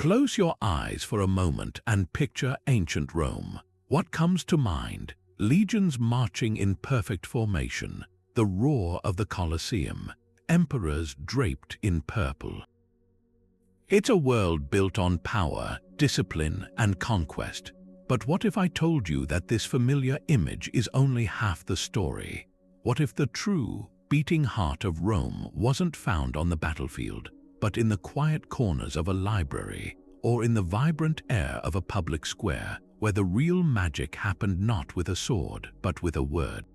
Close your eyes for a moment and picture ancient Rome. What comes to mind? Legions marching in perfect formation, the roar of the Colosseum, emperors draped in purple. It's a world built on power, discipline, and conquest. But what if I told you that this familiar image is only half the story? What if the true, beating heart of Rome wasn't found on the battlefield, but in the quiet corners of a library, or in the vibrant air of a public square, where the real magic happened not with a sword, but with a word?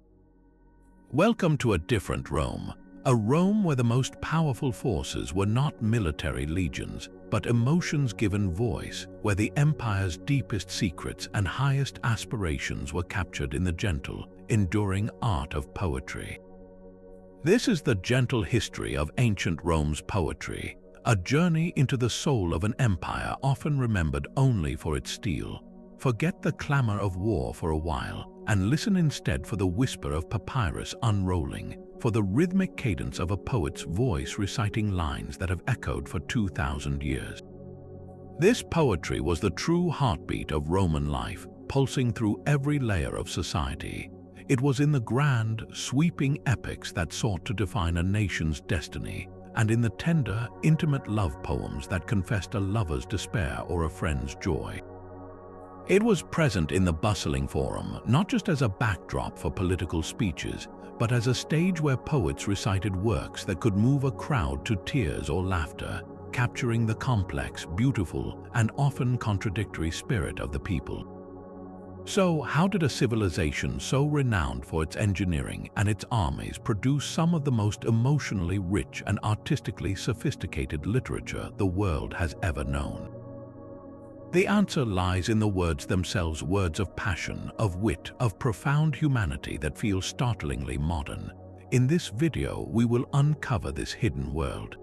Welcome to a different Rome, a Rome where the most powerful forces were not military legions, but emotions given voice, where the empire's deepest secrets and highest aspirations were captured in the gentle, enduring art of poetry. This is the gentle history of ancient Rome's poetry, a journey into the soul of an empire often remembered only for its steel. Forget the clamor of war for a while, and listen instead for the whisper of papyrus unrolling, for the rhythmic cadence of a poet's voice reciting lines that have echoed for 2,000 years. This poetry was the true heartbeat of Roman life, pulsing through every layer of society. It was in the grand, sweeping epics that sought to define a nation's destiny, and in the tender, intimate love poems that confessed a lover's despair or a friend's joy. It was present in the bustling forum, not just as a backdrop for political speeches, but as a stage where poets recited works that could move a crowd to tears or laughter, capturing the complex, beautiful, and often contradictory spirit of the people. So, how did a civilization so renowned for its engineering and its armies produce some of the most emotionally rich and artistically sophisticated literature the world has ever known? The answer lies in the words themselves, words of passion, of wit, of profound humanity that feel startlingly modern. In this video, we will uncover this hidden world.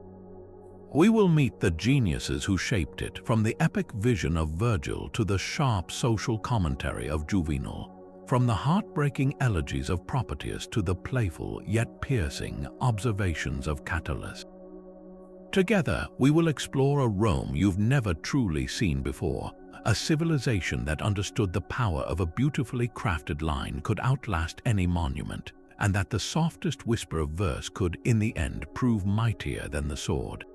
We will meet the geniuses who shaped it, from the epic vision of Virgil to the sharp social commentary of Juvenal, from the heartbreaking elegies of Propertius to the playful yet piercing observations of Catullus. Together, we will explore a Rome you've never truly seen before, a civilization that understood the power of a beautifully crafted line could outlast any monument, and that the softest whisper of verse could, in the end, prove mightier than the sword.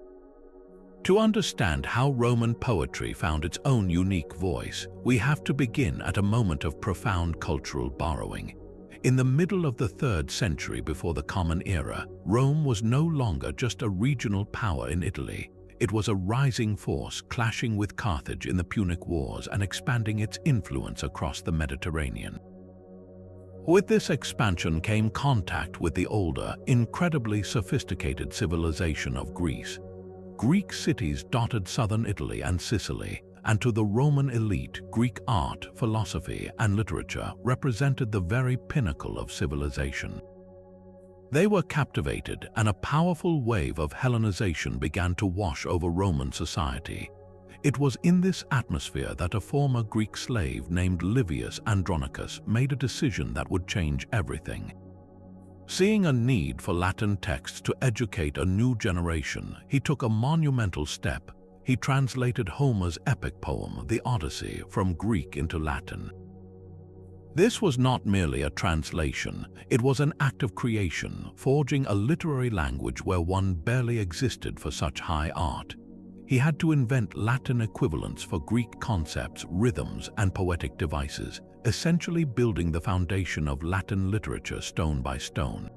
To understand how Roman poetry found its own unique voice, we have to begin at a moment of profound cultural borrowing. In the middle of the 3rd century before the Common Era, Rome was no longer just a regional power in Italy. It was a rising force clashing with Carthage in the Punic Wars and expanding its influence across the Mediterranean. With this expansion came contact with the older, incredibly sophisticated civilization of Greece. Greek cities dotted southern Italy and Sicily, and to the Roman elite, Greek art, philosophy, and literature represented the very pinnacle of civilization. They were captivated, and a powerful wave of Hellenization began to wash over Roman society. It was in this atmosphere that a former Greek slave named Livius Andronicus made a decision that would change everything. Seeing a need for Latin texts to educate a new generation, he took a monumental step. He translated Homer's epic poem, the Odyssey, from Greek into Latin. This was not merely a translation, it was an act of creation, forging a literary language where one barely existed for such high art. He had to invent Latin equivalents for Greek concepts, rhythms, and poetic devices, essentially building the foundation of Latin literature stone by stone.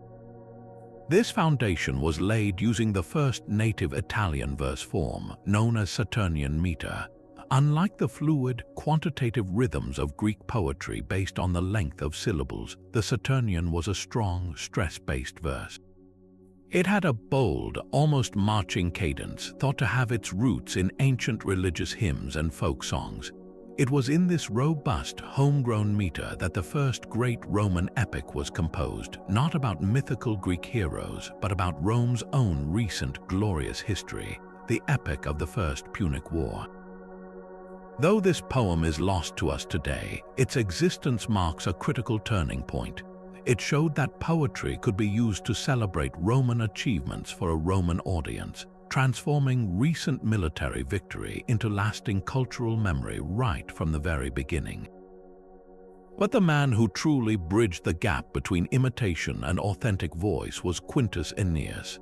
This foundation was laid using the first native Italian verse form, known as Saturnian meter. Unlike the fluid, quantitative rhythms of Greek poetry based on the length of syllables, the Saturnian was a strong, stress-based verse. It had a bold, almost marching cadence, thought to have its roots in ancient religious hymns and folk songs. It was in this robust, homegrown meter that the first great Roman epic was composed, not about mythical Greek heroes, but about Rome's own recent glorious history, the epic of the First Punic War. Though this poem is lost to us today, its existence marks a critical turning point. It showed that poetry could be used to celebrate Roman achievements for a Roman audience, transforming recent military victory into lasting cultural memory right from the very beginning. But the man who truly bridged the gap between imitation and authentic voice was Quintus Aeneas.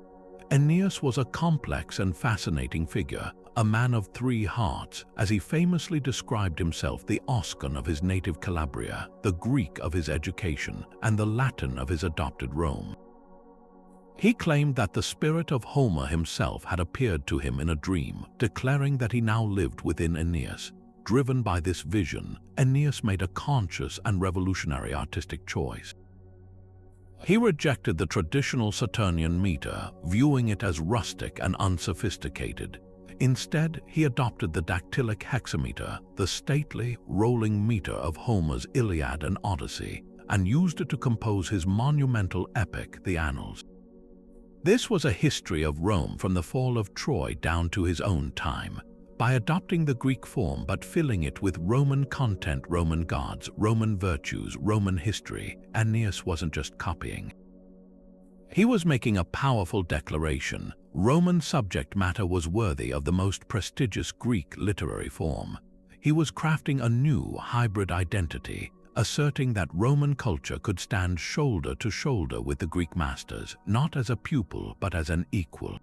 Aeneas was a complex and fascinating figure, a man of three hearts, as he famously described himself: the Oscan of his native Calabria, the Greek of his education, and the Latin of his adopted Rome. He claimed that the spirit of Homer himself had appeared to him in a dream, declaring that he now lived within Aeneas. Driven by this vision, Aeneas made a conscious and revolutionary artistic choice. He rejected the traditional Saturnian meter, viewing it as rustic and unsophisticated. Instead, he adopted the dactylic hexameter, the stately, rolling meter of Homer's Iliad and Odyssey, and used it to compose his monumental epic, the Annals. This was a history of Rome from the fall of Troy down to his own time. By adopting the Greek form but filling it with Roman content, Roman gods, Roman virtues, Roman history, Aeneas wasn't just copying. He was making a powerful declaration. Roman subject matter was worthy of the most prestigious Greek literary form. He was crafting a new hybrid identity, asserting that Roman culture could stand shoulder to shoulder with the Greek masters, not as a pupil but as an equal.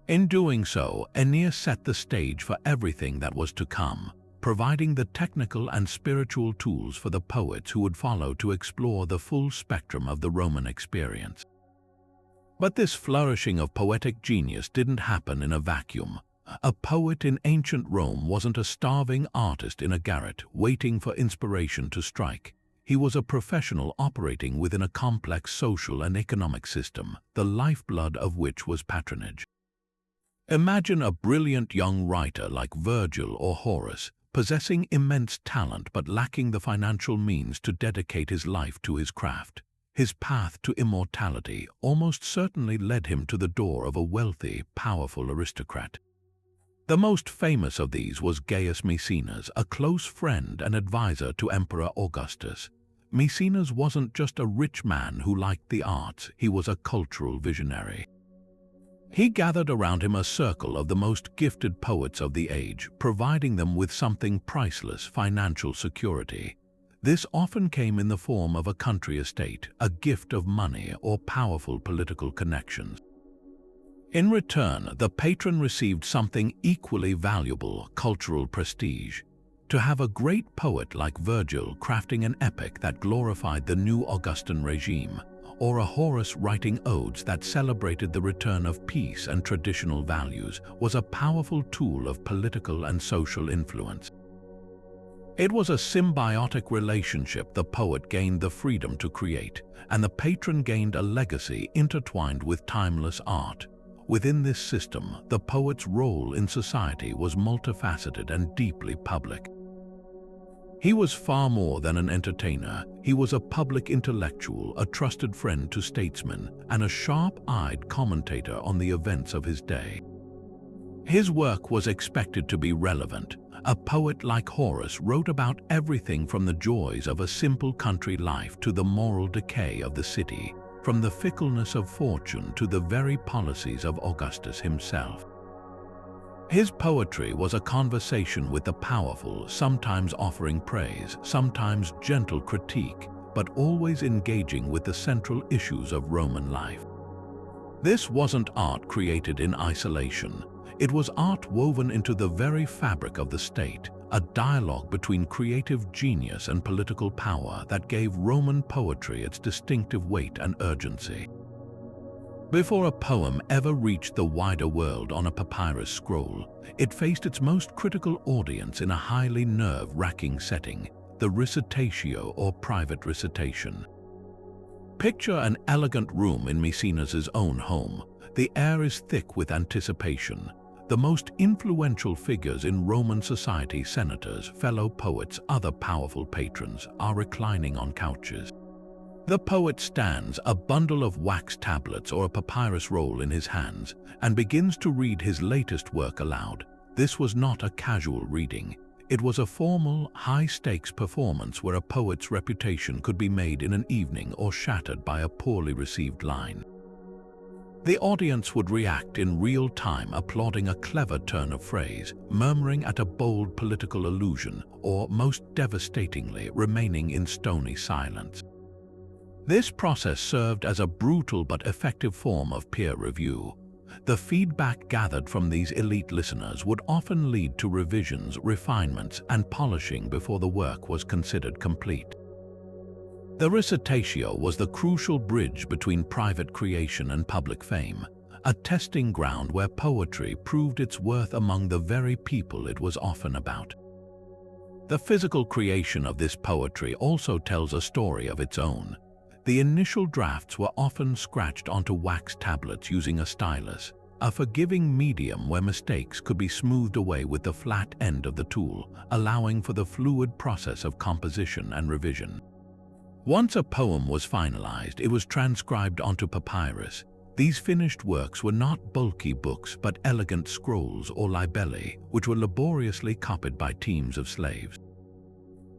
In doing so, Aeneas set the stage for everything that was to come, providing the technical and spiritual tools for the poets who would follow to explore the full spectrum of the Roman experience. But this flourishing of poetic genius didn't happen in a vacuum. A poet in ancient Rome wasn't a starving artist in a garret waiting for inspiration to strike. He was a professional operating within a complex social and economic system, the lifeblood of which was patronage. Imagine a brilliant young writer like Virgil or Horace, possessing immense talent but lacking the financial means to dedicate his life to his craft. His path to immortality almost certainly led him to the door of a wealthy, powerful aristocrat. The most famous of these was Gaius Maecenas, a close friend and advisor to Emperor Augustus. Maecenas wasn't just a rich man who liked the arts, he was a cultural visionary. He gathered around him a circle of the most gifted poets of the age, providing them with something priceless: financial security. This often came in the form of a country estate, a gift of money, or powerful political connections. In return, the patron received something equally valuable: cultural prestige. To have a great poet like Virgil crafting an epic that glorified the new Augustan regime, or a Horace writing odes that celebrated the return of peace and traditional values, was a powerful tool of political and social influence. It was a symbiotic relationship. The poet gained the freedom to create, and the patron gained a legacy intertwined with timeless art. Within this system, the poet's role in society was multifaceted and deeply public. He was far more than an entertainer. He was a public intellectual, a trusted friend to statesmen, and a sharp-eyed commentator on the events of his day. His work was expected to be relevant. A poet like Horace wrote about everything from the joys of a simple country life to the moral decay of the city, from the fickleness of fortune to the very policies of Augustus himself. His poetry was a conversation with the powerful, sometimes offering praise, sometimes gentle critique, but always engaging with the central issues of Roman life. This wasn't art created in isolation. It was art woven into the very fabric of the state, a dialogue between creative genius and political power that gave Roman poetry its distinctive weight and urgency. Before a poem ever reached the wider world on a papyrus scroll, it faced its most critical audience in a highly nerve-wracking setting, the recitatio or private recitation. Picture an elegant room in Maecenas' own home. The air is thick with anticipation. The most influential figures in Roman society, senators, fellow poets, other powerful patrons, are reclining on couches. The poet stands, a bundle of wax tablets or a papyrus roll in his hands, and begins to read his latest work aloud. This was not a casual reading. It was a formal, high-stakes performance where a poet's reputation could be made in an evening or shattered by a poorly received line. The audience would react in real time, applauding a clever turn of phrase, murmuring at a bold political allusion, or most devastatingly, remaining in stony silence. This process served as a brutal but effective form of peer review. The feedback gathered from these elite listeners would often lead to revisions, refinements, and polishing before the work was considered complete. The recitatio was the crucial bridge between private creation and public fame, a testing ground where poetry proved its worth among the very people it was often about. The physical creation of this poetry also tells a story of its own. The initial drafts were often scratched onto wax tablets using a stylus, a forgiving medium where mistakes could be smoothed away with the flat end of the tool, allowing for the fluid process of composition and revision. Once a poem was finalized, it was transcribed onto papyrus. These finished works were not bulky books, but elegant scrolls or libelli, which were laboriously copied by teams of slaves.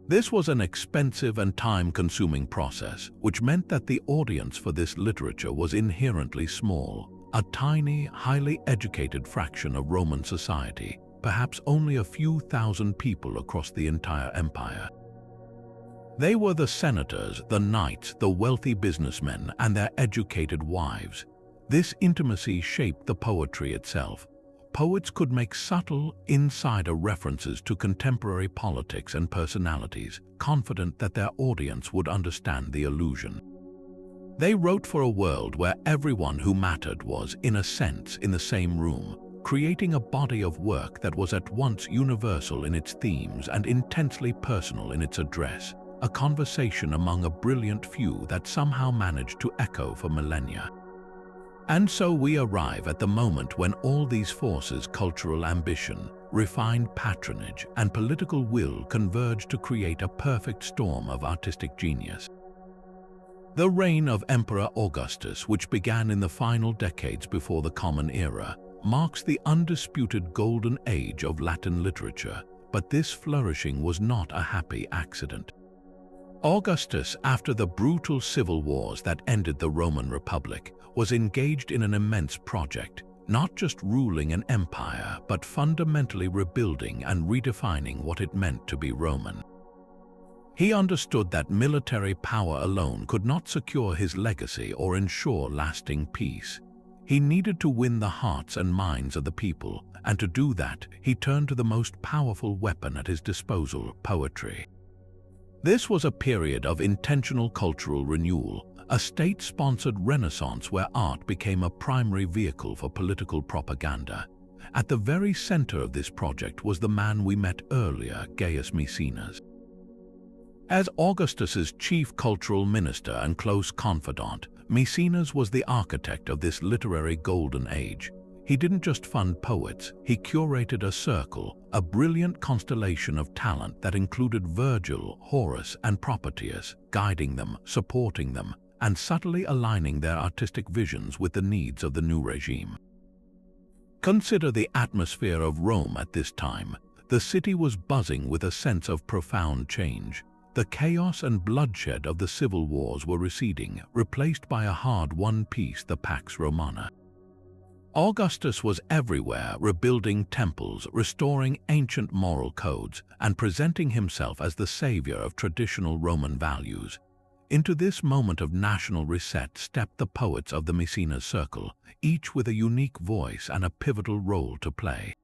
This was an expensive and time-consuming process, which meant that the audience for this literature was inherently small, a tiny, highly educated fraction of Roman society, perhaps only a few thousand people across the entire empire. They were the senators, the knights, the wealthy businessmen, and their educated wives. This intimacy shaped the poetry itself. Poets could make subtle, insider references to contemporary politics and personalities, confident that their audience would understand the allusion. They wrote for a world where everyone who mattered was, in a sense, in the same room, creating a body of work that was at once universal in its themes and intensely personal in its address. A conversation among a brilliant few that somehow managed to echo for millennia. And so we arrive at the moment when all these forces, cultural ambition, refined patronage, and political will converge to create a perfect storm of artistic genius. The reign of Emperor Augustus, which began in the final decades before the Common Era, marks the undisputed golden age of Latin literature, but this flourishing was not a happy accident. Augustus, after the brutal civil wars that ended the Roman Republic, was engaged in an immense project, not just ruling an empire, but fundamentally rebuilding and redefining what it meant to be Roman. He understood that military power alone could not secure his legacy or ensure lasting peace. He needed to win the hearts and minds of the people, and to do that, he turned to the most powerful weapon at his disposal, poetry. This was a period of intentional cultural renewal, a state-sponsored renaissance where art became a primary vehicle for political propaganda. At the very center of this project was the man we met earlier, Gaius Maecenas. As Augustus's chief cultural minister and close confidant, Maecenas was the architect of this literary golden age. He didn't just fund poets, he curated a circle, a brilliant constellation of talent that included Virgil, Horace, and Propertius, guiding them, supporting them, and subtly aligning their artistic visions with the needs of the new regime. Consider the atmosphere of Rome at this time. The city was buzzing with a sense of profound change. The chaos and bloodshed of the civil wars were receding, replaced by a hard-won peace, the Pax Romana. Augustus was everywhere, rebuilding temples, restoring ancient moral codes, and presenting himself as the savior of traditional Roman values. Into this moment of national reset stepped the poets of the Maecenas circle, each with a unique voice and a pivotal role to play.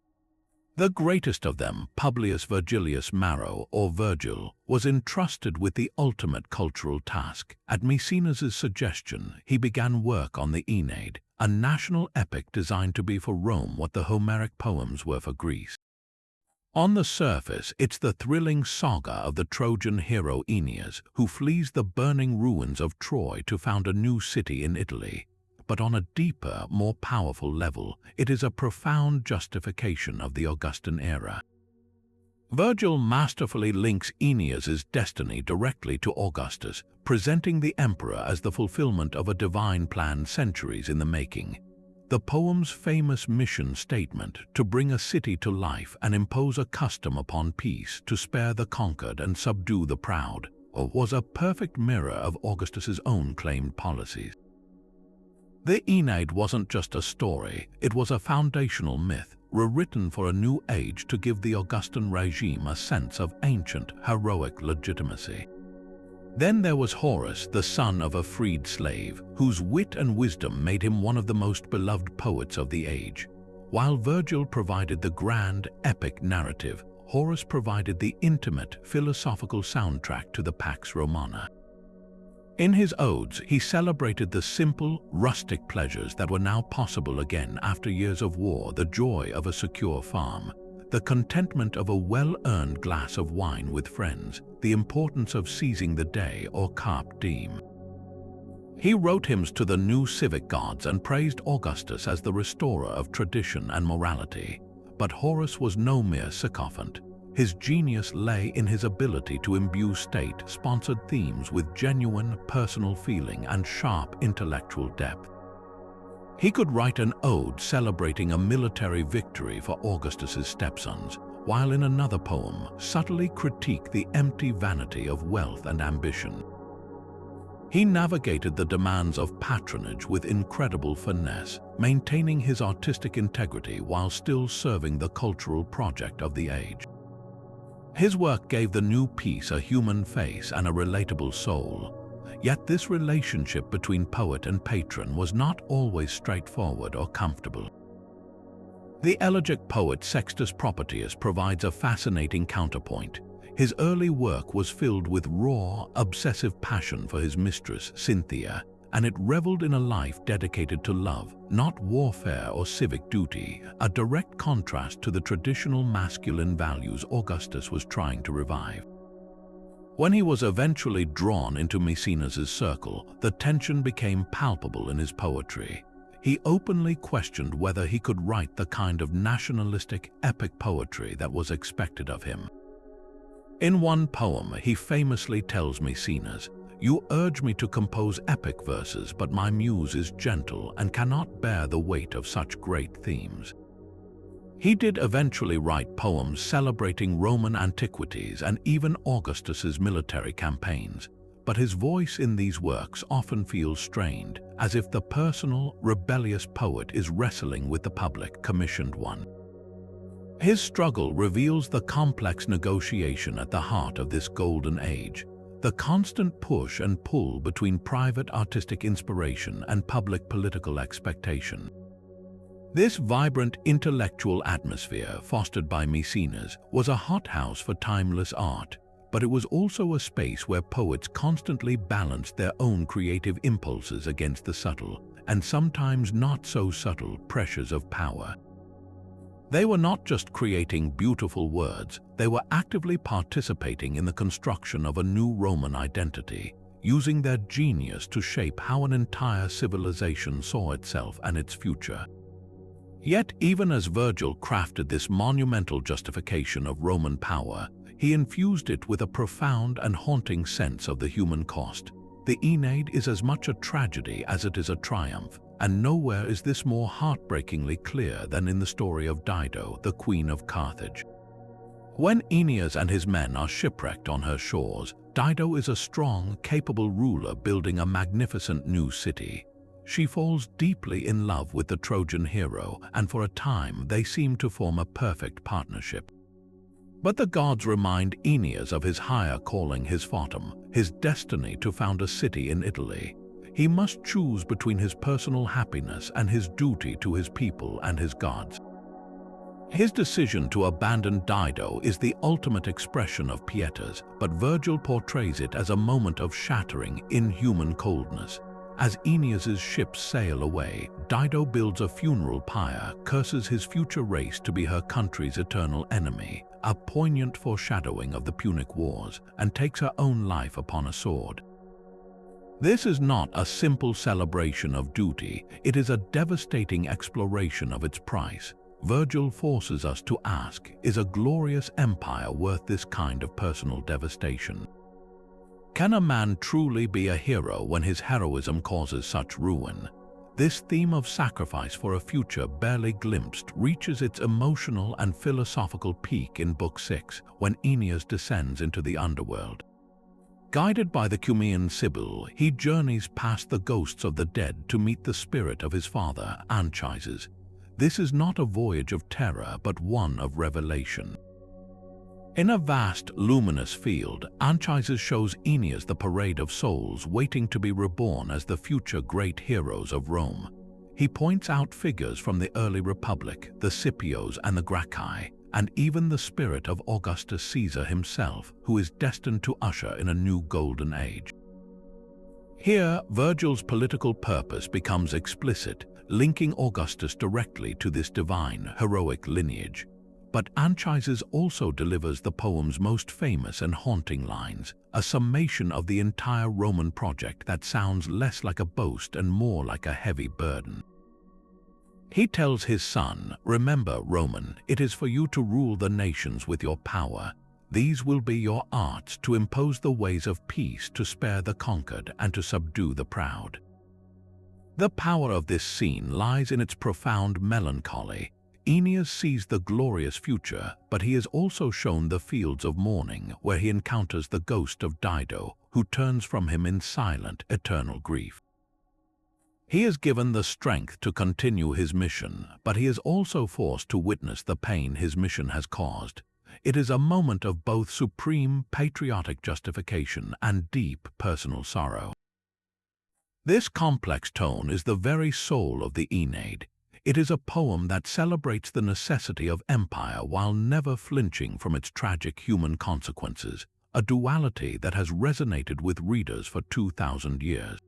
The greatest of them, Publius Virgilius Maro, or Virgil, was entrusted with the ultimate cultural task. At Maecenas' suggestion, he began work on the Aeneid, a national epic designed to be for Rome what the Homeric poems were for Greece. On the surface, it's the thrilling saga of the Trojan hero Aeneas, who flees the burning ruins of Troy to found a new city in Italy. But on a deeper, more powerful level, it is a profound justification of the Augustan era. Virgil masterfully links Aeneas's destiny directly to Augustus, presenting the emperor as the fulfillment of a divine plan centuries in the making. The poem's famous mission statement, to bring a city to life and impose a custom upon peace, to spare the conquered and subdue the proud, was a perfect mirror of Augustus's own claimed policies. The Aeneid wasn't just a story, it was a foundational myth, rewritten for a new age to give the Augustan regime a sense of ancient, heroic legitimacy. Then there was Horace, the son of a freed slave, whose wit and wisdom made him one of the most beloved poets of the age. While Virgil provided the grand, epic narrative, Horace provided the intimate, philosophical soundtrack to the Pax Romana. In his odes, he celebrated the simple, rustic pleasures that were now possible again after years of war: the joy of a secure farm, the contentment of a well-earned glass of wine with friends, the importance of seizing the day, or carpe diem. He wrote hymns to the new civic gods and praised Augustus as the restorer of tradition and morality. But Horace was no mere sycophant. His genius lay in his ability to imbue state-sponsored themes with genuine personal feeling and sharp intellectual depth. He could write an ode celebrating a military victory for Augustus's stepsons, while in another poem subtly critique the empty vanity of wealth and ambition. He navigated the demands of patronage with incredible finesse, maintaining his artistic integrity while still serving the cultural project of the age. His work gave the new piece a human face and a relatable soul. Yet this relationship between poet and patron was not always straightforward or comfortable. The elegiac poet Sextus Propertius provides a fascinating counterpoint. His early work was filled with raw, obsessive passion for his mistress, Cynthia, and it reveled in a life dedicated to love, not warfare or civic duty, a direct contrast to the traditional masculine values Augustus was trying to revive. When he was eventually drawn into Maecenas' circle, the tension became palpable in his poetry. He openly questioned whether he could write the kind of nationalistic, epic poetry that was expected of him. In one poem, he famously tells Maecenas, "You urge me to compose epic verses, but my muse is gentle and cannot bear the weight of such great themes." He did eventually write poems celebrating Roman antiquities and even Augustus's military campaigns, but his voice in these works often feels strained, as if the personal, rebellious poet is wrestling with the public, commissioned one. His struggle reveals the complex negotiation at the heart of this golden age, the constant push and pull between private artistic inspiration and public political expectation. This vibrant intellectual atmosphere, fostered by Maecenas, was a hothouse for timeless art, but it was also a space where poets constantly balanced their own creative impulses against the subtle, and sometimes not so subtle, pressures of power. They were not just creating beautiful words, they were actively participating in the construction of a new Roman identity, using their genius to shape how an entire civilization saw itself and its future. Yet, even as Virgil crafted this monumental justification of Roman power, he infused it with a profound and haunting sense of the human cost. The Aeneid is as much a tragedy as it is a triumph, and nowhere is this more heartbreakingly clear than in the story of Dido, the Queen of Carthage. When Aeneas and his men are shipwrecked on her shores, Dido is a strong, capable ruler building a magnificent new city. She falls deeply in love with the Trojan hero, and for a time they seem to form a perfect partnership. But the gods remind Aeneas of his higher calling, his fatum, his destiny to found a city in Italy. He must choose between his personal happiness and his duty to his people and his gods. His decision to abandon Dido is the ultimate expression of pietas, but Virgil portrays it as a moment of shattering, inhuman coldness. As Aeneas's ships sail away, Dido builds a funeral pyre, curses his future race to be her country's eternal enemy, a poignant foreshadowing of the Punic Wars, and takes her own life upon a sword. This is not a simple celebration of duty, it is a devastating exploration of its price. Virgil forces us to ask, is a glorious empire worth this kind of personal devastation? Can a man truly be a hero when his heroism causes such ruin? This theme of sacrifice for a future barely glimpsed reaches its emotional and philosophical peak in Book 6, when Aeneas descends into the underworld. Guided by the Cumaean Sibyl, he journeys past the ghosts of the dead to meet the spirit of his father, Anchises. This is not a voyage of terror, but one of revelation. In a vast, luminous field, Anchises shows Aeneas the parade of souls waiting to be reborn as the future great heroes of Rome. He points out figures from the early Republic, the Scipios and the Gracchi, and even the spirit of Augustus Caesar himself, who is destined to usher in a new golden age. Here, Virgil's political purpose becomes explicit, linking Augustus directly to this divine, heroic lineage. But Anchises also delivers the poem's most famous and haunting lines, a summation of the entire Roman project that sounds less like a boast and more like a heavy burden. He tells his son, "Remember, Roman, it is for you to rule the nations with your power. These will be your arts to impose the ways of peace, to spare the conquered and to subdue the proud." The power of this scene lies in its profound melancholy. Aeneas sees the glorious future, but he is also shown the fields of mourning, where he encounters the ghost of Dido, who turns from him in silent, eternal grief. He is given the strength to continue his mission, but he is also forced to witness the pain his mission has caused. It is a moment of both supreme patriotic justification and deep personal sorrow. This complex tone is the very soul of the Aeneid. It is a poem that celebrates the necessity of empire while never flinching from its tragic human consequences, a duality that has resonated with readers for 2,000 years.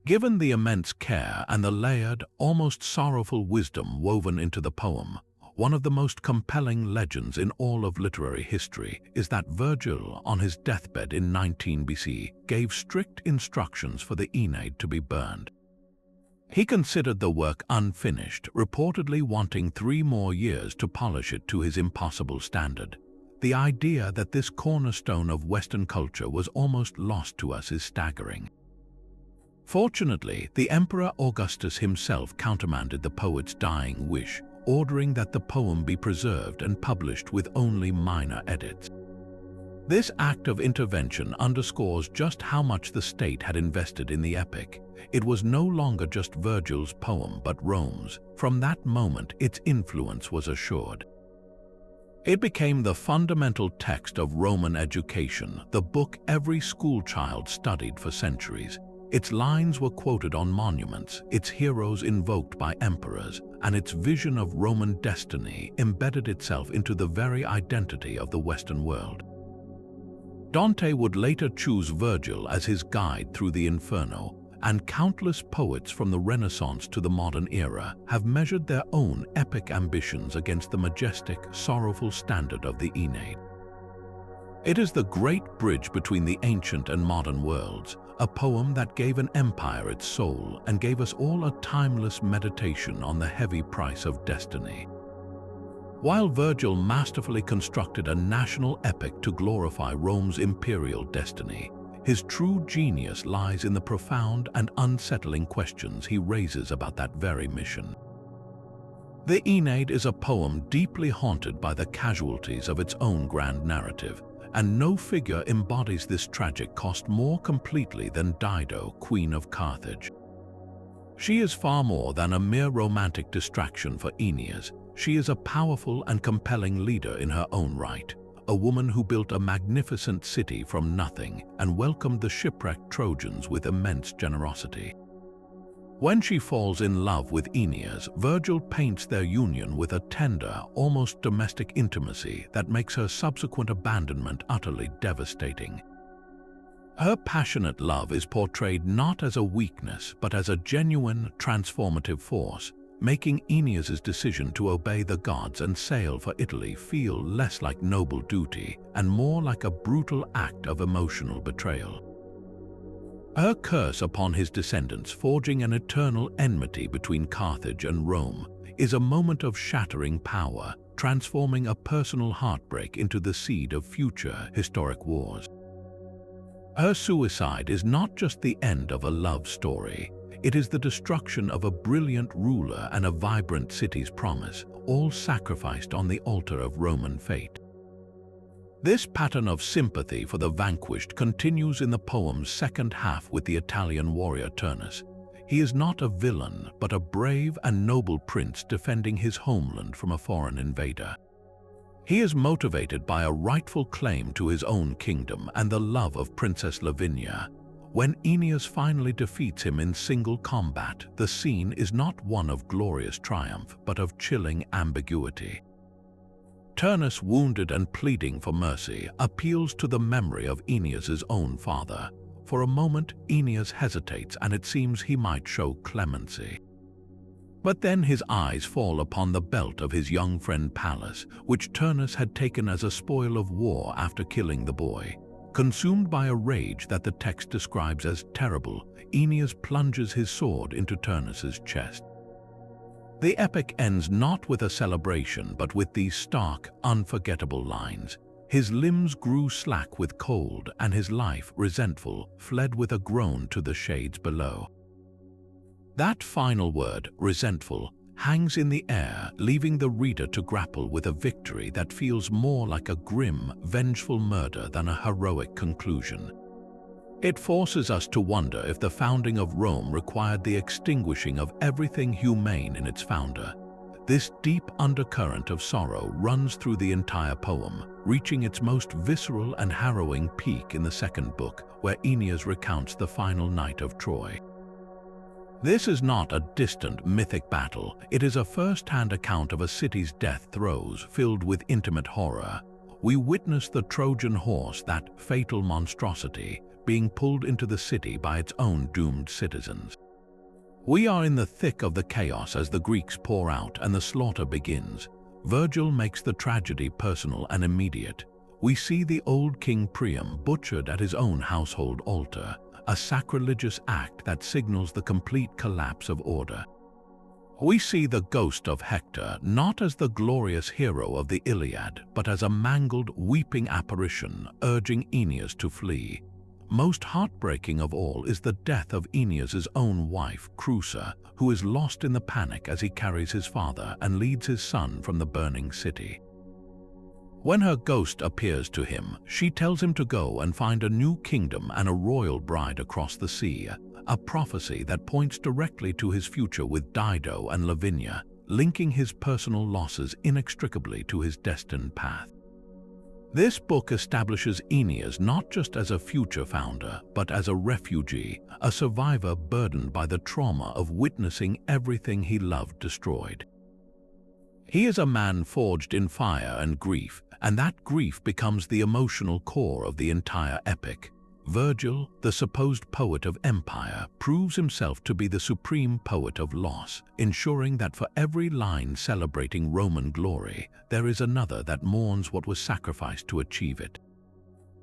Given the immense care and the layered, almost sorrowful wisdom woven into the poem, one of the most compelling legends in all of literary history is that Virgil, on his deathbed in 19 BC, gave strict instructions for the Aeneid to be burned. He considered the work unfinished, reportedly wanting 3 more years to polish it to his impossible standard. The idea that this cornerstone of Western culture was almost lost to us is staggering. Fortunately, the Emperor Augustus himself countermanded the poet's dying wish, ordering that the poem be preserved and published with only minor edits. This act of intervention underscores just how much the state had invested in the epic. It was no longer just Virgil's poem but Rome's. From that moment, its influence was assured. It became the fundamental text of Roman education, the book every schoolchild studied for centuries. Its lines were quoted on monuments, its heroes invoked by emperors, and its vision of Roman destiny embedded itself into the very identity of the Western world. Dante would later choose Virgil as his guide through the Inferno, and countless poets from the Renaissance to the modern era have measured their own epic ambitions against the majestic, sorrowful standard of the Aeneid. It is the great bridge between the ancient and modern worlds, a poem that gave an empire its soul and gave us all a timeless meditation on the heavy price of destiny. While Virgil masterfully constructed a national epic to glorify Rome's imperial destiny, his true genius lies in the profound and unsettling questions he raises about that very mission. The Aeneid is a poem deeply haunted by the casualties of its own grand narrative, and no figure embodies this tragic cost more completely than Dido, Queen of Carthage. She is far more than a mere romantic distraction for Aeneas. She is a powerful and compelling leader in her own right, a woman who built a magnificent city from nothing and welcomed the shipwrecked Trojans with immense generosity. When she falls in love with Aeneas, Virgil paints their union with a tender, almost domestic intimacy that makes her subsequent abandonment utterly devastating. Her passionate love is portrayed not as a weakness but as a genuine, transformative force, making Aeneas's decision to obey the gods and sail for Italy feel less like noble duty and more like a brutal act of emotional betrayal. Her curse upon his descendants, forging an eternal enmity between Carthage and Rome, is a moment of shattering power, transforming a personal heartbreak into the seed of future historic wars. Her suicide is not just the end of a love story. It is the destruction of a brilliant ruler and a vibrant city's promise, all sacrificed on the altar of Roman fate. This pattern of sympathy for the vanquished continues in the poem's second half with the Italian warrior Turnus. He is not a villain, but a brave and noble prince defending his homeland from a foreign invader. He is motivated by a rightful claim to his own kingdom and the love of Princess Lavinia. When Aeneas finally defeats him in single combat, the scene is not one of glorious triumph, but of chilling ambiguity. Turnus, wounded and pleading for mercy, appeals to the memory of Aeneas's own father. For a moment, Aeneas hesitates, and it seems he might show clemency. But then his eyes fall upon the belt of his young friend Pallas, which Turnus had taken as a spoil of war after killing the boy. Consumed by a rage that the text describes as terrible, Aeneas plunges his sword into Turnus's chest. The epic ends not with a celebration, but with these stark, unforgettable lines. His limbs grew slack with cold, and his life, resentful, fled with a groan to the shades below. That final word, resentful, hangs in the air, leaving the reader to grapple with a victory that feels more like a grim, vengeful murder than a heroic conclusion. It forces us to wonder if the founding of Rome required the extinguishing of everything humane in its founder. This deep undercurrent of sorrow runs through the entire poem, reaching its most visceral and harrowing peak in the second book, where Aeneas recounts the final night of Troy. This is not a distant mythic battle, it is a first-hand account of a city's death throes filled with intimate horror. We witness the Trojan horse, that fatal monstrosity, being pulled into the city by its own doomed citizens. We are in the thick of the chaos as the Greeks pour out and the slaughter begins. Virgil makes the tragedy personal and immediate. We see the old King Priam butchered at his own household altar, a sacrilegious act that signals the complete collapse of order. We see the ghost of Hector not as the glorious hero of the Iliad, but as a mangled, weeping apparition urging Aeneas to flee. Most heartbreaking of all is the death of Aeneas's own wife, Creusa, who is lost in the panic as he carries his father and leads his son from the burning city. When her ghost appears to him, she tells him to go and find a new kingdom and a royal bride across the sea, a prophecy that points directly to his future with Dido and Lavinia, linking his personal losses inextricably to his destined path. This book establishes Aeneas not just as a future founder, but as a refugee, a survivor burdened by the trauma of witnessing everything he loved destroyed. He is a man forged in fire and grief, and that grief becomes the emotional core of the entire epic. Virgil, the supposed poet of empire, proves himself to be the supreme poet of loss, ensuring that for every line celebrating Roman glory, there is another that mourns what was sacrificed to achieve it.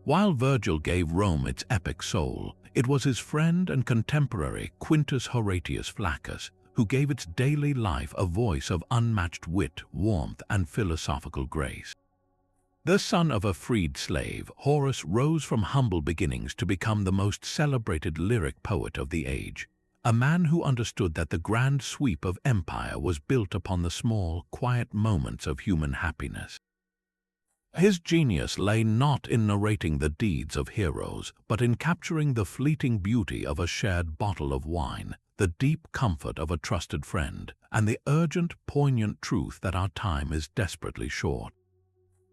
While Virgil gave Rome its epic soul, it was his friend and contemporary Quintus Horatius Flaccus who gave its daily life a voice of unmatched wit, warmth, and philosophical grace. The son of a freed slave, Horace rose from humble beginnings to become the most celebrated lyric poet of the age, a man who understood that the grand sweep of empire was built upon the small, quiet moments of human happiness. His genius lay not in narrating the deeds of heroes, but in capturing the fleeting beauty of a shared bottle of wine, the deep comfort of a trusted friend, and the urgent, poignant truth that our time is desperately short.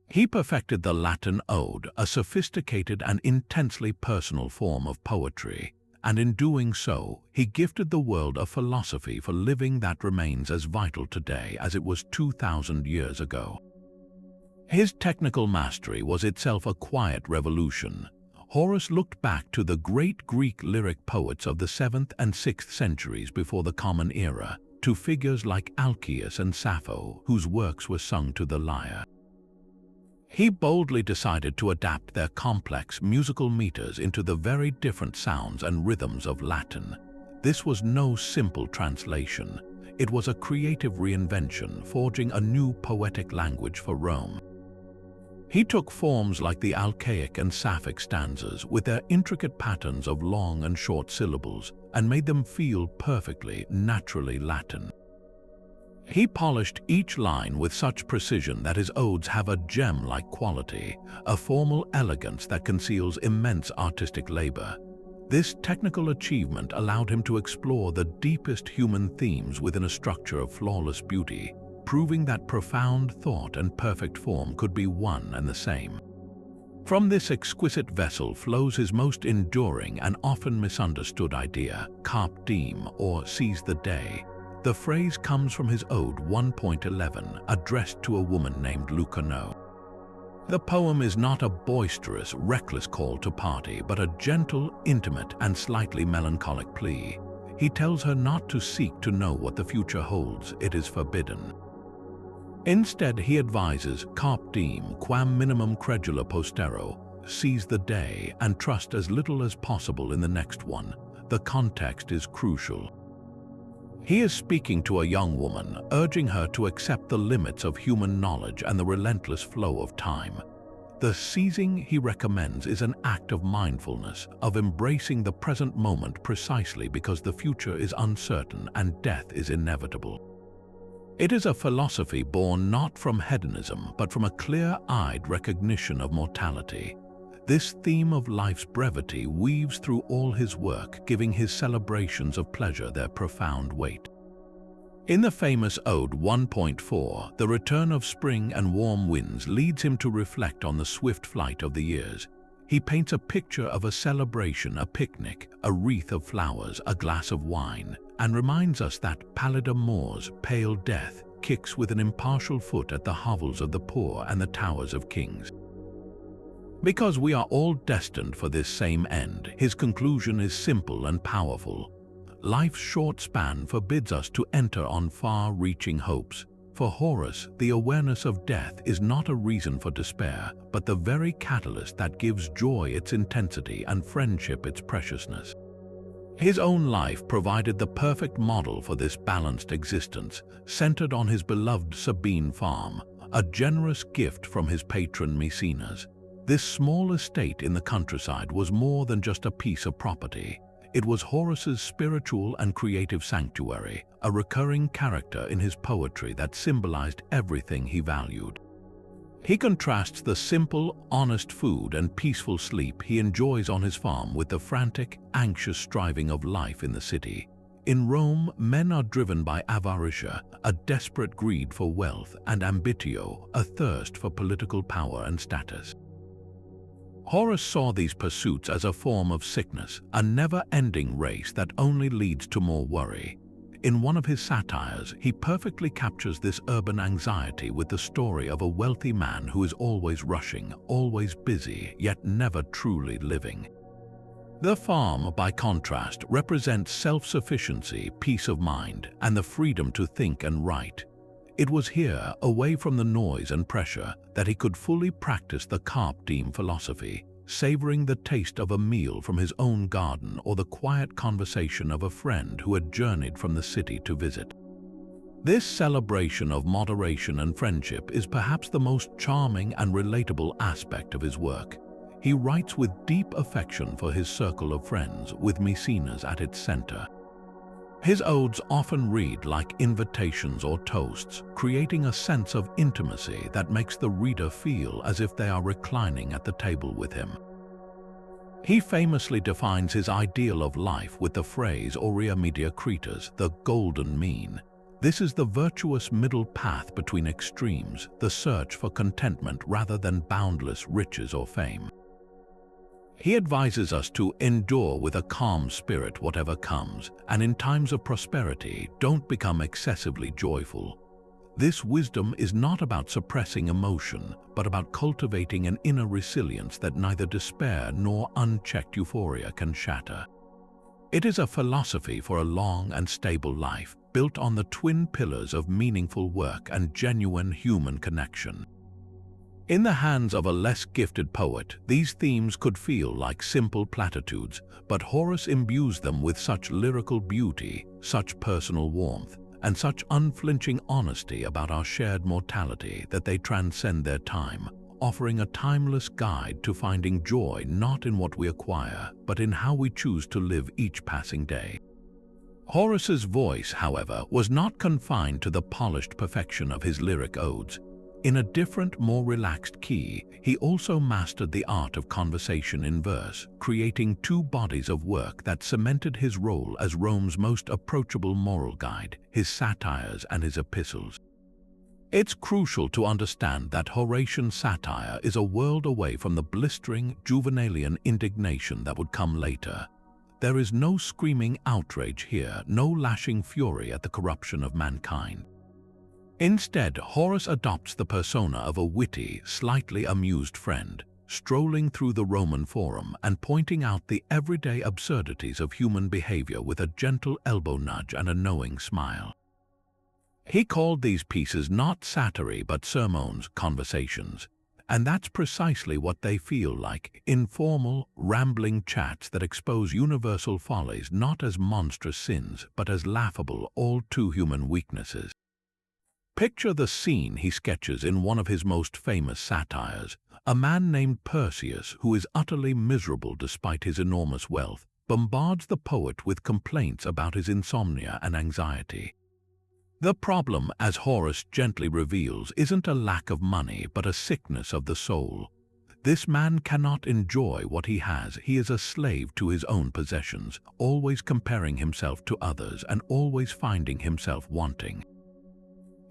He perfected the Latin ode, a sophisticated and intensely personal form of poetry, and in doing so, he gifted the world a philosophy for living that remains as vital today as it was 2,000 years ago. His technical mastery was itself a quiet revolution. Horace looked back to the great Greek lyric poets of the 7th and 6th centuries before the Common Era, to figures like Alcaeus and Sappho, whose works were sung to the lyre. He boldly decided to adapt their complex musical meters into the very different sounds and rhythms of Latin. This was no simple translation. It was a creative reinvention, forging a new poetic language for Rome. He took forms like the Alcaic and Sapphic stanzas with their intricate patterns of long and short syllables and made them feel perfectly, naturally Latin. He polished each line with such precision that his odes have a gem-like quality, a formal elegance that conceals immense artistic labor. This technical achievement allowed him to explore the deepest human themes within a structure of flawless beauty, proving that profound thought and perfect form could be one and the same. From this exquisite vessel flows his most enduring and often misunderstood idea, carpe diem, or seize the day. The phrase comes from his Ode 1.11, addressed to a woman named Lucano. The poem is not a boisterous, reckless call to party, but a gentle, intimate, and slightly melancholic plea. He tells her not to seek to know what the future holds, it is forbidden. Instead, he advises, carpe diem, quam minimum credula postero, seize the day and trust as little as possible in the next one. The context is crucial. He is speaking to a young woman, urging her to accept the limits of human knowledge and the relentless flow of time. The seizing he recommends is an act of mindfulness, of embracing the present moment precisely because the future is uncertain and death is inevitable. It is a philosophy born not from hedonism, but from a clear-eyed recognition of mortality. This theme of life's brevity weaves through all his work, giving his celebrations of pleasure their profound weight. In the famous Ode 1.4, the return of spring and warm winds leads him to reflect on the swift flight of the years. He paints a picture of a celebration, a picnic, a wreath of flowers, a glass of wine, and reminds us that pallid amours, pale death, kicks with an impartial foot at the hovels of the poor and the towers of kings. Because we are all destined for this same end, his conclusion is simple and powerful. Life's short span forbids us to enter on far-reaching hopes. For Horace, the awareness of death is not a reason for despair, but the very catalyst that gives joy its intensity and friendship its preciousness. His own life provided the perfect model for this balanced existence, centered on his beloved Sabine farm, a generous gift from his patron Maecenas. This small estate in the countryside was more than just a piece of property. It was Horace's spiritual and creative sanctuary, a recurring character in his poetry that symbolized everything he valued. He contrasts the simple, honest food and peaceful sleep he enjoys on his farm with the frantic, anxious striving of life in the city. In Rome, men are driven by avaritia, a desperate greed for wealth, and ambitio, a thirst for political power and status. Horace saw these pursuits as a form of sickness, a never-ending race that only leads to more worry. In one of his satires, he perfectly captures this urban anxiety with the story of a wealthy man who is always rushing, always busy, yet never truly living. The farm, by contrast, represents self-sufficiency, peace of mind, and the freedom to think and write. It was here, away from the noise and pressure, that he could fully practice the carpe diem philosophy, savoring the taste of a meal from his own garden or the quiet conversation of a friend who had journeyed from the city to visit. This celebration of moderation and friendship is perhaps the most charming and relatable aspect of his work. He writes with deep affection for his circle of friends, with Maecenas at its center. His odes often read like invitations or toasts, creating a sense of intimacy that makes the reader feel as if they are reclining at the table with him. He famously defines his ideal of life with the phrase aurea media cretas, the golden mean. This is the virtuous middle path between extremes, the search for contentment rather than boundless riches or fame. He advises us to endure with a calm spirit whatever comes, and in times of prosperity, don't become excessively joyful. This wisdom is not about suppressing emotion, but about cultivating an inner resilience that neither despair nor unchecked euphoria can shatter. It is a philosophy for a long and stable life, built on the twin pillars of meaningful work and genuine human connection. In the hands of a less gifted poet, these themes could feel like simple platitudes, but Horace imbues them with such lyrical beauty, such personal warmth, and such unflinching honesty about our shared mortality that they transcend their time, offering a timeless guide to finding joy not in what we acquire, but in how we choose to live each passing day. Horace's voice, however, was not confined to the polished perfection of his lyric odes. In a different, more relaxed key, he also mastered the art of conversation in verse, creating two bodies of work that cemented his role as Rome's most approachable moral guide, his satires and his epistles. It's crucial to understand that Horatian satire is a world away from the blistering, Juvenalian indignation that would come later. There is no screaming outrage here, no lashing fury at the corruption of mankind. Instead, Horace adopts the persona of a witty, slightly amused friend, strolling through the Roman Forum and pointing out the everyday absurdities of human behavior with a gentle elbow nudge and a knowing smile. He called these pieces not satire but sermons, conversations. And that's precisely what they feel like, informal, rambling chats that expose universal follies not as monstrous sins but as laughable, all-too-human weaknesses. Picture the scene he sketches in one of his most famous satires. A man named Perseus, who is utterly miserable despite his enormous wealth, bombards the poet with complaints about his insomnia and anxiety. The problem, as Horace gently reveals, isn't a lack of money but a sickness of the soul. This man cannot enjoy what he has. He is a slave to his own possessions, always comparing himself to others and always finding himself wanting.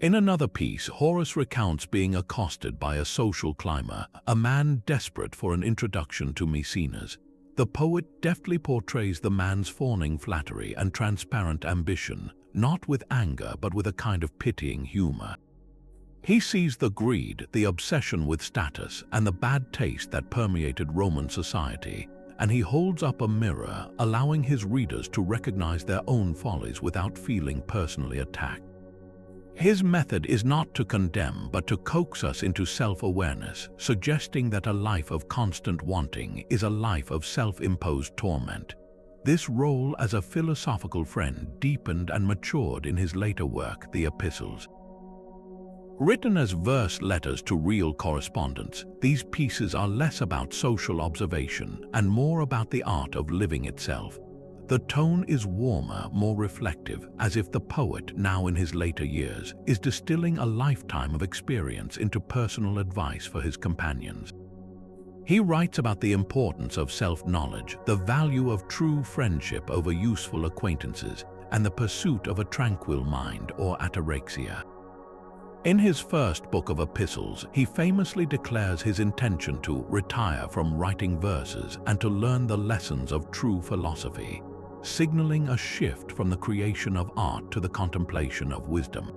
In another piece, Horace recounts being accosted by a social climber, a man desperate for an introduction to Maecenas. The poet deftly portrays the man's fawning flattery and transparent ambition, not with anger but with a kind of pitying humor. He sees the greed, the obsession with status, and the bad taste that permeated Roman society, and he holds up a mirror, allowing his readers to recognize their own follies without feeling personally attacked. His method is not to condemn but to coax us into self-awareness, suggesting that a life of constant wanting is a life of self-imposed torment. This role as a philosophical friend deepened and matured in his later work, the Epistles. Written as verse letters to real correspondents, these pieces are less about social observation and more about the art of living itself. The tone is warmer, more reflective, as if the poet, now in his later years, is distilling a lifetime of experience into personal advice for his companions. He writes about the importance of self-knowledge, the value of true friendship over useful acquaintances, and the pursuit of a tranquil mind, or ataraxia. In his first book of epistles, he famously declares his intention to retire from writing verses and to learn the lessons of true philosophy, signaling a shift from the creation of art to the contemplation of wisdom.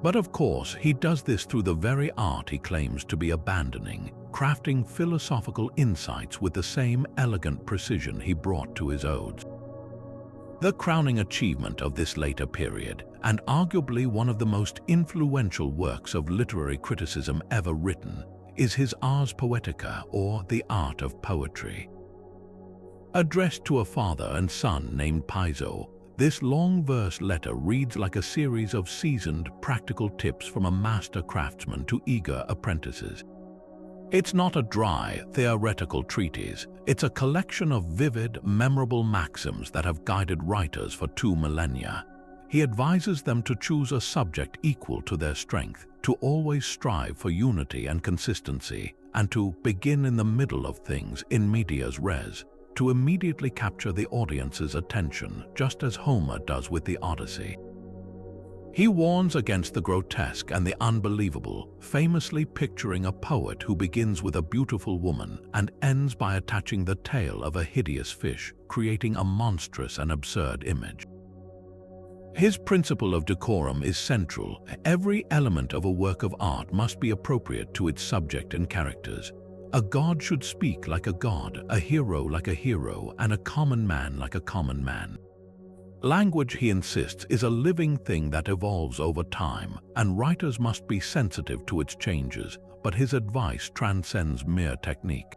But of course, he does this through the very art he claims to be abandoning, crafting philosophical insights with the same elegant precision he brought to his odes. The crowning achievement of this later period, and arguably one of the most influential works of literary criticism ever written, is his Ars Poetica, or The Art of Poetry. Addressed to a father and son named Piso, this long verse letter reads like a series of seasoned, practical tips from a master craftsman to eager apprentices. It's not a dry, theoretical treatise. It's a collection of vivid, memorable maxims that have guided writers for 2 millennia. He advises them to choose a subject equal to their strength, to always strive for unity and consistency, and to begin in the middle of things, in medias res, to immediately capture the audience's attention, just as Homer does with the Odyssey. He warns against the grotesque and the unbelievable, famously picturing a poet who begins with a beautiful woman and ends by attaching the tail of a hideous fish, creating a monstrous and absurd image. His principle of decorum is central. Every element of a work of art must be appropriate to its subject and characters. A god should speak like a god, a hero like a hero, and a common man like a common man. Language, he insists, is a living thing that evolves over time, and writers must be sensitive to its changes, but his advice transcends mere technique.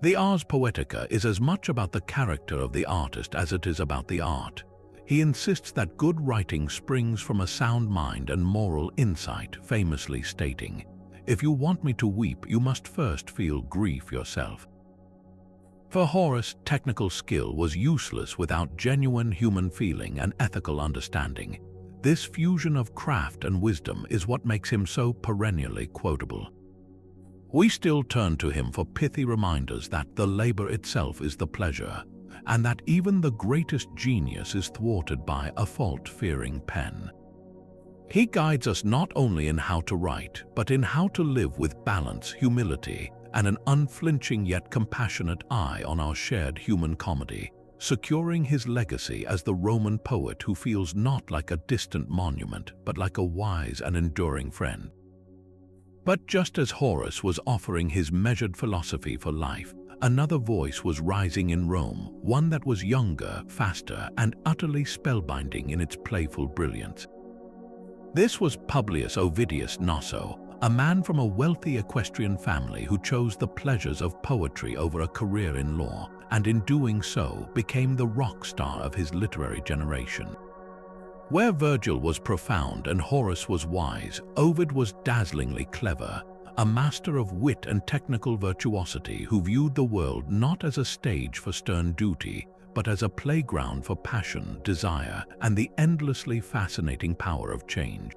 The Ars Poetica is as much about the character of the artist as it is about the art. He insists that good writing springs from a sound mind and moral insight, famously stating, "If you want me to weep, you must first feel grief yourself." For Horace, technical skill was useless without genuine human feeling and ethical understanding. This fusion of craft and wisdom is what makes him so perennially quotable. We still turn to him for pithy reminders that the labor itself is the pleasure, and that even the greatest genius is thwarted by a fault-fearing pen. He guides us not only in how to write, but in how to live with balance, humility, and an unflinching yet compassionate eye on our shared human comedy, securing his legacy as the Roman poet who feels not like a distant monument, but like a wise and enduring friend. But just as Horace was offering his measured philosophy for life, another voice was rising in Rome, one that was younger, faster, and utterly spellbinding in its playful brilliance. This was Publius Ovidius Naso, a man from a wealthy equestrian family who chose the pleasures of poetry over a career in law, and in doing so became the rock star of his literary generation. Where Virgil was profound and Horace was wise, Ovid was dazzlingly clever, a master of wit and technical virtuosity who viewed the world not as a stage for stern duty, but as a playground for passion, desire, and the endlessly fascinating power of change.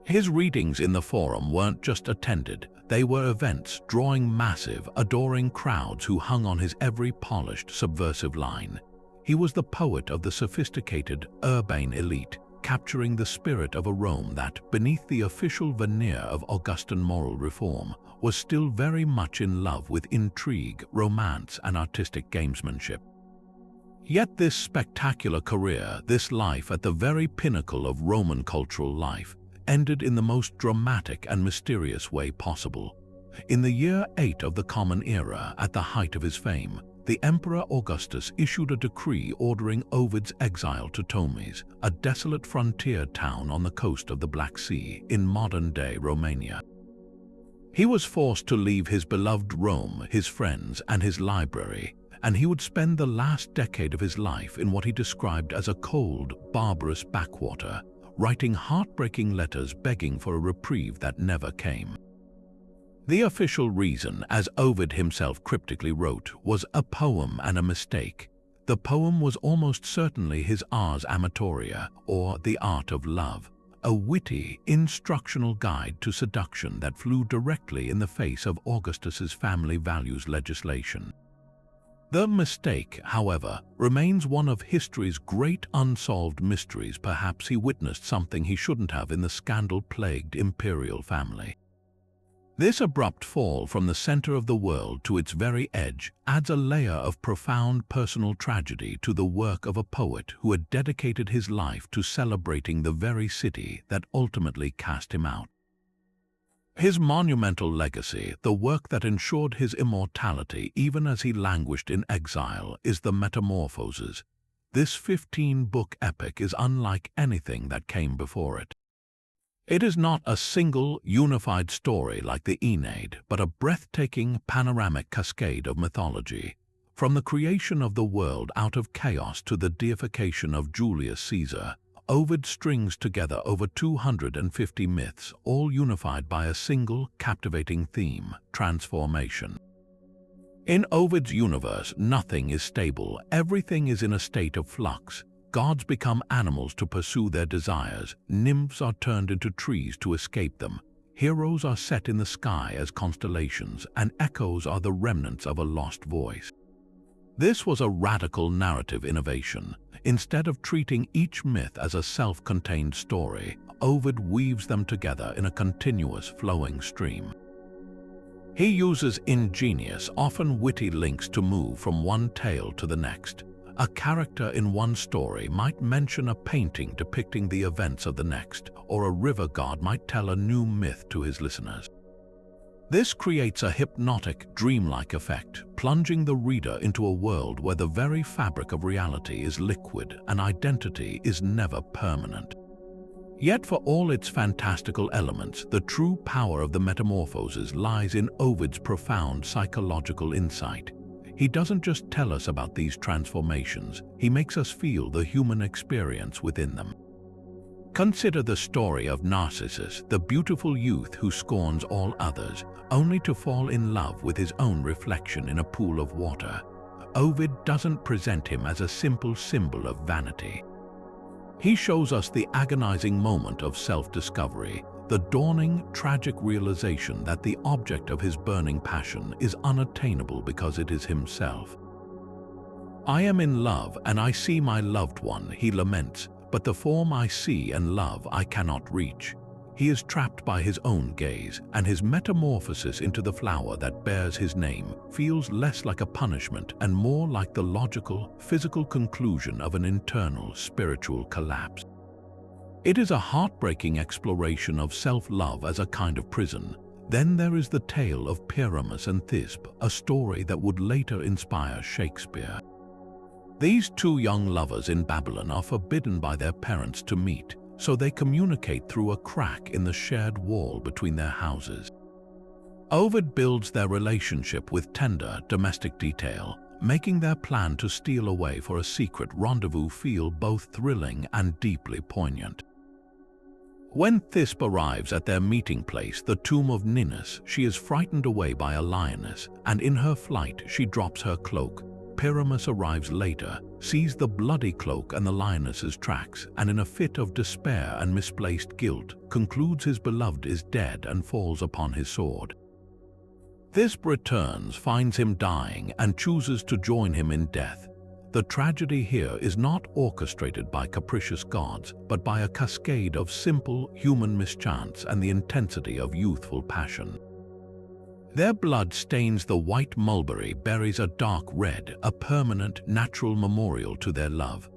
His readings in the Forum weren't just attended, they were events drawing massive, adoring crowds who hung on his every polished, subversive line. He was the poet of the sophisticated, urbane elite, capturing the spirit of a Rome that, beneath the official veneer of Augustan moral reform, was still very much in love with intrigue, romance, and artistic gamesmanship. Yet this spectacular career, this life at the very pinnacle of Roman cultural life, ended in the most dramatic and mysterious way possible. In the year 8 of the Common Era, at the height of his fame, the Emperor Augustus issued a decree ordering Ovid's exile to Tomis, a desolate frontier town on the coast of the Black Sea in modern-day Romania. He was forced to leave his beloved Rome, his friends, and his library, and he would spend the last decade of his life in what he described as a cold, barbarous backwater, writing heartbreaking letters begging for a reprieve that never came. The official reason, as Ovid himself cryptically wrote, was a poem and a mistake. The poem was almost certainly his Ars Amatoria, or The Art of Love, a witty, instructional guide to seduction that flew directly in the face of Augustus's family values legislation. The mistake, however, remains one of history's great unsolved mysteries. Perhaps he witnessed something he shouldn't have in the scandal-plagued imperial family. This abrupt fall from the center of the world to its very edge adds a layer of profound personal tragedy to the work of a poet who had dedicated his life to celebrating the very city that ultimately cast him out. His monumental legacy, the work that ensured his immortality even as he languished in exile, is the Metamorphoses. This 15-book epic is unlike anything that came before it. It is not a single, unified story like the Aeneid, but a breathtaking, panoramic cascade of mythology. From the creation of the world out of chaos to the deification of Julius Caesar, Ovid strings together over 250 myths, all unified by a single, captivating theme: transformation. In Ovid's universe, nothing is stable, everything is in a state of flux. Gods become animals to pursue their desires, nymphs are turned into trees to escape them, heroes are set in the sky as constellations, and echoes are the remnants of a lost voice. This was a radical narrative innovation. Instead of treating each myth as a self-contained story, Ovid weaves them together in a continuous flowing stream. He uses ingenious, often witty links to move from one tale to the next. A character in one story might mention a painting depicting the events of the next, or a river god might tell a new myth to his listeners. This creates a hypnotic, dreamlike effect, plunging the reader into a world where the very fabric of reality is liquid and identity is never permanent. Yet for all its fantastical elements, the true power of the Metamorphoses lies in Ovid's profound psychological insight. He doesn't just tell us about these transformations, he makes us feel the human experience within them. Consider the story of Narcissus, the beautiful youth who scorns all others, only to fall in love with his own reflection in a pool of water. Ovid doesn't present him as a simple symbol of vanity. He shows us the agonizing moment of self-discovery, the dawning, tragic realization that the object of his burning passion is unattainable because it is himself. "I am in love and I see my loved one," he laments, "but the form I see and love I cannot reach." He is trapped by his own gaze, and his metamorphosis into the flower that bears his name feels less like a punishment and more like the logical, physical conclusion of an internal, spiritual collapse. It is a heartbreaking exploration of self-love as a kind of prison. Then there is the tale of Pyramus and Thisbe, a story that would later inspire Shakespeare. These two young lovers in Babylon are forbidden by their parents to meet, so they communicate through a crack in the shared wall between their houses. Ovid builds their relationship with tender, domestic detail, making their plan to steal away for a secret rendezvous feel both thrilling and deeply poignant. When Thisbe arrives at their meeting place, the tomb of Ninus, she is frightened away by a lioness, and in her flight she drops her cloak. Pyramus arrives later, sees the bloody cloak and the lioness's tracks, and in a fit of despair and misplaced guilt, concludes his beloved is dead and falls upon his sword. Thisbe returns, finds him dying, and chooses to join him in death. The tragedy here is not orchestrated by capricious gods, but by a cascade of simple human mischance and the intensity of youthful passion. Their blood stains the white mulberry berries a dark red, a permanent, natural memorial to their love.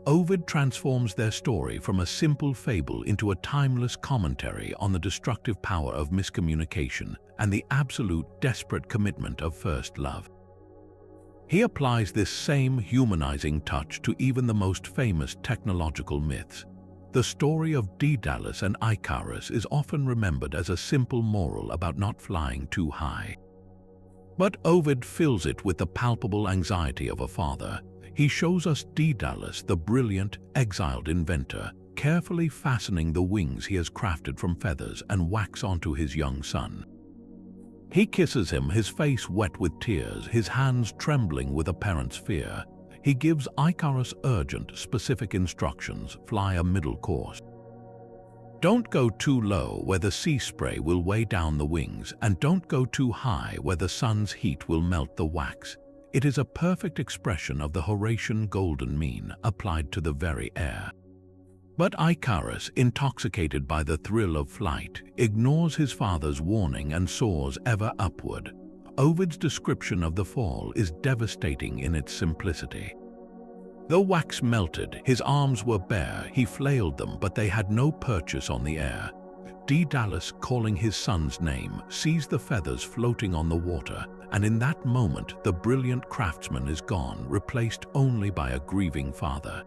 Ovid transforms their story from a simple fable into a timeless commentary on the destructive power of miscommunication and the absolute, desperate commitment of first love. He applies this same humanizing touch to even the most famous technological myths. The story of Daedalus and Icarus is often remembered as a simple moral about not flying too high. But Ovid fills it with the palpable anxiety of a father. He shows us Daedalus, the brilliant, exiled inventor, carefully fastening the wings he has crafted from feathers and wax onto his young son. He kisses him, his face wet with tears, his hands trembling with a parent's fear. He gives Icarus urgent, specific instructions: fly a middle course. Don't go too low where the sea spray will weigh down the wings, and don't go too high where the sun's heat will melt the wax. It is a perfect expression of the Horatian golden mean applied to the very air. But Icarus, intoxicated by the thrill of flight, ignores his father's warning and soars ever upward. Ovid's description of the fall is devastating in its simplicity. The wax melted, his arms were bare, he flailed them, but they had no purchase on the air. Daedalus, calling his son's name, sees the feathers floating on the water, and in that moment the brilliant craftsman is gone, replaced only by a grieving father.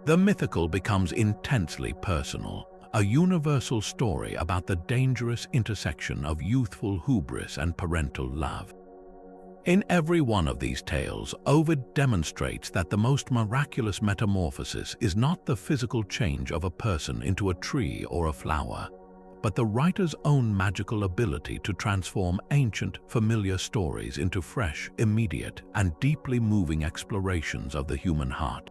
The mythical becomes intensely personal, a universal story about the dangerous intersection of youthful hubris and parental love. In every one of these tales, Ovid demonstrates that the most miraculous metamorphosis is not the physical change of a person into a tree or a flower, but the writer's own magical ability to transform ancient, familiar stories into fresh, immediate, and deeply moving explorations of the human heart.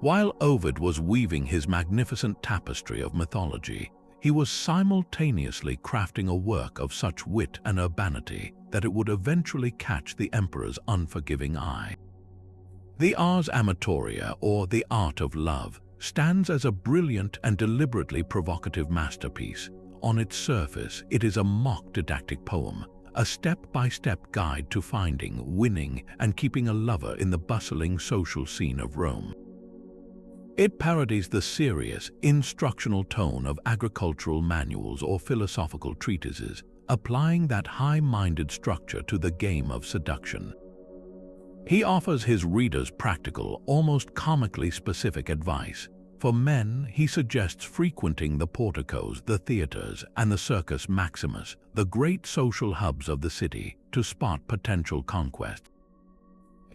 While Ovid was weaving his magnificent tapestry of mythology, he was simultaneously crafting a work of such wit and urbanity that it would eventually catch the emperor's unforgiving eye. The Ars Amatoria, or The Art of Love, stands as a brilliant and deliberately provocative masterpiece. On its surface, it is a mock didactic poem, a step-by-step guide to finding, winning, and keeping a lover in the bustling social scene of Rome. It parodies the serious, instructional tone of agricultural manuals or philosophical treatises, applying that high-minded structure to the game of seduction. He offers his readers practical, almost comically specific advice. For men, he suggests frequenting the porticos, the theaters, and the Circus Maximus, the great social hubs of the city, to spot potential conquests.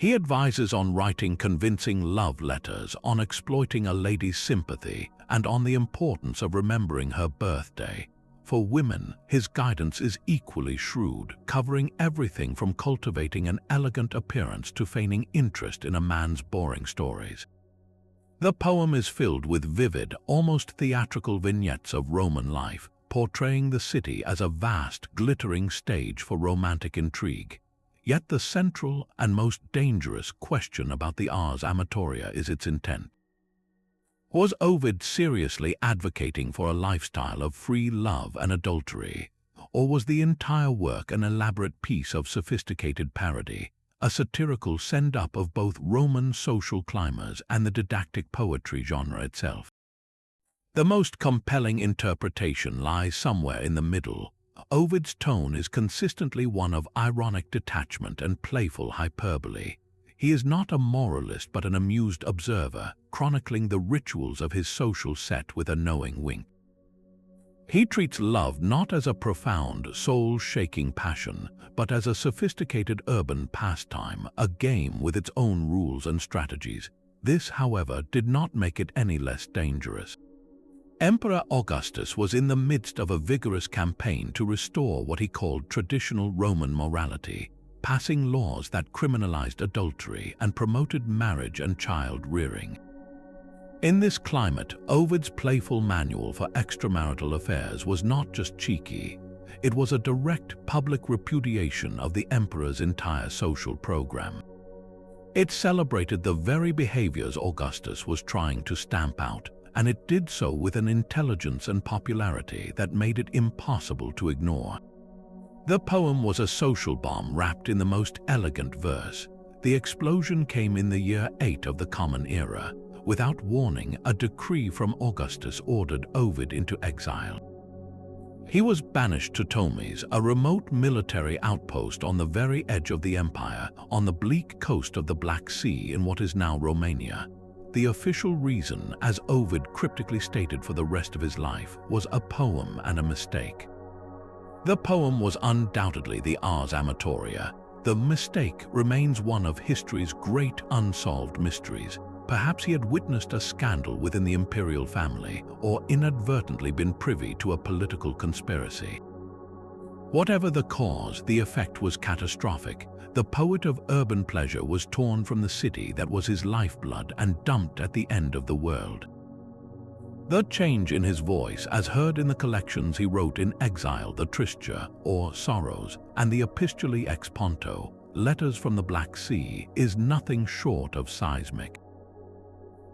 He advises on writing convincing love letters, on exploiting a lady's sympathy, and on the importance of remembering her birthday. For women, his guidance is equally shrewd, covering everything from cultivating an elegant appearance to feigning interest in a man's boring stories. The poem is filled with vivid, almost theatrical vignettes of Roman life, portraying the city as a vast, glittering stage for romantic intrigue. Yet the central and most dangerous question about the ars amatoria is its intent. Was Ovid seriously advocating for a lifestyle of free love and adultery, or was the entire work an elaborate piece of sophisticated parody, a satirical send-up of both Roman social climbers and the didactic poetry genre itself? The most compelling interpretation lies somewhere in the middle. Ovid's tone is consistently one of ironic detachment and playful hyperbole. He is not a moralist but an amused observer, chronicling the rituals of his social set with a knowing wink. He treats love not as a profound, soul-shaking passion, but as a sophisticated urban pastime, a game with its own rules and strategies. This, however, did not make it any less dangerous. Emperor Augustus was in the midst of a vigorous campaign to restore what he called traditional Roman morality, passing laws that criminalized adultery and promoted marriage and child-rearing. In this climate, Ovid's playful manual for extramarital affairs was not just cheeky, it was a direct public repudiation of the emperor's entire social program. It celebrated the very behaviors Augustus was trying to stamp out, and it did so with an intelligence and popularity that made it impossible to ignore. The poem was a social bomb wrapped in the most elegant verse. The explosion came in the year 8 of the Common Era. Without warning, a decree from Augustus ordered Ovid into exile. He was banished to Tomis, a remote military outpost on the very edge of the empire, on the bleak coast of the Black Sea in what is now Romania. The official reason, as Ovid cryptically stated for the rest of his life, was a poem and a mistake. The poem was undoubtedly the ars amatoria. The mistake remains one of history's great unsolved mysteries. Perhaps he had witnessed a scandal within the imperial family, or inadvertently been privy to a political conspiracy. Whatever the cause, the effect was catastrophic. The poet of urban pleasure was torn from the city that was his lifeblood and dumped at the end of the world. The change in his voice, as heard in the collections he wrote in exile, the Tristia, or Sorrows, and the Epistulae ex Ponto, Letters from the Black Sea, is nothing short of seismic.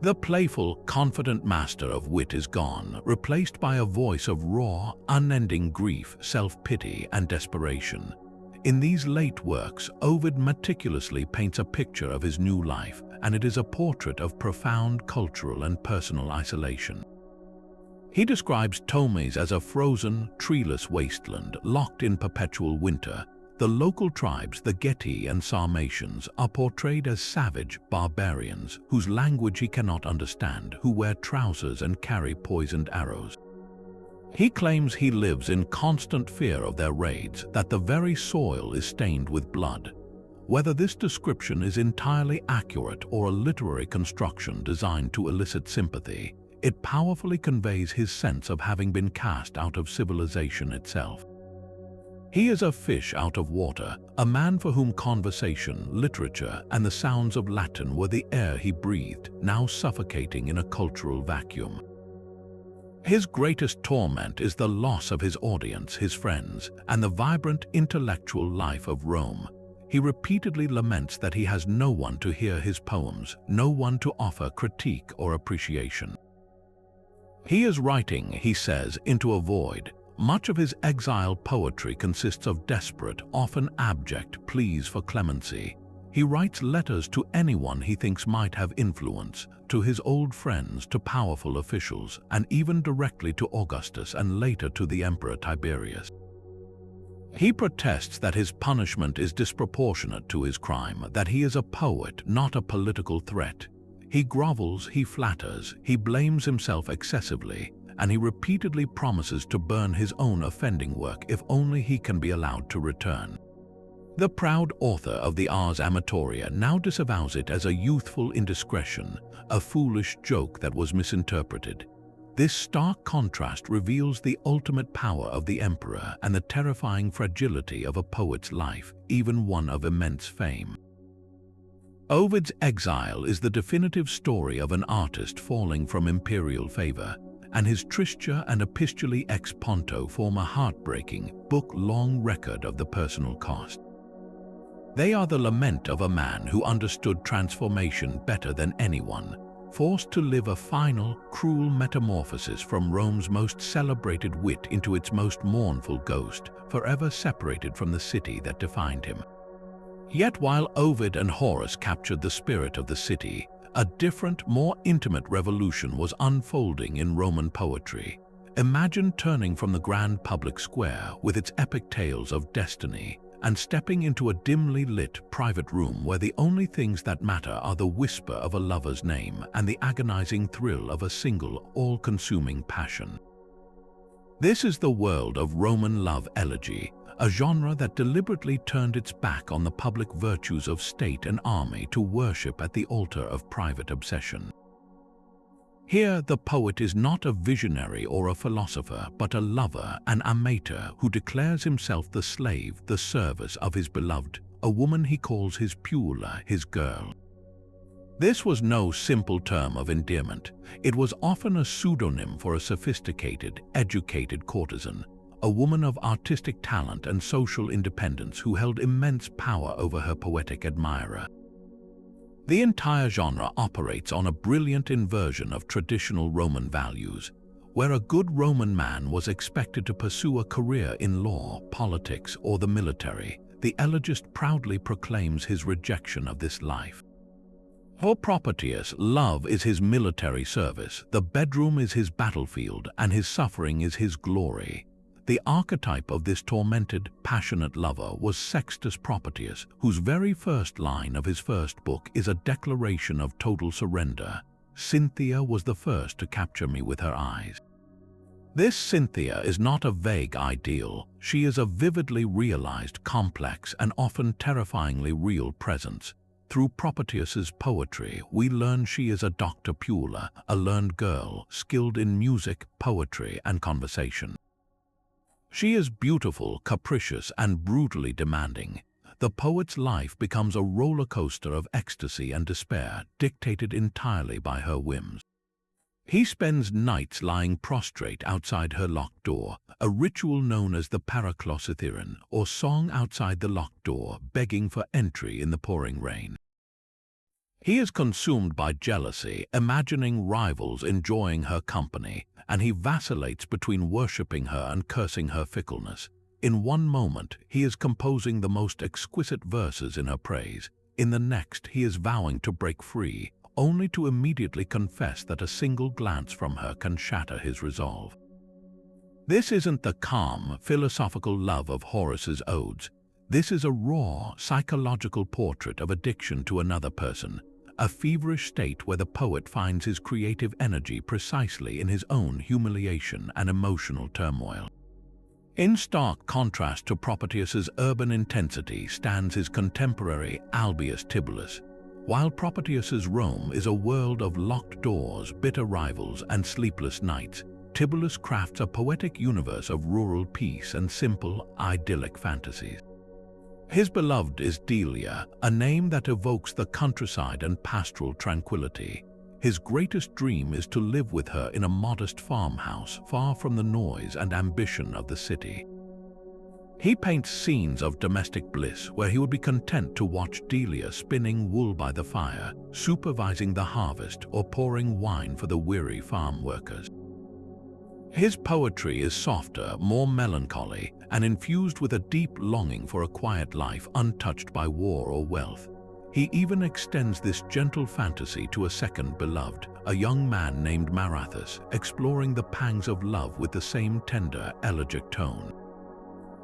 The playful, confident master of wit is gone, replaced by a voice of raw, unending grief, self-pity, and desperation. In these late works, Ovid meticulously paints a picture of his new life, and it is a portrait of profound cultural and personal isolation. He describes Tomis as a frozen, treeless wasteland, locked in perpetual winter. The local tribes, the Geti and Sarmatians, are portrayed as savage barbarians whose language he cannot understand, who wear trousers and carry poisoned arrows. He claims he lives in constant fear of their raids, that the very soil is stained with blood. Whether this description is entirely accurate or a literary construction designed to elicit sympathy, it powerfully conveys his sense of having been cast out of civilization itself. He is a fish out of water, a man for whom conversation, literature, and the sounds of Latin were the air he breathed, now suffocating in a cultural vacuum. His greatest torment is the loss of his audience, his friends, and the vibrant intellectual life of Rome. He repeatedly laments that he has no one to hear his poems, no one to offer critique or appreciation. He is writing, he says, into a void. Much of his exile poetry consists of desperate, often abject pleas for clemency. He writes letters to anyone he thinks might have influence, to his old friends, to powerful officials, and even directly to Augustus and later to the Emperor Tiberius. He protests that his punishment is disproportionate to his crime, that he is a poet, not a political threat. He grovels, he flatters, he blames himself excessively, and he repeatedly promises to burn his own offending work if only he can be allowed to return. The proud author of the Ars Amatoria now disavows it as a youthful indiscretion, a foolish joke that was misinterpreted. This stark contrast reveals the ultimate power of the emperor and the terrifying fragility of a poet's life, even one of immense fame. Ovid's Exile is the definitive story of an artist falling from imperial favor, and his Tristia and Epistulae ex Ponto form a heartbreaking, book-long record of the personal cost. They are the lament of a man who understood transformation better than anyone, forced to live a final, cruel metamorphosis from Rome's most celebrated wit into its most mournful ghost, forever separated from the city that defined him. Yet while Ovid and Horace captured the spirit of the city, a different, more intimate revolution was unfolding in Roman poetry. Imagine turning from the grand public square with its epic tales of destiny and stepping into a dimly lit private room where the only things that matter are the whisper of a lover's name and the agonizing thrill of a single, all-consuming passion. This is the world of Roman love elegy, a genre that deliberately turned its back on the public virtues of state and army to worship at the altar of private obsession. Here, the poet is not a visionary or a philosopher, but a lover, an amator who declares himself the slave, the service of his beloved, a woman he calls his Puella, his girl. This was no simple term of endearment. It was often a pseudonym for a sophisticated, educated courtesan, a woman of artistic talent and social independence who held immense power over her poetic admirer. The entire genre operates on a brilliant inversion of traditional Roman values, where a good Roman man was expected to pursue a career in law, politics, or the military. The elegist proudly proclaims his rejection of this life. For Propertius, love is his military service, the bedroom is his battlefield, and his suffering is his glory. The archetype of this tormented, passionate lover was Sextus Propertius, whose very first line of his first book is a declaration of total surrender. Cynthia was the first to capture me with her eyes. This Cynthia is not a vague ideal. She is a vividly realized, complex, and often terrifyingly real presence. Through Propertius's poetry, we learn she is a Dr. Puella, a learned girl, skilled in music, poetry, and conversation. She is beautiful, capricious, and brutally demanding. The poet's life becomes a roller coaster of ecstasy and despair, dictated entirely by her whims. He spends nights lying prostrate outside her locked door, a ritual known as the Paraklosithyron, or song outside the locked door, begging for entry in the pouring rain. He is consumed by jealousy, imagining rivals enjoying her company, and he vacillates between worshipping her and cursing her fickleness. In one moment, he is composing the most exquisite verses in her praise. In the next, he is vowing to break free, only to immediately confess that a single glance from her can shatter his resolve. This isn't the calm, philosophical love of Horace's odes. This is a raw, psychological portrait of addiction to another person, a feverish state where the poet finds his creative energy precisely in his own humiliation and emotional turmoil. In stark contrast to Propertius's urban intensity stands his contemporary Albius Tibullus. While Propertius's Rome is a world of locked doors, bitter rivals, and sleepless nights, Tibullus crafts a poetic universe of rural peace and simple, idyllic fantasies. His beloved is Delia, a name that evokes the countryside and pastoral tranquility. His greatest dream is to live with her in a modest farmhouse, far from the noise and ambition of the city. He paints scenes of domestic bliss where he would be content to watch Delia spinning wool by the fire, supervising the harvest, or pouring wine for the weary farm workers. His poetry is softer, more melancholy, and infused with a deep longing for a quiet life untouched by war or wealth. He even extends this gentle fantasy to a second beloved, a young man named Marathus, exploring the pangs of love with the same tender, elegiac tone.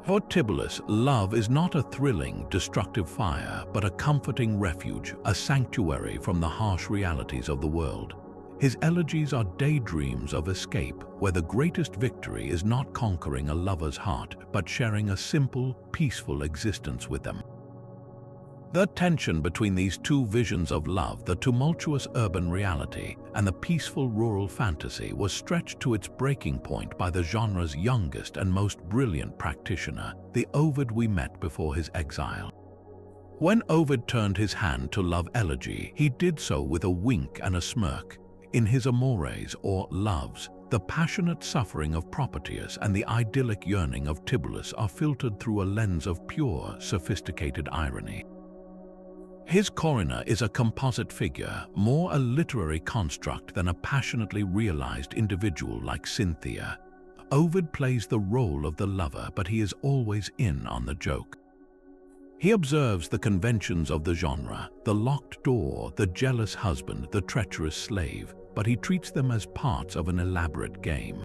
For Tibullus, love is not a thrilling, destructive fire, but a comforting refuge, a sanctuary from the harsh realities of the world. His elegies are daydreams of escape, where the greatest victory is not conquering a lover's heart, but sharing a simple, peaceful existence with them. The tension between these two visions of love, the tumultuous urban reality and the peaceful rural fantasy, was stretched to its breaking point by the genre's youngest and most brilliant practitioner, the Ovid we met before his exile. When Ovid turned his hand to love elegy, he did so with a wink and a smirk. In his Amores, or Loves, the passionate suffering of Propertius and the idyllic yearning of Tibullus are filtered through a lens of pure, sophisticated irony. His Corinna is a composite figure, more a literary construct than a passionately realized individual like Cynthia. Ovid plays the role of the lover, but he is always in on the joke. He observes the conventions of the genre, the locked door, the jealous husband, the treacherous slave, but he treats them as parts of an elaborate game.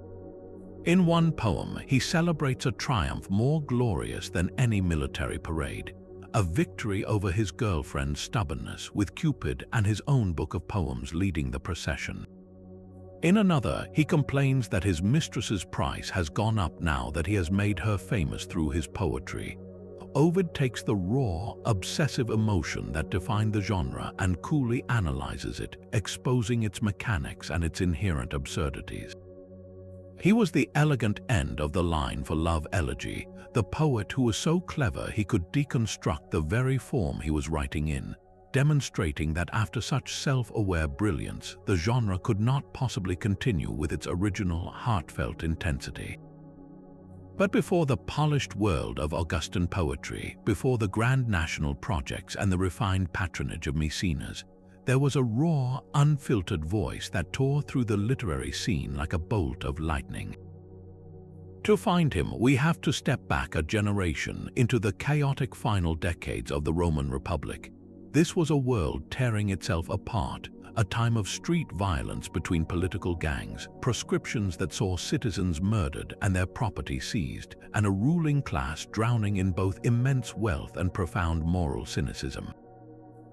In one poem, he celebrates a triumph more glorious than any military parade, a victory over his girlfriend's stubbornness, with Cupid and his own book of poems leading the procession. In another, he complains that his mistress's price has gone up now that he has made her famous through his poetry. Ovid takes the raw, obsessive emotion that defined the genre and coolly analyzes it, exposing its mechanics and its inherent absurdities. He was the elegant end of the line for love elegy, the poet who was so clever he could deconstruct the very form he was writing in, demonstrating that after such self-aware brilliance, the genre could not possibly continue with its original heartfelt intensity. But before the polished world of Augustan poetry, before the grand national projects and the refined patronage of Maecenas, there was a raw, unfiltered voice that tore through the literary scene like a bolt of lightning. To find him, we have to step back a generation into the chaotic final decades of the Roman Republic. This was a world tearing itself apart, a time of street violence between political gangs, proscriptions that saw citizens murdered and their property seized, and a ruling class drowning in both immense wealth and profound moral cynicism.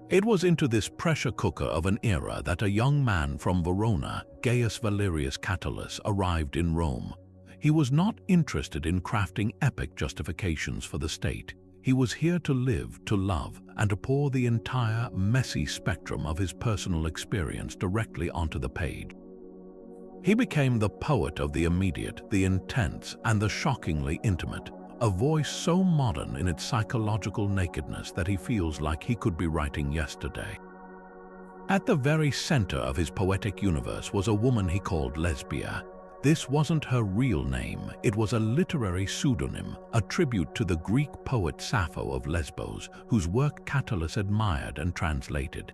It was into this pressure cooker of an era that a young man from Verona, Gaius Valerius Catullus, arrived in Rome. He was not interested in crafting epic justifications for the state. He was here to live, to love, and to pour the entire, messy spectrum of his personal experience directly onto the page. He became the poet of the immediate, the intense, and the shockingly intimate, a voice so modern in its psychological nakedness that he feels like he could be writing yesterday. At the very center of his poetic universe was a woman he called Lesbia. This wasn't her real name, it was a literary pseudonym, a tribute to the Greek poet Sappho of Lesbos, whose work Catullus admired and translated.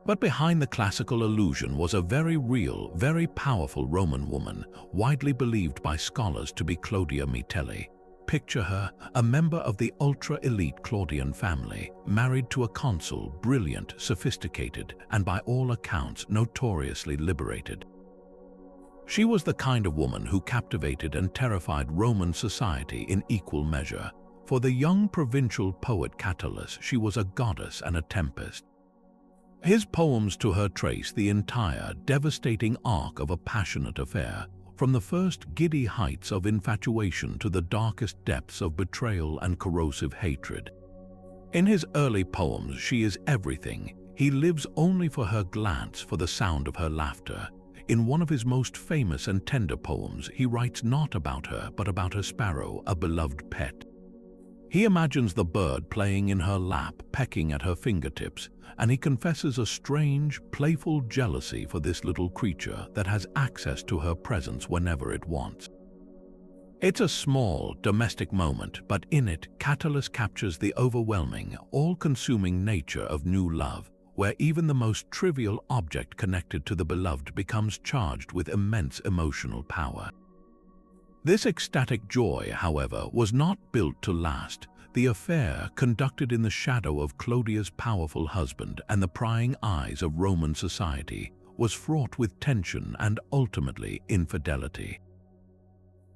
But behind the classical illusion was a very real, very powerful Roman woman, widely believed by scholars to be Claudia Metelli. Picture her, a member of the ultra-elite Claudian family, married to a consul, brilliant, sophisticated, and by all accounts notoriously liberated. She was the kind of woman who captivated and terrified Roman society in equal measure. For the young provincial poet Catullus, she was a goddess and a tempest. His poems to her trace the entire, devastating arc of a passionate affair, from the first giddy heights of infatuation to the darkest depths of betrayal and corrosive hatred. In his early poems, she is everything. He lives only for her glance, for the sound of her laughter. In one of his most famous and tender poems, he writes not about her, but about her sparrow, a beloved pet. He imagines the bird playing in her lap, pecking at her fingertips, and he confesses a strange, playful jealousy for this little creature that has access to her presence whenever it wants. It's a small, domestic moment, but in it, Catullus captures the overwhelming, all-consuming nature of new love, where even the most trivial object connected to the beloved becomes charged with immense emotional power. This ecstatic joy, however, was not built to last. The affair, conducted in the shadow of Claudia's powerful husband and the prying eyes of Roman society, was fraught with tension and ultimately infidelity.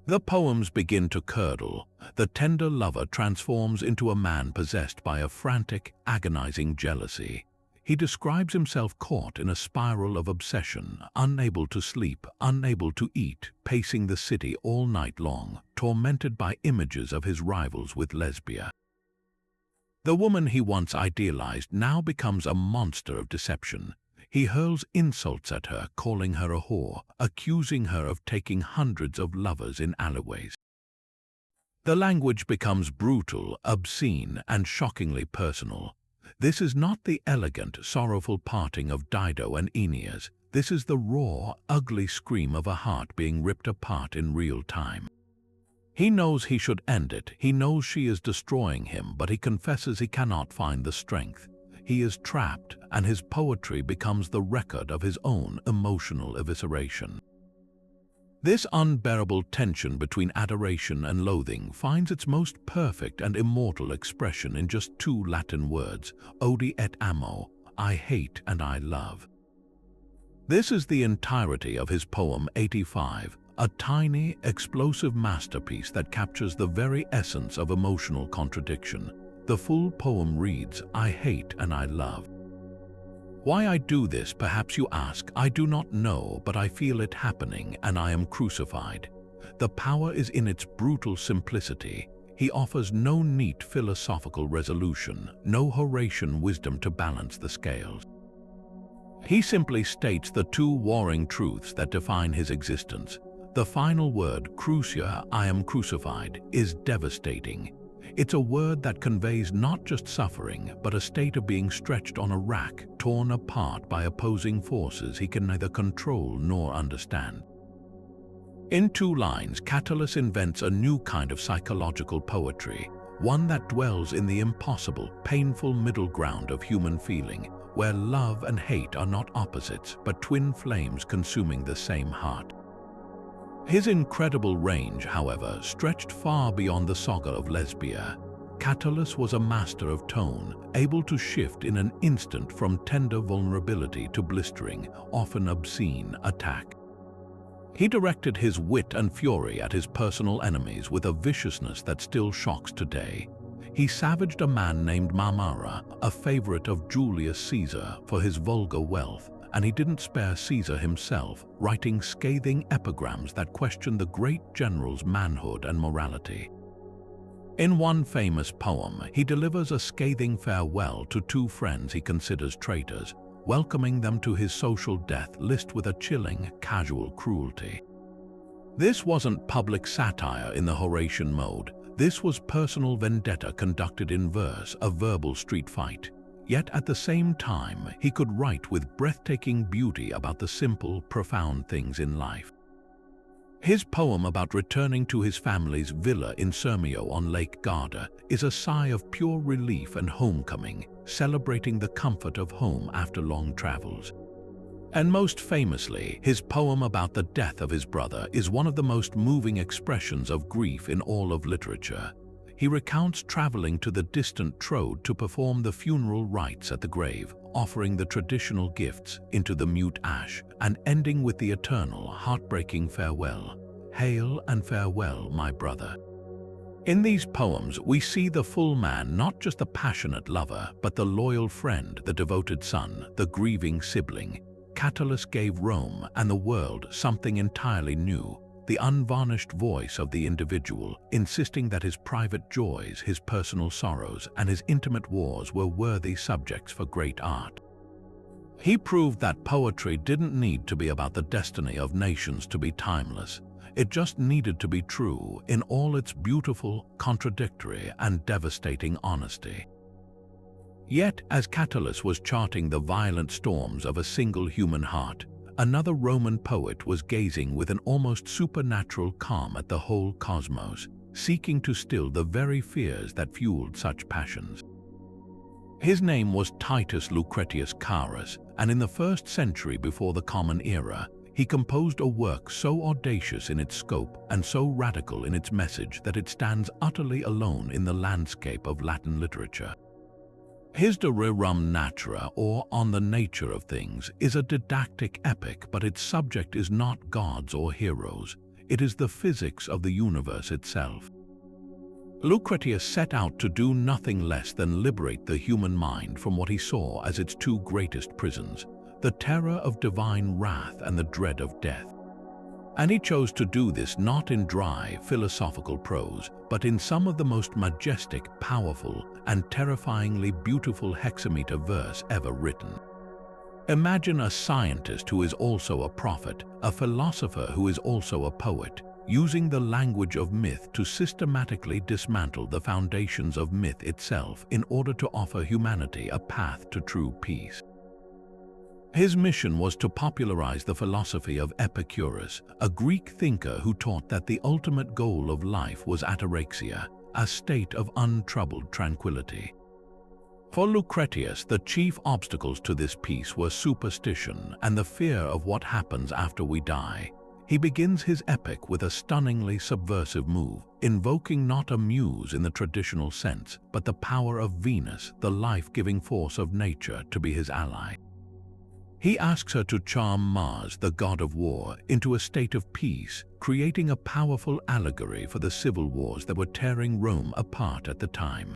The poems begin to curdle. The tender lover transforms into a man possessed by a frantic, agonizing jealousy. He describes himself caught in a spiral of obsession, unable to sleep, unable to eat, pacing the city all night long, tormented by images of his rivals with Lesbia. The woman he once idealized now becomes a monster of deception. He hurls insults at her, calling her a whore, accusing her of taking hundreds of lovers in alleyways. The language becomes brutal, obscene, and shockingly personal. This is not the elegant, sorrowful parting of Dido and Aeneas. This is the raw, ugly scream of a heart being ripped apart in real time. He knows he should end it. He knows she is destroying him, but he confesses he cannot find the strength. He is trapped, and his poetry becomes the record of his own emotional evisceration. This unbearable tension between adoration and loathing finds its most perfect and immortal expression in just two Latin words, odi et amo, I hate and I love. This is the entirety of his poem 85, a tiny, explosive masterpiece that captures the very essence of emotional contradiction. The full poem reads, I hate and I love. Why I do this, perhaps you ask, I do not know, but I feel it happening and I am crucified. The power is in its brutal simplicity. He offers no neat philosophical resolution, no Horatian wisdom to balance the scales. He simply states the two warring truths that define his existence. The final word, crucia, I am crucified, is devastating. It's a word that conveys not just suffering, but a state of being stretched on a rack, torn apart by opposing forces he can neither control nor understand. In 2 lines, Catullus invents a new kind of psychological poetry, one that dwells in the impossible, painful middle ground of human feeling, where love and hate are not opposites, but twin flames consuming the same heart. His incredible range, however, stretched far beyond the saga of Lesbia. Catullus was a master of tone, able to shift in an instant from tender vulnerability to blistering, often obscene attack. He directed his wit and fury at his personal enemies with a viciousness that still shocks today. He savaged a man named Marmara, a favorite of Julius Caesar, for his vulgar wealth, and he didn't spare Caesar himself, writing scathing epigrams that question the great general's manhood and morality. In one famous poem, he delivers a scathing farewell to 2 friends he considers traitors, welcoming them to his social death list with a chilling, casual cruelty. This wasn't public satire in the Horatian mode. This was personal vendetta conducted in verse, a verbal street fight. Yet at the same time, he could write with breathtaking beauty about the simple, profound things in life. His poem about returning to his family's villa in Sirmio on Lake Garda is a sigh of pure relief and homecoming, celebrating the comfort of home after long travels. And most famously, his poem about the death of his brother is one of the most moving expressions of grief in all of literature. He recounts traveling to the distant Troad to perform the funeral rites at the grave, offering the traditional gifts into the mute ash, and ending with the eternal, heartbreaking farewell. Hail and farewell, my brother. In these poems, we see the full man, not just the passionate lover, but the loyal friend, the devoted son, the grieving sibling. Catullus gave Rome and the world something entirely new, the unvarnished voice of the individual, insisting that his private joys, his personal sorrows, and his intimate wars were worthy subjects for great art. He proved that poetry didn't need to be about the destiny of nations to be timeless. It just needed to be true in all its beautiful, contradictory, and devastating honesty. Yet, as Catullus was charting the violent storms of a single human heart, another Roman poet was gazing with an almost supernatural calm at the whole cosmos, seeking to still the very fears that fueled such passions. His name was Titus Lucretius Carus, and in the 1st century before the Common Era, he composed a work so audacious in its scope and so radical in its message that it stands utterly alone in the landscape of Latin literature. His De Rerum Natura, or On the Nature of Things, is a didactic epic, but its subject is not gods or heroes. It is the physics of the universe itself. Lucretius set out to do nothing less than liberate the human mind from what he saw as its 2 greatest prisons, the terror of divine wrath and the dread of death. And he chose to do this not in dry, philosophical prose, but in some of the most majestic, powerful, and terrifyingly beautiful hexameter verse ever written. Imagine a scientist who is also a prophet, a philosopher who is also a poet, using the language of myth to systematically dismantle the foundations of myth itself in order to offer humanity a path to true peace. His mission was to popularize the philosophy of Epicurus, a Greek thinker who taught that the ultimate goal of life was ataraxia, a state of untroubled tranquility. For Lucretius, the chief obstacles to this peace were superstition and the fear of what happens after we die. He begins his epic with a stunningly subversive move, invoking not a muse in the traditional sense, but the power of Venus, the life-giving force of nature, to be his ally. He asks her to charm Mars, the god of war, into a state of peace, creating a powerful allegory for the civil wars that were tearing Rome apart at the time.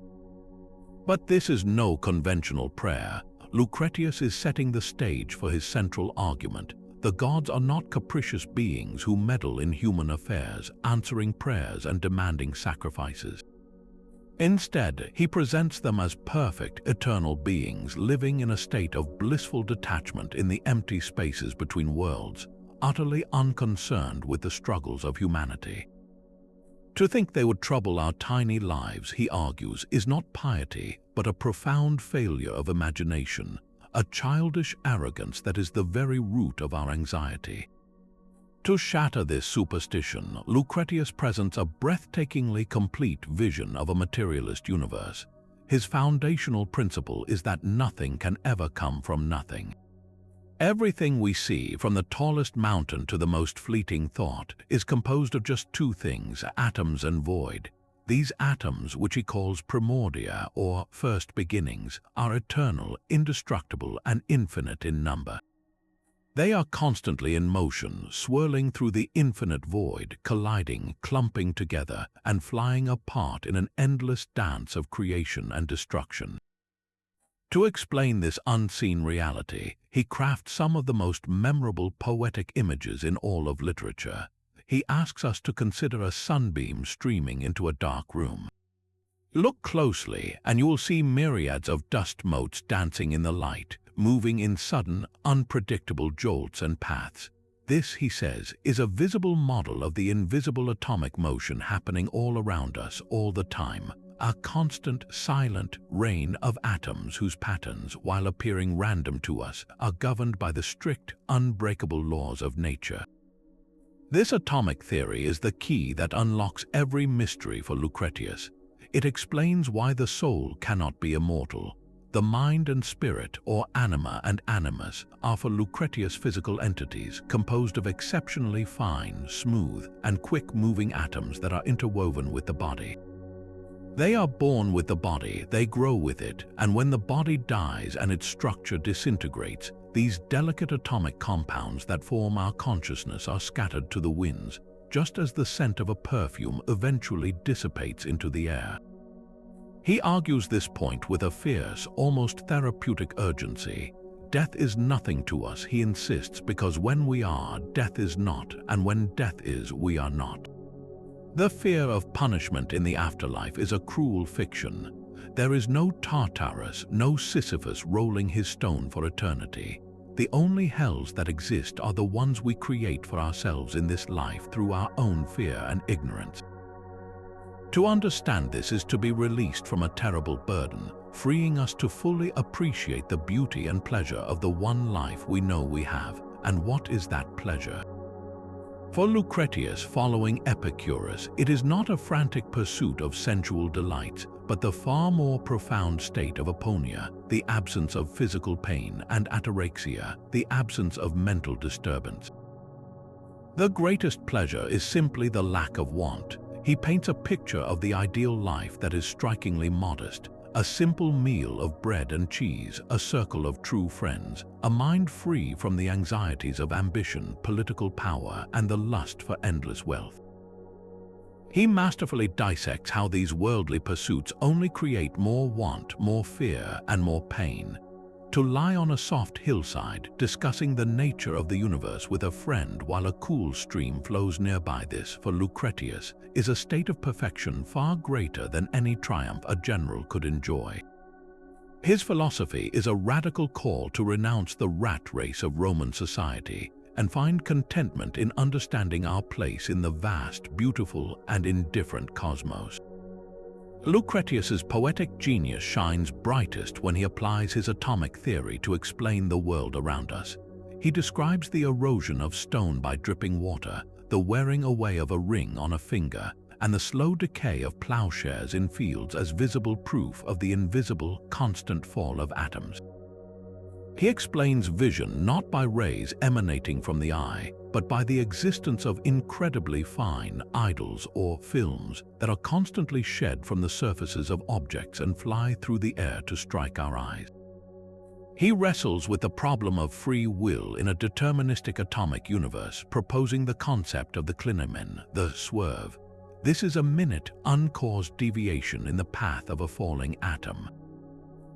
But this is no conventional prayer. Lucretius is setting the stage for his central argument. The gods are not capricious beings who meddle in human affairs, answering prayers and demanding sacrifices. Instead, he presents them as perfect, eternal beings living in a state of blissful detachment in the empty spaces between worlds, utterly unconcerned with the struggles of humanity. To think they would trouble our tiny lives, he argues, is not piety, but a profound failure of imagination, a childish arrogance that is the very root of our anxiety. To shatter this superstition, Lucretius presents a breathtakingly complete vision of a materialist universe. His foundational principle is that nothing can ever come from nothing. Everything we see, from the tallest mountain to the most fleeting thought, is composed of just two things, atoms and void. These atoms, which he calls primordia, or first beginnings, are eternal, indestructible, and infinite in number. They are constantly in motion, swirling through the infinite void, colliding, clumping together, and flying apart in an endless dance of creation and destruction. To explain this unseen reality, he crafts some of the most memorable poetic images in all of literature. He asks us to consider a sunbeam streaming into a dark room. Look closely, and you will see myriads of dust motes dancing in the light, moving in sudden, unpredictable jolts and paths. This, he says, is a visible model of the invisible atomic motion happening all around us all the time, a constant, silent rain of atoms whose patterns, while appearing random to us, are governed by the strict, unbreakable laws of nature. This atomic theory is the key that unlocks every mystery for Lucretius. It explains why the soul cannot be immortal. The mind and spirit, or anima and animus, are for Lucretius physical entities composed of exceptionally fine, smooth, and quick-moving atoms that are interwoven with the body. They are born with the body, they grow with it, and when the body dies and its structure disintegrates, these delicate atomic compounds that form our consciousness are scattered to the winds, just as the scent of a perfume eventually dissipates into the air. He argues this point with a fierce, almost therapeutic urgency. Death is nothing to us, he insists, because when we are, death is not, and when death is, we are not. The fear of punishment in the afterlife is a cruel fiction. There is no Tartarus, no Sisyphus rolling his stone for eternity. The only hells that exist are the ones we create for ourselves in this life through our own fear and ignorance. To understand this is to be released from a terrible burden, freeing us to fully appreciate the beauty and pleasure of the one life we know we have. And what is that pleasure? For Lucretius, following Epicurus, it is not a frantic pursuit of sensual delights, but the far more profound state of aponia, the absence of physical pain, and ataraxia, the absence of mental disturbance. The greatest pleasure is simply the lack of want. He paints a picture of the ideal life that is strikingly modest, a simple meal of bread and cheese, a circle of true friends, a mind free from the anxieties of ambition, political power, and the lust for endless wealth. He masterfully dissects how these worldly pursuits only create more want, more fear, and more pain. To lie on a soft hillside, discussing the nature of the universe with a friend while a cool stream flows nearby, this, for Lucretius, is a state of perfection far greater than any triumph a general could enjoy. His philosophy is a radical call to renounce the rat race of Roman society and find contentment in understanding our place in the vast, beautiful, and indifferent cosmos. Lucretius's poetic genius shines brightest when he applies his atomic theory to explain the world around us. He describes the erosion of stone by dripping water, the wearing away of a ring on a finger, and the slow decay of plowshares in fields as visible proof of the invisible, constant fall of atoms. He explains vision not by rays emanating from the eye, but by the existence of incredibly fine idols or films that are constantly shed from the surfaces of objects and fly through the air to strike our eyes. He wrestles with the problem of free will in a deterministic atomic universe, proposing the concept of the clinamen, the swerve. This is a minute, uncaused deviation in the path of a falling atom.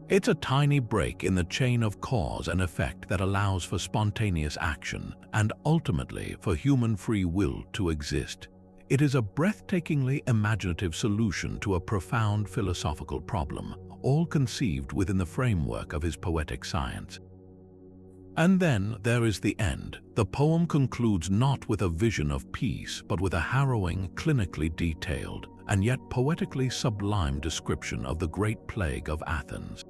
It's a tiny break in the chain of cause and effect that allows for spontaneous action and ultimately for human free will to exist. It is a breathtakingly imaginative solution to a profound philosophical problem, all conceived within the framework of his poetic science. And then there is the end. The poem concludes not with a vision of peace, but with a harrowing, clinically detailed, and yet poetically sublime description of the Great Plague of Athens.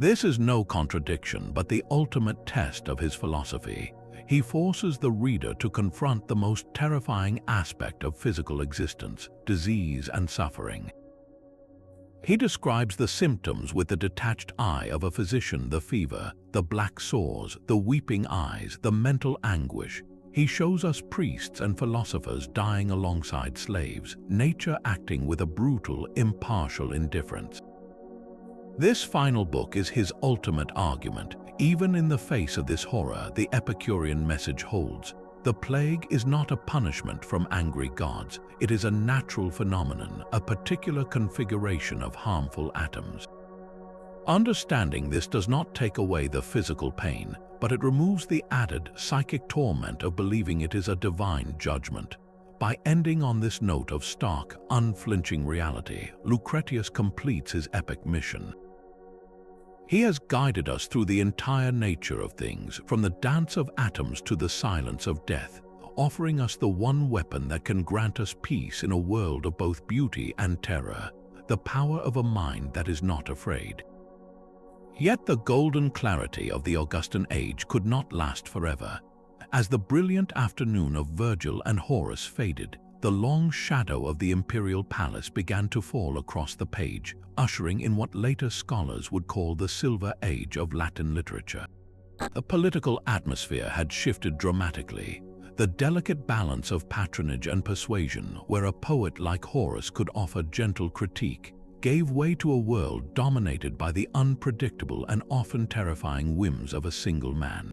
This is no contradiction, but the ultimate test of his philosophy. He forces the reader to confront the most terrifying aspect of physical existence, disease and suffering. He describes the symptoms with the detached eye of a physician: the fever, the black sores, the weeping eyes, the mental anguish. He shows us priests and philosophers dying alongside slaves, nature acting with a brutal, impartial indifference. This final book is his ultimate argument. Even in the face of this horror, the Epicurean message holds. The plague is not a punishment from angry gods. It is a natural phenomenon, a particular configuration of harmful atoms. Understanding this does not take away the physical pain, but it removes the added psychic torment of believing it is a divine judgment. By ending on this note of stark, unflinching reality, Lucretius completes his epic mission. He has guided us through the entire nature of things, from the dance of atoms to the silence of death, offering us the one weapon that can grant us peace in a world of both beauty and terror, the power of a mind that is not afraid. Yet the golden clarity of the Augustan age could not last forever. As the brilliant afternoon of Virgil and Horace faded, the long shadow of the imperial palace began to fall across the page, ushering in what later scholars would call the Silver Age of Latin literature. The political atmosphere had shifted dramatically. The delicate balance of patronage and persuasion, where a poet like Horace could offer gentle critique, gave way to a world dominated by the unpredictable and often terrifying whims of a single man.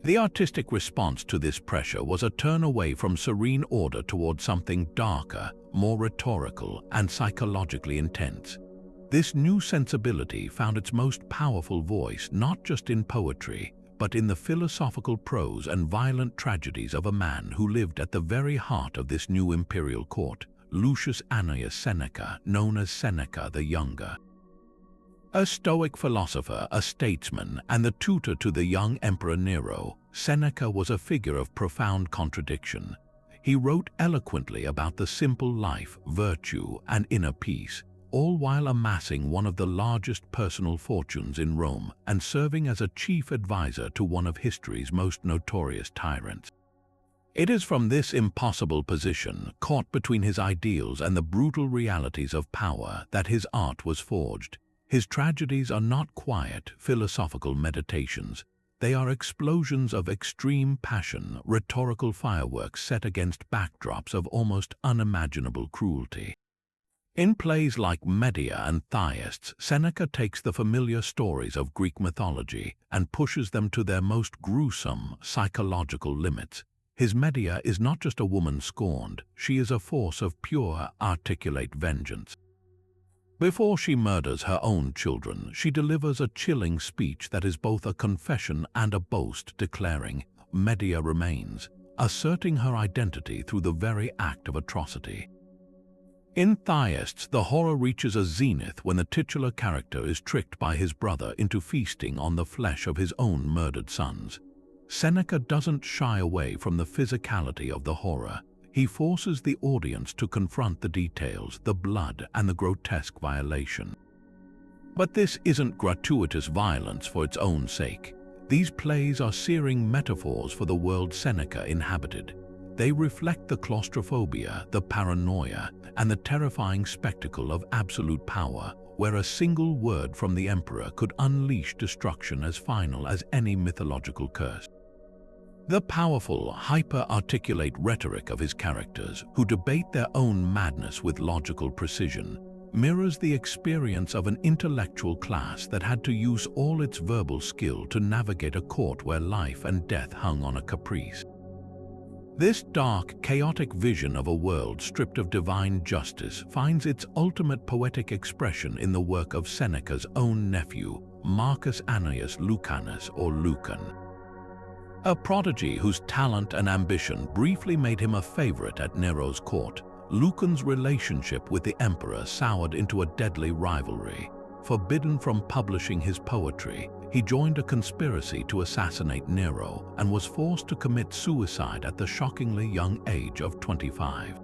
The artistic response to this pressure was a turn away from serene order toward something darker, more rhetorical, and psychologically intense. This new sensibility found its most powerful voice not just in poetry, but in the philosophical prose and violent tragedies of a man who lived at the very heart of this new imperial court, Lucius Annaeus Seneca, known as Seneca the Younger. A Stoic philosopher, a statesman, and the tutor to the young Emperor Nero, Seneca was a figure of profound contradiction. He wrote eloquently about the simple life, virtue, and inner peace, all while amassing one of the largest personal fortunes in Rome and serving as a chief advisor to one of history's most notorious tyrants. It is from this impossible position, caught between his ideals and the brutal realities of power, that his art was forged. His tragedies are not quiet, philosophical meditations. They are explosions of extreme passion, rhetorical fireworks set against backdrops of almost unimaginable cruelty. In plays like Medea and Theists, Seneca takes the familiar stories of Greek mythology and pushes them to their most gruesome psychological limits. His Medea is not just a woman scorned, she is a force of pure, articulate vengeance. Before she murders her own children, she delivers a chilling speech that is both a confession and a boast, declaring, "Medea remains," asserting her identity through the very act of atrocity. In Theists, the horror reaches a zenith when the titular character is tricked by his brother into feasting on the flesh of his own murdered sons. Seneca doesn't shy away from the physicality of the horror. He forces the audience to confront the details, the blood, and the grotesque violation. But this isn't gratuitous violence for its own sake. These plays are searing metaphors for the world Seneca inhabited. They reflect the claustrophobia, the paranoia, and the terrifying spectacle of absolute power, where a single word from the emperor could unleash destruction as final as any mythological curse. The powerful, hyper-articulate rhetoric of his characters, who debate their own madness with logical precision, mirrors the experience of an intellectual class that had to use all its verbal skill to navigate a court where life and death hung on a caprice. This dark, chaotic vision of a world stripped of divine justice finds its ultimate poetic expression in the work of Seneca's own nephew, Marcus Annius Lucanus, or Lucan. A prodigy whose talent and ambition briefly made him a favorite at Nero's court, Lucan's relationship with the emperor soured into a deadly rivalry. Forbidden from publishing his poetry, he joined a conspiracy to assassinate Nero and was forced to commit suicide at the shockingly young age of 25.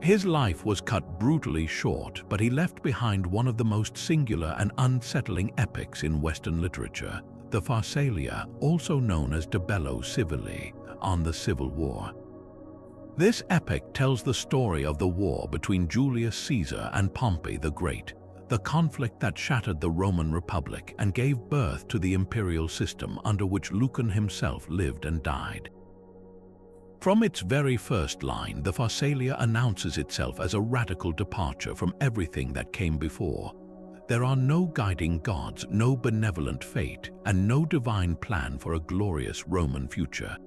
His life was cut brutally short, but he left behind one of the most singular and unsettling epics in Western literature, the Pharsalia, also known as De Bello Civili, on the Civil War. This epic tells the story of the war between Julius Caesar and Pompey the Great, the conflict that shattered the Roman Republic and gave birth to the imperial system under which Lucan himself lived and died. From its very first line, the Pharsalia announces itself as a radical departure from everything that came before. There are no guiding gods, no benevolent fate, and no divine plan for a glorious Roman future.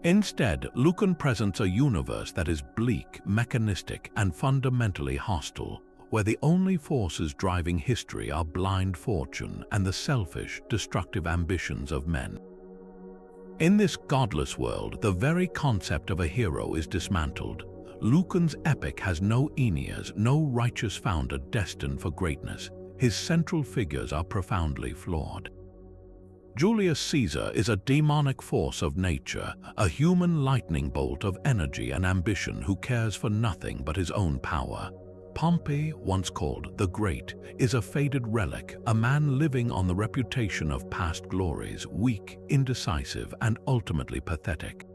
Instead, Lucan presents a universe that is bleak, mechanistic, and fundamentally hostile, where the only forces driving history are blind fortune and the selfish, destructive ambitions of men. In this godless world, the very concept of a hero is dismantled. Lucan's epic has no Aeneas, no righteous founder destined for greatness. His central figures are profoundly flawed. Julius Caesar is a demonic force of nature, a human lightning bolt of energy and ambition who cares for nothing but his own power. Pompey, once called the Great, is a faded relic, a man living on the reputation of past glories, weak, indecisive, and ultimately pathetic.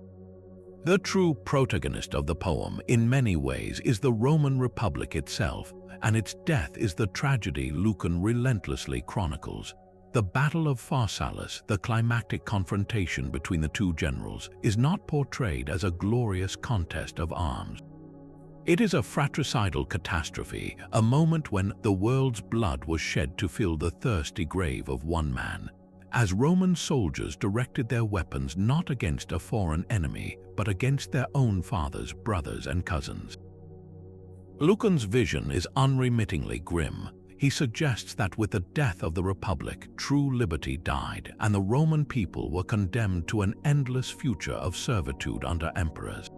The true protagonist of the poem, in many ways, is the Roman Republic itself, and its death is the tragedy Lucan relentlessly chronicles. The Battle of Pharsalus, the climactic confrontation between the two generals, is not portrayed as a glorious contest of arms. It is a fratricidal catastrophe, a moment when the world's blood was shed to fill the thirsty grave of one man, as Roman soldiers directed their weapons not against a foreign enemy, but against their own fathers, brothers, and cousins. Lucan's vision is unremittingly grim. He suggests that with the death of the Republic, true liberty died, and the Roman people were condemned to an endless future of servitude under emperors.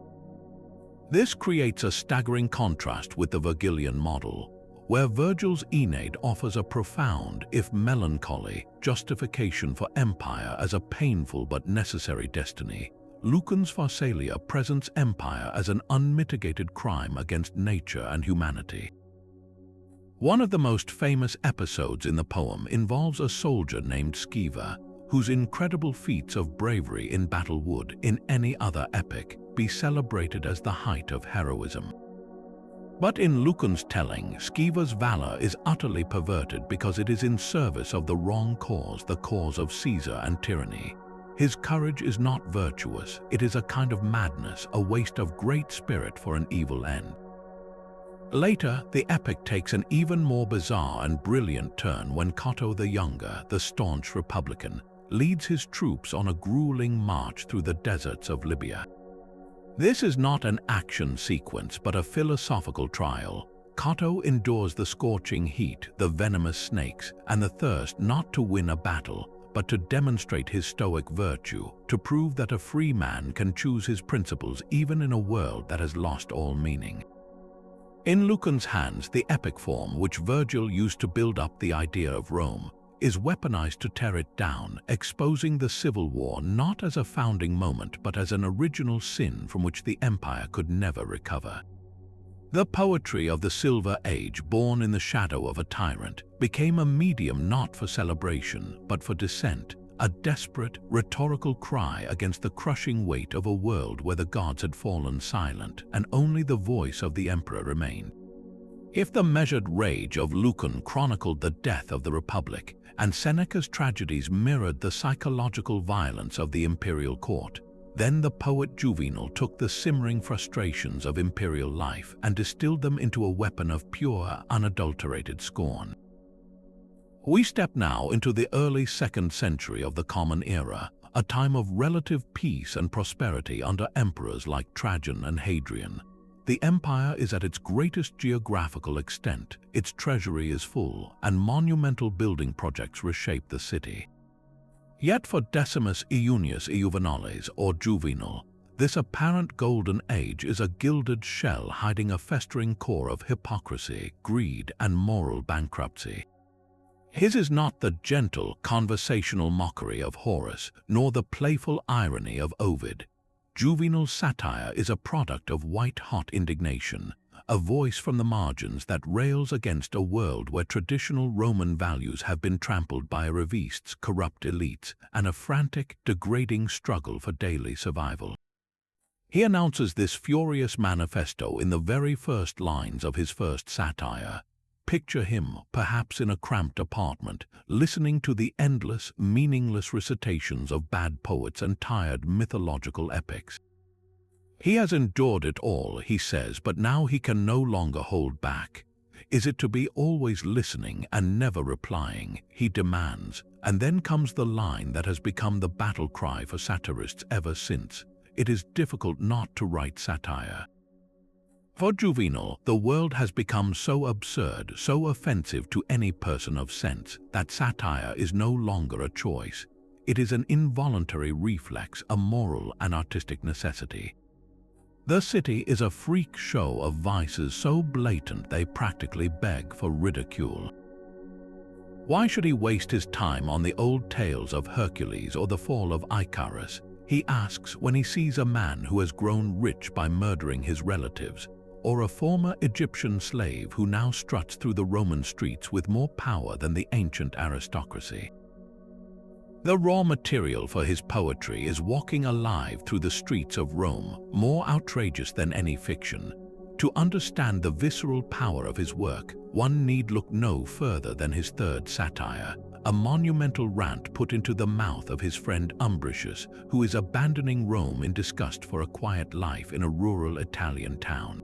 This creates a staggering contrast with the Virgilian model, where Virgil's Aeneid offers a profound, if melancholy, justification for empire as a painful but necessary destiny. Lucan's Pharsalia presents empire as an unmitigated crime against nature and humanity. One of the most famous episodes in the poem involves a soldier named Scaeva, whose incredible feats of bravery in battle would, in any other epic, be celebrated as the height of heroism. But in Lucan's telling, Scaeva's valor is utterly perverted because it is in service of the wrong cause, the cause of Caesar and tyranny. His courage is not virtuous, it is a kind of madness, a waste of great spirit for an evil end. Later, the epic takes an even more bizarre and brilliant turn when Cotto the Younger, the staunch Republican, leads his troops on a grueling march through the deserts of Libya. This is not an action sequence but a philosophical trial. Cato endures the scorching heat, the venomous snakes, and the thirst not to win a battle, but to demonstrate his stoic virtue, to prove that a free man can choose his principles even in a world that has lost all meaning. In Lucan's hands, the epic form which Virgil used to build up the idea of Rome is weaponized to tear it down, exposing the civil war not as a founding moment but as an original sin from which the empire could never recover. The poetry of the Silver Age, born in the shadow of a tyrant, became a medium not for celebration but for dissent, a desperate, rhetorical cry against the crushing weight of a world where the gods had fallen silent and only the voice of the emperor remained. If the measured rage of Lucan chronicled the death of the Republic, and Seneca's tragedies mirrored the psychological violence of the imperial court, then the poet Juvenal took the simmering frustrations of imperial life and distilled them into a weapon of pure, unadulterated scorn. We step now into the early 2nd century of the Common Era, a time of relative peace and prosperity under emperors like Trajan and Hadrian. The empire is at its greatest geographical extent, its treasury is full, and monumental building projects reshape the city. Yet for Decimus Iunius Iuvenales, or Juvenal, this apparent golden age is a gilded shell hiding a festering core of hypocrisy, greed, and moral bankruptcy. His is not the gentle, conversational mockery of Horace, nor the playful irony of Ovid. Juvenal's satire is a product of white-hot indignation, a voice from the margins that rails against a world where traditional Roman values have been trampled by a revist's corrupt elites and a frantic, degrading struggle for daily survival. He announces this furious manifesto in the very first lines of his first satire. Picture him, perhaps in a cramped apartment, listening to the endless, meaningless recitations of bad poets and tired mythological epics. He has endured it all, he says, but now he can no longer hold back. Is it to be always listening and never replying, he demands, and then comes the line that has become the battle cry for satirists ever since. It is difficult not to write satire. For Juvenal, the world has become so absurd, so offensive to any person of sense, that satire is no longer a choice. It is an involuntary reflex, a moral and artistic necessity. The city is a freak show of vices so blatant they practically beg for ridicule. Why should he waste his time on the old tales of Hercules or the fall of Icarus? He asks when he sees a man who has grown rich by murdering his relatives, or a former Egyptian slave who now struts through the Roman streets with more power than the ancient aristocracy. The raw material for his poetry is walking alive through the streets of Rome, more outrageous than any fiction. To understand the visceral power of his work, one need look no further than his third satire, a monumental rant put into the mouth of his friend Umbricius, who is abandoning Rome in disgust for a quiet life in a rural Italian town.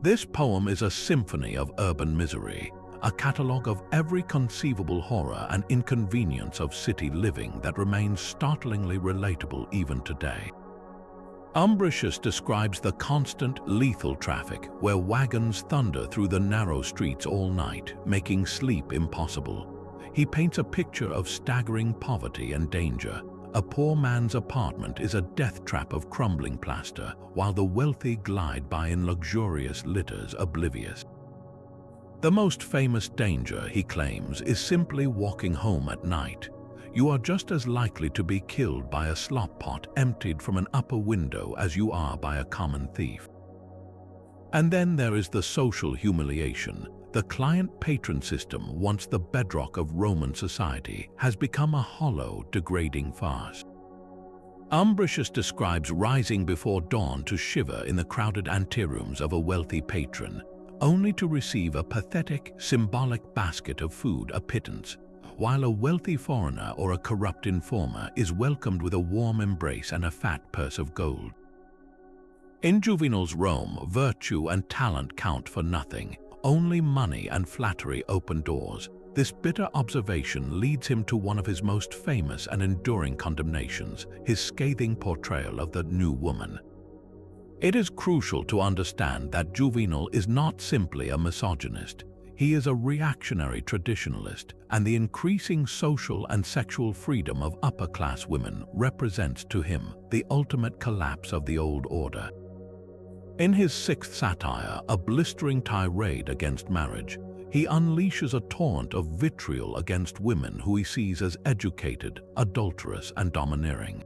This poem is a symphony of urban misery, a catalogue of every conceivable horror and inconvenience of city living that remains startlingly relatable even today. Umbricius describes the constant, lethal traffic where wagons thunder through the narrow streets all night, making sleep impossible. He paints a picture of staggering poverty and danger. A poor man's apartment is a death trap of crumbling plaster, while the wealthy glide by in luxurious litters, oblivious. The most famous danger, he claims, is simply walking home at night. You are just as likely to be killed by a slop pot emptied from an upper window as you are by a common thief. And then there is the social humiliation. The client-patron system, once the bedrock of Roman society, has become a hollow, degrading farce. Umbricius describes rising before dawn to shiver in the crowded anterooms of a wealthy patron, only to receive a pathetic, symbolic basket of food, a pittance, while a wealthy foreigner or a corrupt informer is welcomed with a warm embrace and a fat purse of gold. In Juvenal's Rome, virtue and talent count for nothing. Only money and flattery open doors. This bitter observation leads him to one of his most famous and enduring condemnations, his scathing portrayal of the new woman. It is crucial to understand that Juvenal is not simply a misogynist. He is a reactionary traditionalist, and the increasing social and sexual freedom of upper-class women represents to him the ultimate collapse of the old order. In his sixth satire, a blistering tirade against marriage, he unleashes a torrent of vitriol against women who he sees as educated, adulterous, and domineering.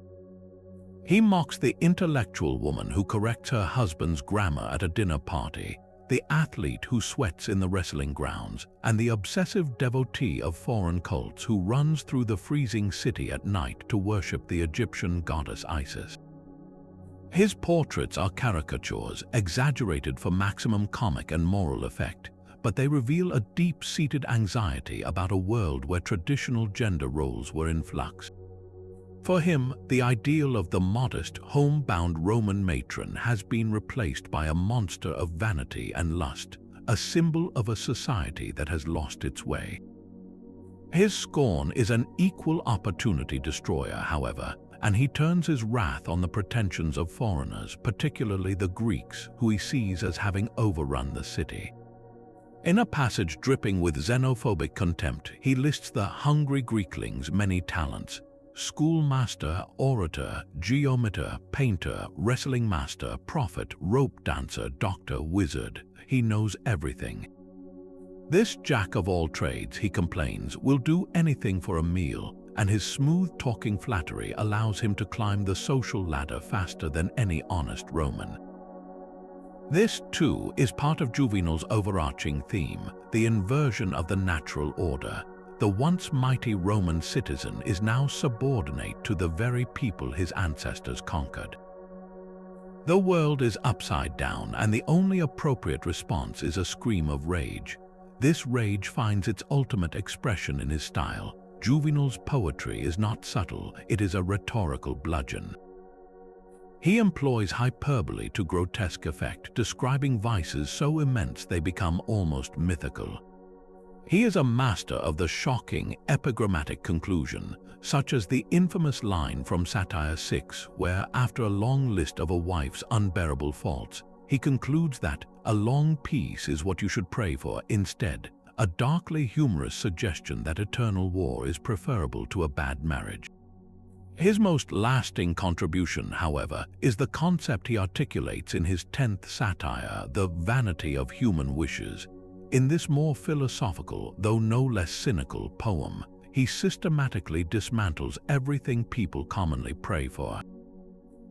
He mocks the intellectual woman who corrects her husband's grammar at a dinner party, the athlete who sweats in the wrestling grounds, and the obsessive devotee of foreign cults who runs through the freezing city at night to worship the Egyptian goddess Isis. His portraits are caricatures, exaggerated for maximum comic and moral effect, but they reveal a deep-seated anxiety about a world where traditional gender roles were in flux. For him, the ideal of the modest, homebound Roman matron has been replaced by a monster of vanity and lust, a symbol of a society that has lost its way. His scorn is an equal opportunity destroyer, however, and he turns his wrath on the pretensions of foreigners, particularly the Greeks, who he sees as having overrun the city. In a passage dripping with xenophobic contempt, he lists the hungry Greeklings' many talents: schoolmaster, orator, geometer, painter, wrestling master, prophet, rope dancer, doctor, wizard. He knows everything. This jack of all trades, he complains, will do anything for a meal, and his smooth-talking flattery allows him to climb the social ladder faster than any honest Roman. This, too, is part of Juvenal's overarching theme, the inversion of the natural order. The once mighty Roman citizen is now subordinate to the very people his ancestors conquered. The world is upside down, and the only appropriate response is a scream of rage. This rage finds its ultimate expression in his style. Juvenal's poetry is not subtle, it is a rhetorical bludgeon. He employs hyperbole to grotesque effect, describing vices so immense they become almost mythical. He is a master of the shocking, epigrammatic conclusion, such as the infamous line from Satire 6, where, after a long list of a wife's unbearable faults, he concludes that a long peace is what you should pray for instead, a darkly humorous suggestion that eternal war is preferable to a bad marriage. His most lasting contribution, however, is the concept he articulates in his 10th satire, the vanity of human wishes. In this more philosophical, though no less cynical, poem, he systematically dismantles everything people commonly pray for.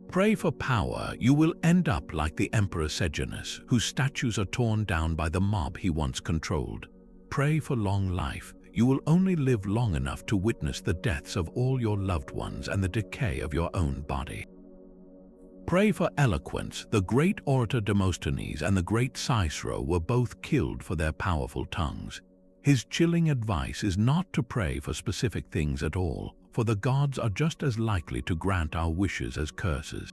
Pray for power, you will end up like the Emperor Sejanus, whose statues are torn down by the mob he once controlled. Pray for long life, you will only live long enough to witness the deaths of all your loved ones and the decay of your own body. Pray for eloquence, the great orator Demosthenes and the great Cicero were both killed for their powerful tongues. His chilling advice is not to pray for specific things at all, for the gods are just as likely to grant our wishes as curses.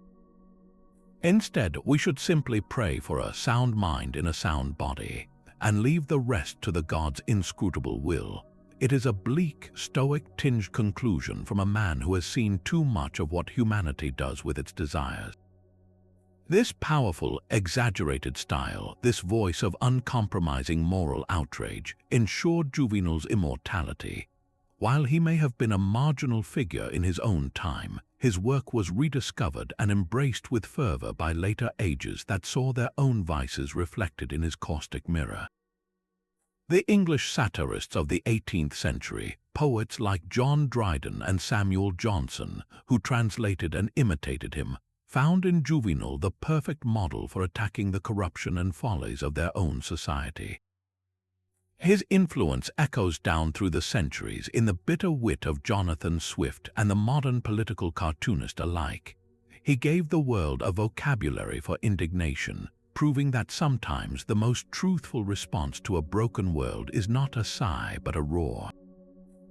Instead, we should simply pray for a sound mind in a sound body, and leave the rest to the gods' inscrutable will. It is a bleak, stoic-tinged conclusion from a man who has seen too much of what humanity does with its desires. This powerful, exaggerated style, this voice of uncompromising moral outrage, ensured Juvenal's immortality. While he may have been a marginal figure in his own time, his work was rediscovered and embraced with fervor by later ages that saw their own vices reflected in his caustic mirror. The English satirists of the 18th century, poets like John Dryden and Samuel Johnson, who translated and imitated him, found in Juvenal the perfect model for attacking the corruption and follies of their own society. His influence echoes down through the centuries in the bitter wit of Jonathan Swift and the modern political cartoonist alike. He gave the world a vocabulary for indignation, proving that sometimes the most truthful response to a broken world is not a sigh but a roar.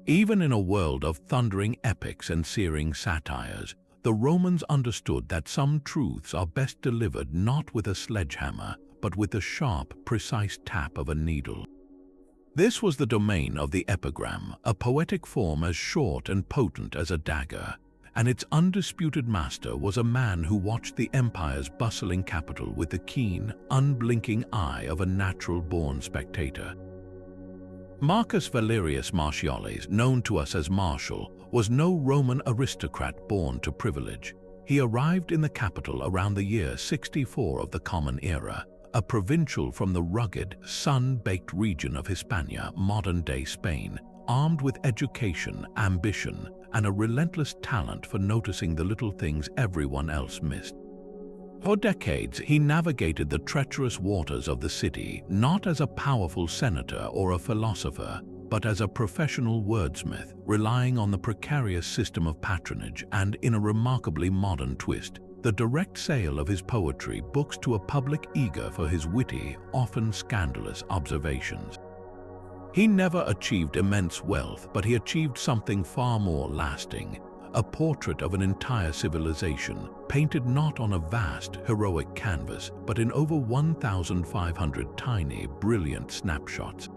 Even in a world of thundering epics and searing satires, the Romans understood that some truths are best delivered not with a sledgehammer, but with the sharp, precise tap of a needle. This was the domain of the epigram, a poetic form as short and potent as a dagger. and its undisputed master was a man who watched the empire's bustling capital with the keen, unblinking eye of a natural-born spectator. Marcus Valerius Martialis, known to us as Martial, was no Roman aristocrat born to privilege. He arrived in the capital around the year 64 of the Common Era, a provincial from the rugged, sun-baked region of Hispania, modern-day Spain, armed with education, ambition, and a relentless talent for noticing the little things everyone else missed. For decades, he navigated the treacherous waters of the city not as a powerful senator or a philosopher, but as a professional wordsmith, relying on the precarious system of patronage and, in a remarkably modern twist, the direct sale of his poetry books to a public eager for his witty, often scandalous observations. He never achieved immense wealth, but he achieved something far more lasting, a portrait of an entire civilization, painted not on a vast, heroic canvas, but in over 1,500 tiny, brilliant snapshots.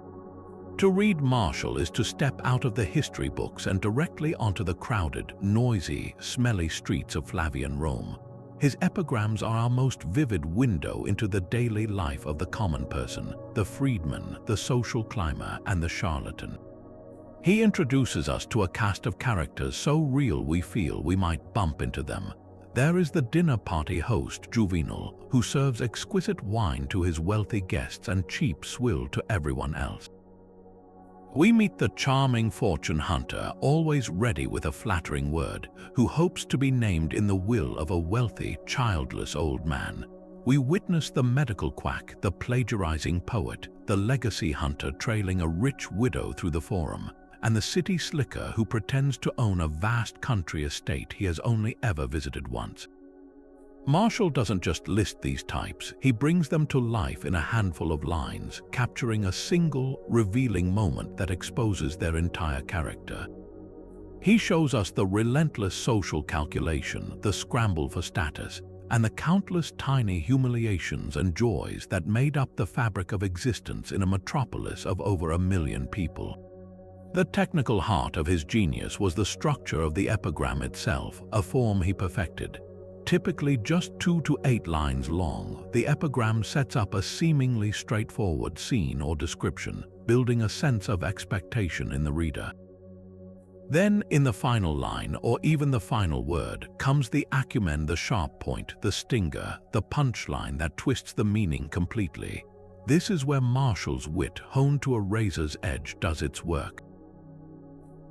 To read Martial is to step out of the history books and directly onto the crowded, noisy, smelly streets of Flavian Rome. His epigrams are our most vivid window into the daily life of the common person, the freedman, the social climber, and the charlatan. He introduces us to a cast of characters so real we feel we might bump into them. There is the dinner party host, Juvenal, who serves exquisite wine to his wealthy guests and cheap swill to everyone else. We meet the charming fortune hunter, always ready with a flattering word, who hopes to be named in the will of a wealthy, childless old man. We witness the medical quack, the plagiarizing poet, the legacy hunter trailing a rich widow through the forum, and the city slicker who pretends to own a vast country estate he has only ever visited once. Martial doesn't just list these types, he brings them to life in a handful of lines, capturing a single, revealing moment that exposes their entire character. He shows us the relentless social calculation, the scramble for status, and the countless tiny humiliations and joys that made up the fabric of existence in a metropolis of over 1 million people. The technical heart of his genius was the structure of the epigram itself, a form he perfected. Typically just 2 to 8 lines long, the epigram sets up a seemingly straightforward scene or description, building a sense of expectation in the reader. Then, in the final line, or even the final word, comes the acumen, the sharp point, the stinger, the punchline that twists the meaning completely. This is where Martial's wit, honed to a razor's edge, does its work.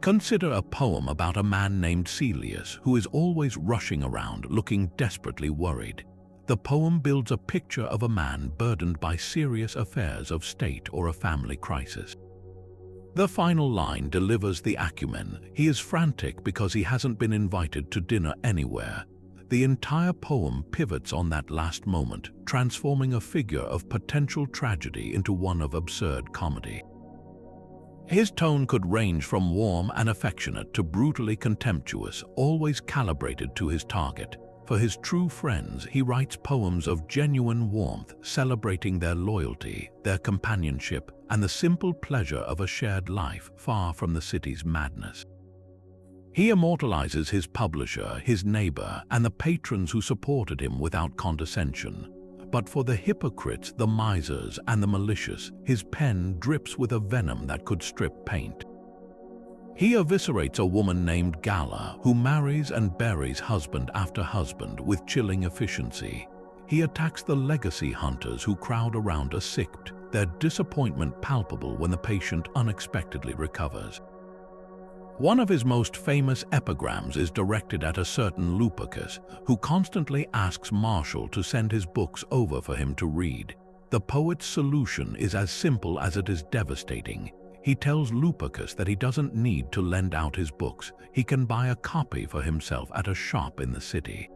Consider a poem about a man named Celius who is always rushing around, looking desperately worried. The poem builds a picture of a man burdened by serious affairs of state or a family crisis. The final line delivers the acumen. He is frantic because he hasn't been invited to dinner anywhere. The entire poem pivots on that last moment, transforming a figure of potential tragedy into one of absurd comedy. His tone could range from warm and affectionate to brutally contemptuous, always calibrated to his target. For his true friends, he writes poems of genuine warmth, celebrating their loyalty, their companionship, and the simple pleasure of a shared life far from the city's madness. He immortalizes his publisher, his neighbor, and the patrons who supported him without condescension. But for the hypocrites, the misers, and the malicious, his pen drips with a venom that could strip paint. He eviscerates a woman named Galla, who marries and buries husband after husband with chilling efficiency. He attacks the legacy hunters who crowd around a sick, their disappointment palpable when the patient unexpectedly recovers. One of his most famous epigrams is directed at a certain Lupercus, who constantly asks Martial to send his books over for him to read. The poet's solution is as simple as it is devastating. He tells Lupercus that he doesn't need to lend out his books. He can buy a copy for himself at a shop in the city.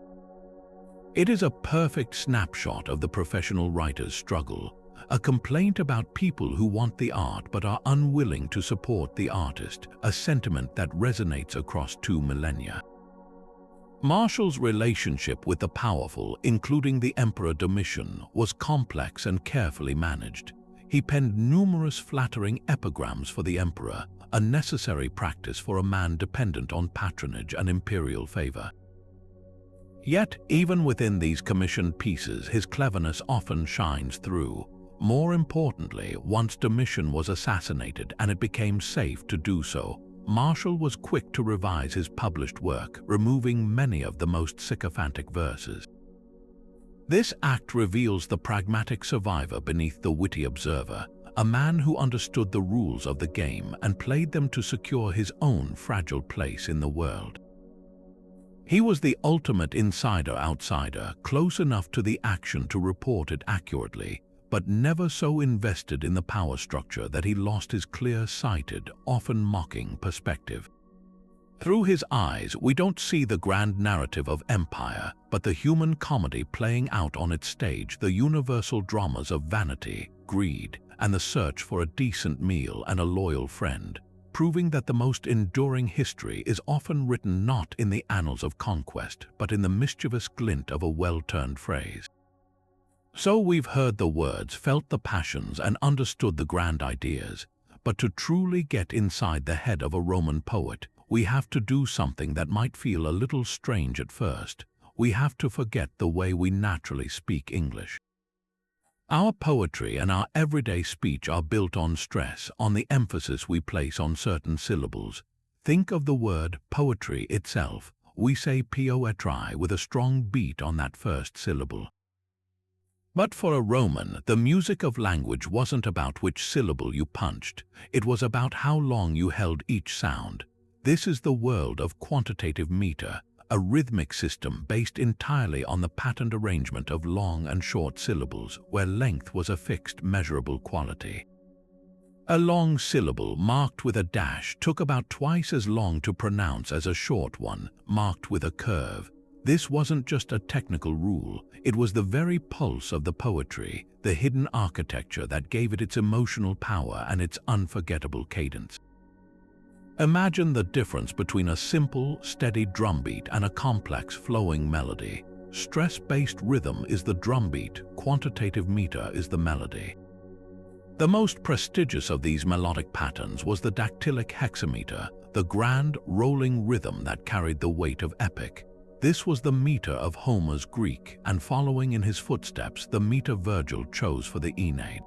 It is a perfect snapshot of the professional writer's struggle, a complaint about people who want the art but are unwilling to support the artist, a sentiment that resonates across 2 millennia. Martial's relationship with the powerful, including the Emperor Domitian, was complex and carefully managed. He penned numerous flattering epigrams for the emperor, a necessary practice for a man dependent on patronage and imperial favor. Yet, even within these commissioned pieces, his cleverness often shines through. More importantly, once Domitian was assassinated and it became safe to do so, Martial was quick to revise his published work, removing many of the most sycophantic verses. This act reveals the pragmatic survivor beneath the witty observer, a man who understood the rules of the game and played them to secure his own fragile place in the world. He was the ultimate insider-outsider, close enough to the action to report it accurately, but never so invested in the power structure that he lost his clear-sighted, often mocking perspective. Through his eyes, we don't see the grand narrative of empire, but the human comedy playing out on its stage, the universal dramas of vanity, greed, and the search for a decent meal and a loyal friend, proving that the most enduring history is often written not in the annals of conquest, but in the mischievous glint of a well-turned phrase. So we've heard the words, felt the passions, and understood the grand ideas, but to truly get inside the head of a Roman poet, we have to do something that might feel a little strange at first. We have to forget the way we naturally speak English. Our poetry and our everyday speech are built on stress, on the emphasis we place on certain syllables. Think of the word poetry itself. We say poetry with a strong beat on that first syllable. But for a Roman, the music of language wasn't about which syllable you punched. It was about how long you held each sound. This is the world of quantitative meter, a rhythmic system based entirely on the patterned arrangement of long and short syllables, where length was a fixed, measurable quality. A long syllable marked with a dash took about twice as long to pronounce as a short one, marked with a curve. This wasn't just a technical rule, it was the very pulse of the poetry, the hidden architecture that gave it its emotional power and its unforgettable cadence. Imagine the difference between a simple, steady drumbeat and a complex, flowing melody. Stress-based rhythm is the drumbeat, quantitative meter is the melody. The most prestigious of these melodic patterns was the dactylic hexameter, the grand, rolling rhythm that carried the weight of epic. This was the meter of Homer's Greek, and following in his footsteps, the meter Virgil chose for the Aeneid.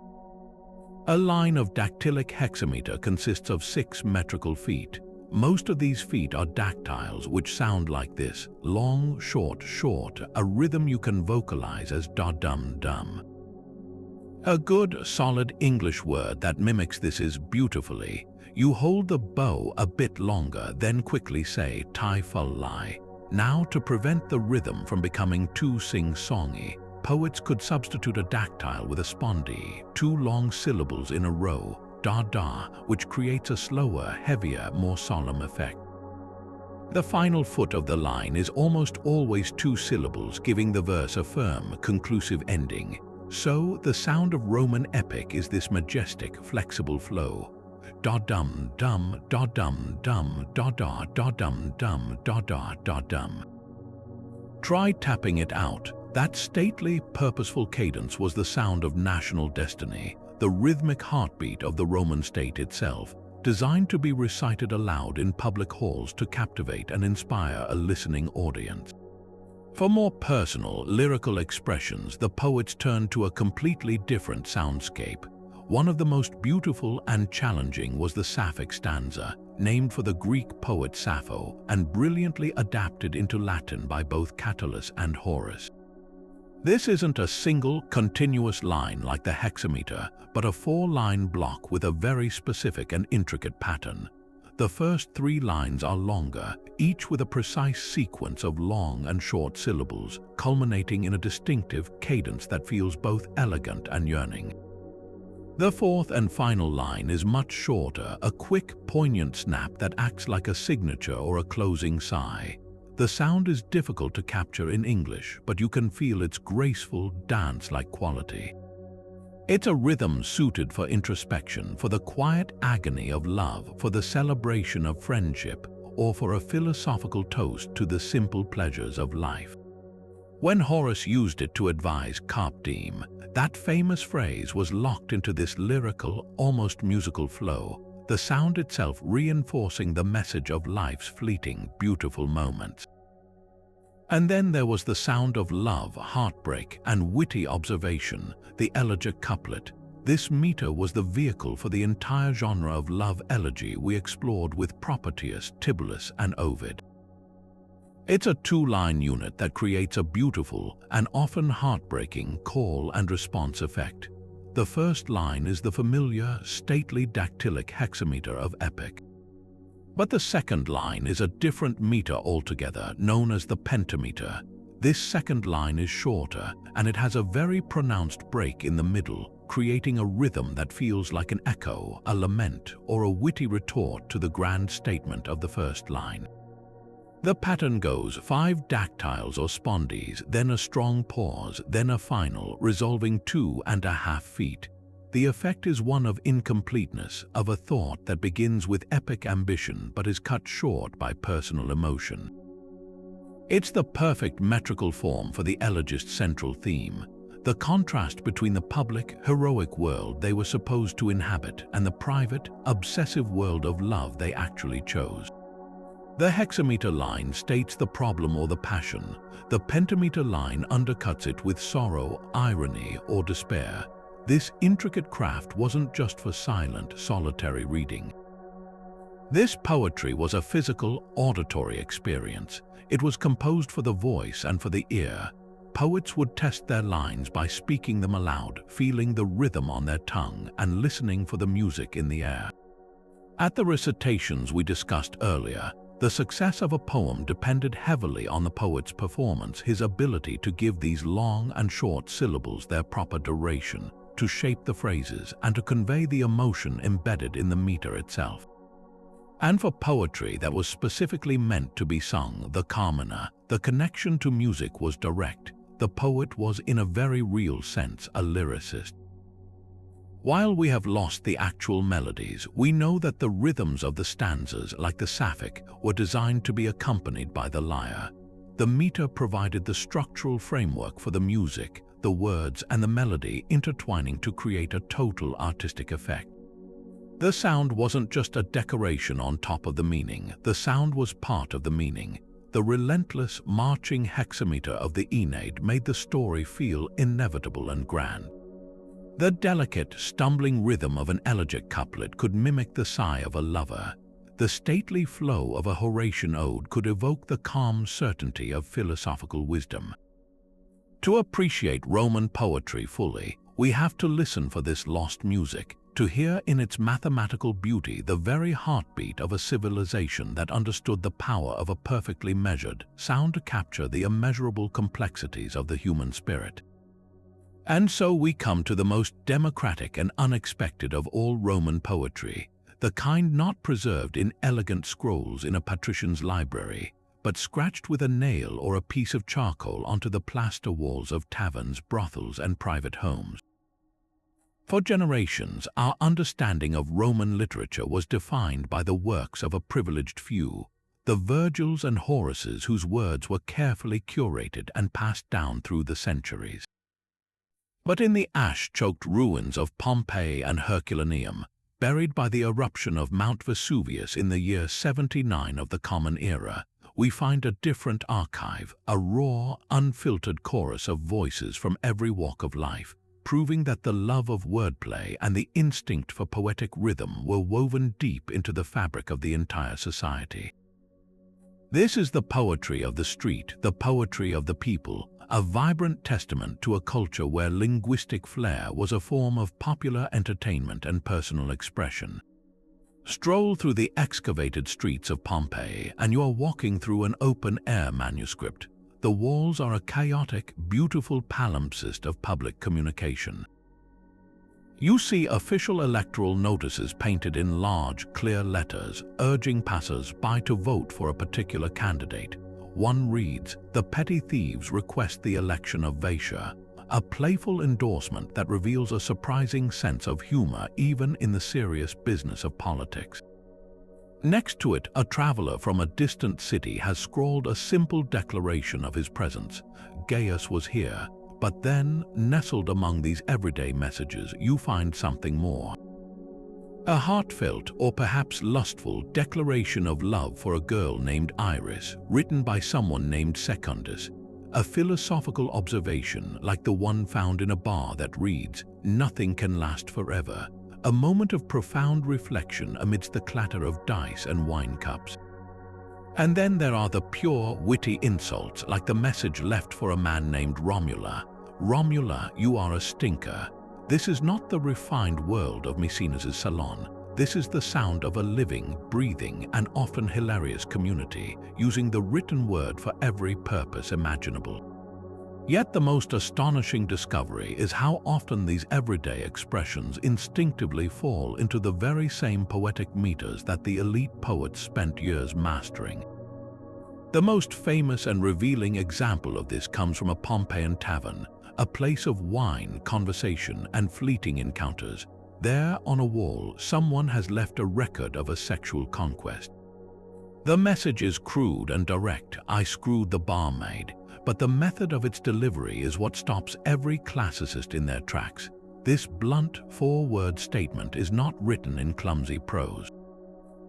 A line of dactylic hexameter consists of 6 metrical feet. Most of these feet are dactyls, which sound like this: long, short, short, a rhythm you can vocalize as da-dum-dum. A good, solid English word that mimics this is beautifully. You hold the bow a bit longer, then quickly say tie-full-lie. Now, to prevent the rhythm from becoming too sing-songy, poets could substitute a dactyl with a spondee, 2 long syllables in a row, da-da, which creates a slower, heavier, more solemn effect. The final foot of the line is almost always 2 syllables, giving the verse a firm, conclusive ending. So, the sound of Roman epic is this majestic, flexible flow. Da-dum-dum, da-dum-dum, da-da, da-dum-dum, da-da, da-dum. Try tapping it out. That stately, purposeful cadence was the sound of national destiny, the rhythmic heartbeat of the Roman state itself, designed to be recited aloud in public halls to captivate and inspire a listening audience. For more personal, lyrical expressions, the poets turned to a completely different soundscape. One of the most beautiful and challenging was the Sapphic stanza, named for the Greek poet Sappho and brilliantly adapted into Latin by both Catullus and Horace. This isn't a single, continuous line like the hexameter, but a 4-line block with a very specific and intricate pattern. The first 3 lines are longer, each with a precise sequence of long and short syllables, culminating in a distinctive cadence that feels both elegant and yearning. The 4th and final line is much shorter, a quick, poignant snap that acts like a signature or a closing sigh. The sound is difficult to capture in English, but you can feel its graceful, dance-like quality. It's a rhythm suited for introspection, for the quiet agony of love, for the celebration of friendship, or for a philosophical toast to the simple pleasures of life. When Horace used it to advise carpe diem, that famous phrase was locked into this lyrical, almost musical flow. the sound itself reinforcing the message of life's fleeting, beautiful moments. And then there was the sound of love, heartbreak, and witty observation, the elegiac couplet. This meter was the vehicle for the entire genre of love elegy we explored with Propertius, Tibullus, and Ovid. It's a two-line unit that creates a beautiful and often heartbreaking call and response effect. The first line is the familiar, stately dactylic hexameter of epic. But the second line is a different meter altogether, known as the pentameter. This second line is shorter, and it has a very pronounced break in the middle, creating a rhythm that feels like an echo, a lament, or a witty retort to the grand statement of the first line. The pattern goes 5 dactyls or spondees, then a strong pause, then a final, resolving 2.5 feet. The effect is one of incompleteness, of a thought that begins with epic ambition but is cut short by personal emotion. It's the perfect metrical form for the elegist's central theme, the contrast between the public, heroic world they were supposed to inhabit and the private, obsessive world of love they actually chose. The hexameter line states the problem or the passion. The pentameter line undercuts it with sorrow, irony, or despair. This intricate craft wasn't just for silent, solitary reading. This poetry was a physical, auditory experience. It was composed for the voice and for the ear. Poets would test their lines by speaking them aloud, feeling the rhythm on their tongue, and listening for the music in the air. At the recitations we discussed earlier, the success of a poem depended heavily on the poet's performance, his ability to give these long and short syllables their proper duration, to shape the phrases, and to convey the emotion embedded in the meter itself. And for poetry that was specifically meant to be sung, the carmina, the connection to music was direct. The poet was, in a very real sense, a lyricist. While we have lost the actual melodies, we know that the rhythms of the stanzas, like the sapphic, were designed to be accompanied by the lyre. The meter provided the structural framework for the music, the words and the melody intertwining to create a total artistic effect. The sound wasn't just a decoration on top of the meaning, the sound was part of the meaning. The relentless, marching hexameter of the Aeneid made the story feel inevitable and grand. The delicate, stumbling rhythm of an elegiac couplet could mimic the sigh of a lover. The stately flow of a Horatian ode could evoke the calm certainty of philosophical wisdom. To appreciate Roman poetry fully, we have to listen for this lost music, to hear in its mathematical beauty the very heartbeat of a civilization that understood the power of a perfectly measured sound to capture the immeasurable complexities of the human spirit. And so we come to the most democratic and unexpected of all Roman poetry, the kind not preserved in elegant scrolls in a patrician's library, but scratched with a nail or a piece of charcoal onto the plaster walls of taverns, brothels, and private homes. For generations, our understanding of Roman literature was defined by the works of a privileged few, the Virgils and Horaces whose words were carefully curated and passed down through the centuries. But in the ash-choked ruins of Pompeii and Herculaneum, buried by the eruption of Mount Vesuvius in the year 79 of the Common Era, we find a different archive, a raw, unfiltered chorus of voices from every walk of life, proving that the love of wordplay and the instinct for poetic rhythm were woven deep into the fabric of the entire society. This is the poetry of the street, the poetry of the people, a vibrant testament to a culture where linguistic flair was a form of popular entertainment and personal expression. Stroll through the excavated streets of Pompeii and you are walking through an open-air manuscript. The walls are a chaotic, beautiful palimpsest of public communication. You see official electoral notices painted in large, clear letters, urging passers-by to vote for a particular candidate. One reads, "The petty thieves request the election of Vatia," a playful endorsement that reveals a surprising sense of humor even in the serious business of politics. Next to it, a traveler from a distant city has scrawled a simple declaration of his presence. Gaius was here. But then, nestled among these everyday messages, you find something more. A heartfelt or perhaps lustful declaration of love for a girl named Iris, written by someone named Secundus. A philosophical observation like the one found in a bar that reads, "Nothing can last forever." A moment of profound reflection amidst the clatter of dice and wine cups. And then there are the pure, witty insults like the message left for a man named Romula. "Romula, you are a stinker." This is not the refined world of Maecenas' salon. This is the sound of a living, breathing, and often hilarious community, using the written word for every purpose imaginable. Yet the most astonishing discovery is how often these everyday expressions instinctively fall into the very same poetic meters that the elite poets spent years mastering. The most famous and revealing example of this comes from a Pompeian tavern, a place of wine, conversation, and fleeting encounters. There, on a wall, someone has left a record of a sexual conquest. The message is crude and direct, "I screwed the barmaid," but the method of its delivery is what stops every classicist in their tracks. This blunt, four-word statement is not written in clumsy prose.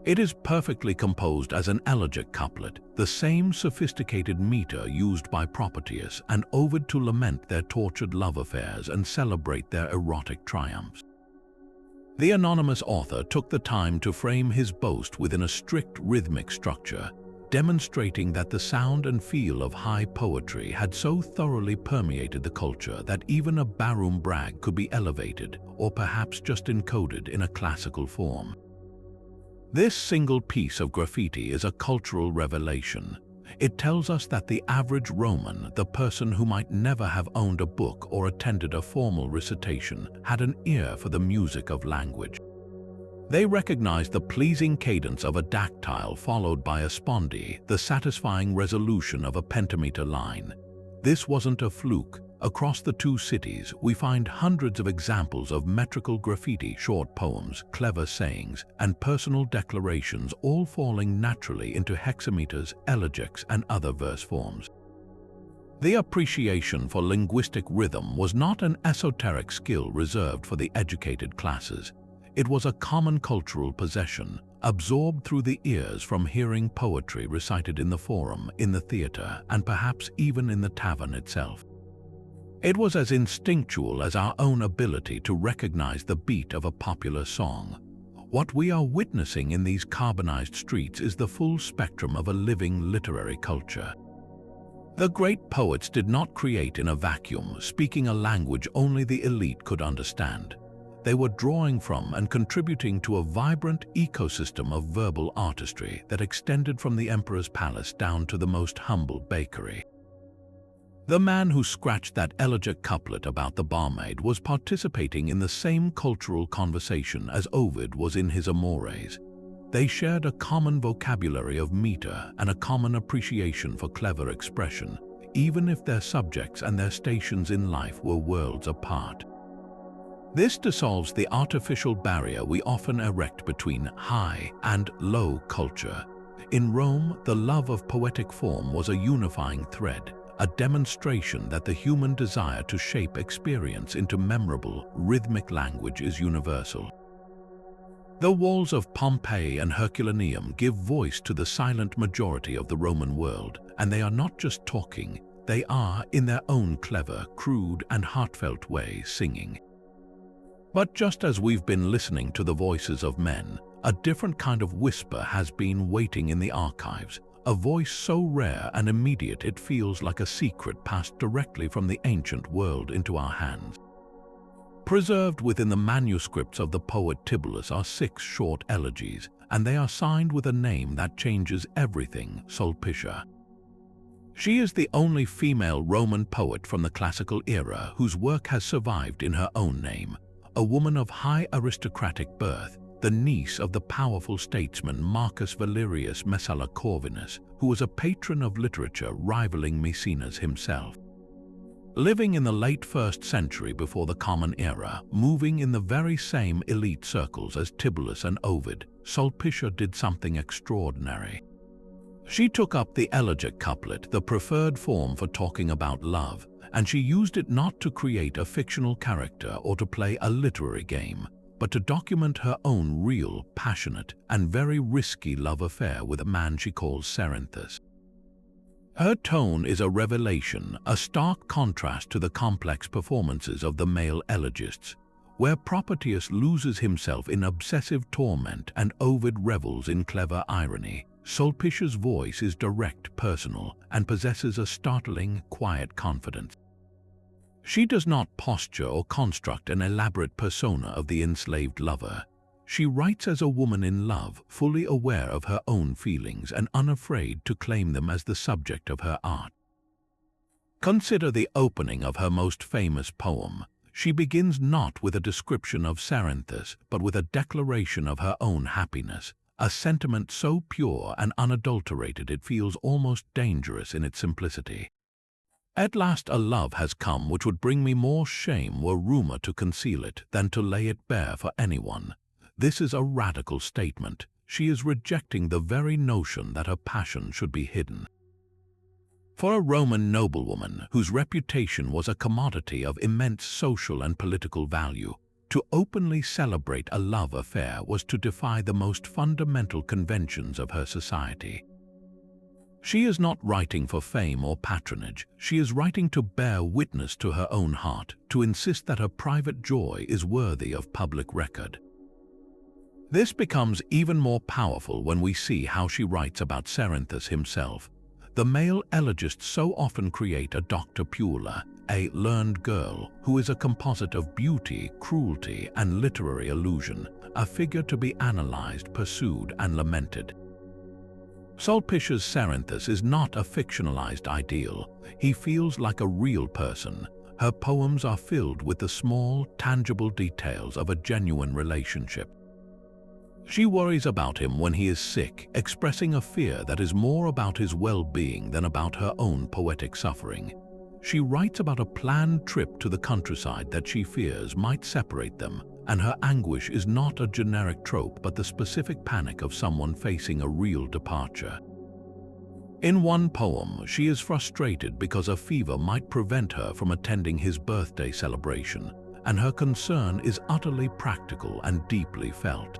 It is perfectly composed as an elegiac couplet, the same sophisticated meter used by Propertius and Ovid to lament their tortured love affairs and celebrate their erotic triumphs. The anonymous author took the time to frame his boast within a strict rhythmic structure, demonstrating that the sound and feel of high poetry had so thoroughly permeated the culture that even a barroom brag could be elevated or perhaps just encoded in a classical form. This single piece of graffiti is a cultural revelation. It tells us that the average Roman, the person who might never have owned a book or attended a formal recitation, had an ear for the music of language. They recognized the pleasing cadence of a dactyl followed by a spondee, the satisfying resolution of a pentameter line. This wasn't a fluke. Across the two cities, we find hundreds of examples of metrical graffiti, short poems, clever sayings, and personal declarations, all falling naturally into hexameters, elegiacs, and other verse forms. The appreciation for linguistic rhythm was not an esoteric skill reserved for the educated classes. It was a common cultural possession, absorbed through the ears from hearing poetry recited in the forum, in the theater, and perhaps even in the tavern itself. It was as instinctual as our own ability to recognize the beat of a popular song. What we are witnessing in these carbonized streets is the full spectrum of a living literary culture. The great poets did not create in a vacuum, speaking a language only the elite could understand. They were drawing from and contributing to a vibrant ecosystem of verbal artistry that extended from the emperor's palace down to the most humble bakery. The man who scratched that elegiac couplet about the barmaid was participating in the same cultural conversation as Ovid was in his Amores. They shared a common vocabulary of meter and a common appreciation for clever expression, even if their subjects and their stations in life were worlds apart. This dissolves the artificial barrier we often erect between high and low culture. In Rome, the love of poetic form was a unifying thread, a demonstration that the human desire to shape experience into memorable, rhythmic language is universal. The walls of Pompeii and Herculaneum give voice to the silent majority of the Roman world, and they are not just talking, they are, in their own clever, crude, and heartfelt way, singing. But just as we've been listening to the voices of men, a different kind of whisper has been waiting in the archives, a voice so rare and immediate it feels like a secret passed directly from the ancient world into our hands. Preserved within the manuscripts of the poet Tibullus are 6 short elegies, and they are signed with a name that changes everything, Sulpicia. She is the only female Roman poet from the classical era whose work has survived in her own name, a woman of high aristocratic birth, the niece of the powerful statesman Marcus Valerius Messala Corvinus, who was a patron of literature rivaling Maecenas himself. Living in the late 1st century before the Common Era, moving in the very same elite circles as Tibullus and Ovid, Sulpicia did something extraordinary. She took up the elegiac couplet, the preferred form for talking about love, and she used it not to create a fictional character or to play a literary game, but to document her own real, passionate, and very risky love affair with a man she calls Cerinthus. Her tone is a revelation, a stark contrast to the complex performances of the male elegists, where Propertius loses himself in obsessive torment and Ovid revels in clever irony. Sulpicia's voice is direct, personal, and possesses a startling, quiet confidence. She does not posture or construct an elaborate persona of the enslaved lover. She writes as a woman in love, fully aware of her own feelings and unafraid to claim them as the subject of her art. Consider the opening of her most famous poem. She begins not with a description of Cerinthus, but with a declaration of her own happiness, a sentiment so pure and unadulterated it feels almost dangerous in its simplicity. At last a love has come which would bring me more shame were rumor to conceal it than to lay it bare for anyone. This is a radical statement. She is rejecting the very notion that her passion should be hidden. For a Roman noblewoman whose reputation was a commodity of immense social and political value, to openly celebrate a love affair was to defy the most fundamental conventions of her society. She is not writing for fame or patronage. She is writing to bear witness to her own heart, to insist that her private joy is worthy of public record. This becomes even more powerful when we see how she writes about Cerinthus himself. The male elegists so often create a Dr. Puella, a learned girl who is a composite of beauty, cruelty, and literary illusion, a figure to be analyzed, pursued, and lamented. Sulpicia's Cerinthus is not a fictionalized ideal. He feels like a real person. Her poems are filled with the small, tangible details of a genuine relationship. She worries about him when he is sick, expressing a fear that is more about his well-being than about her own poetic suffering. She writes about a planned trip to the countryside that she fears might separate them, and her anguish is not a generic trope but the specific panic of someone facing a real departure. In one poem, she is frustrated because a fever might prevent her from attending his birthday celebration, and her concern is utterly practical and deeply felt.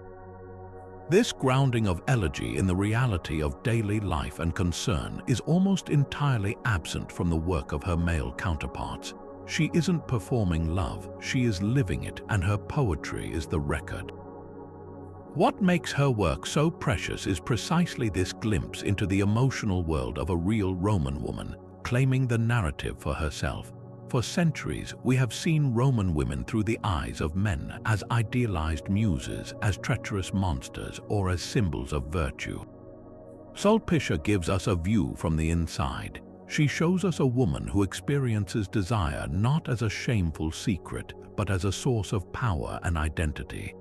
This grounding of elegy in the reality of daily life and concern is almost entirely absent from the work of her male counterparts. She isn't performing love, she is living it, and her poetry is the record. What makes her work so precious is precisely this glimpse into the emotional world of a real Roman woman, claiming the narrative for herself. For centuries, we have seen Roman women through the eyes of men as idealized muses, as treacherous monsters, or as symbols of virtue. Sulpicia gives us a view from the inside. She shows us a woman who experiences desire not as a shameful secret, but as a source of power and identity.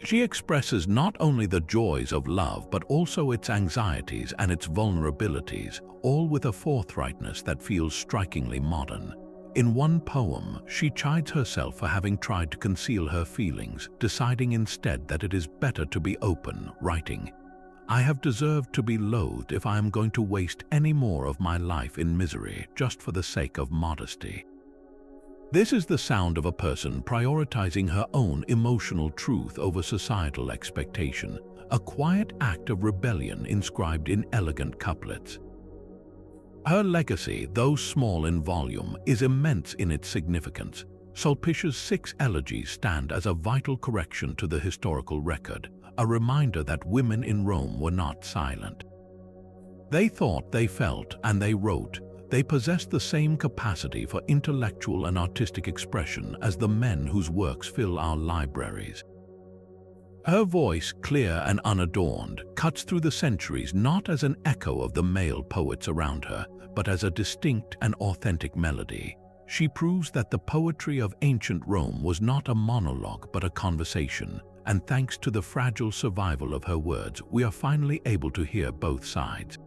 She expresses not only the joys of love, but also its anxieties and its vulnerabilities, all with a forthrightness that feels strikingly modern. In one poem, she chides herself for having tried to conceal her feelings, deciding instead that it is better to be open, writing, "I have deserved to be loathed if I am going to waste any more of my life in misery just for the sake of modesty." This is the sound of a person prioritizing her own emotional truth over societal expectation, a quiet act of rebellion inscribed in elegant couplets. Her legacy, though small in volume, is immense in its significance. Sulpicia's 6 elegies stand as a vital correction to the historical record, a reminder that women in Rome were not silent. They thought, they felt, and they wrote. They possessed the same capacity for intellectual and artistic expression as the men whose works fill our libraries. Her voice, clear and unadorned, cuts through the centuries not as an echo of the male poets around her, but as a distinct and authentic melody. She proves that the poetry of ancient Rome was not a monologue but a conversation, and thanks to the fragile survival of her words, we are finally able to hear both sides.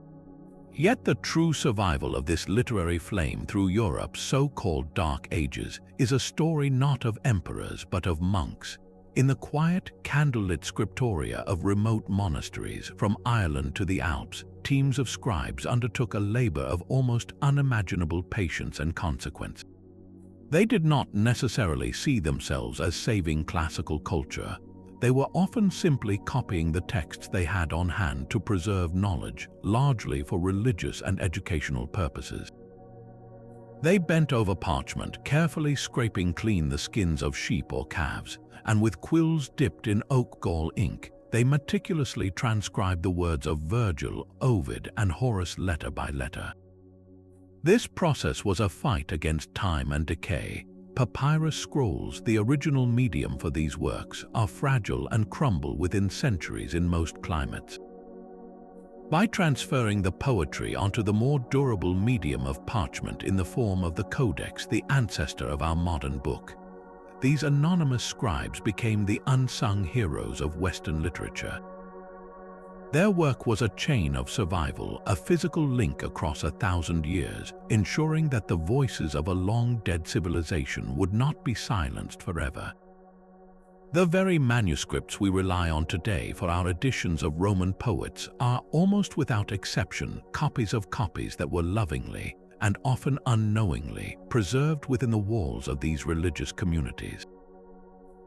Yet the true survival of this literary flame through Europe's so-called Dark Ages is a story not of emperors but of monks. In the quiet, candlelit scriptoria of remote monasteries, from Ireland to the Alps, teams of scribes undertook a labor of almost unimaginable patience and consequence. They did not necessarily see themselves as saving classical culture. They were often simply copying the texts they had on hand to preserve knowledge, largely for religious and educational purposes. They bent over parchment, carefully scraping clean the skins of sheep or calves, and with quills dipped in oak gall ink, they meticulously transcribed the words of Virgil, Ovid, and Horace letter by letter. This process was a fight against time and decay. Papyrus scrolls, the original medium for these works, are fragile and crumble within centuries in most climates. By transferring the poetry onto the more durable medium of parchment in the form of the codex, the ancestor of our modern book, these anonymous scribes became the unsung heroes of Western literature. Their work was a chain of survival, a physical link across 1,000 years, ensuring that the voices of a long-dead civilization would not be silenced forever. The very manuscripts we rely on today for our editions of Roman poets are, almost without exception, copies of copies that were lovingly, and often unknowingly, preserved within the walls of these religious communities.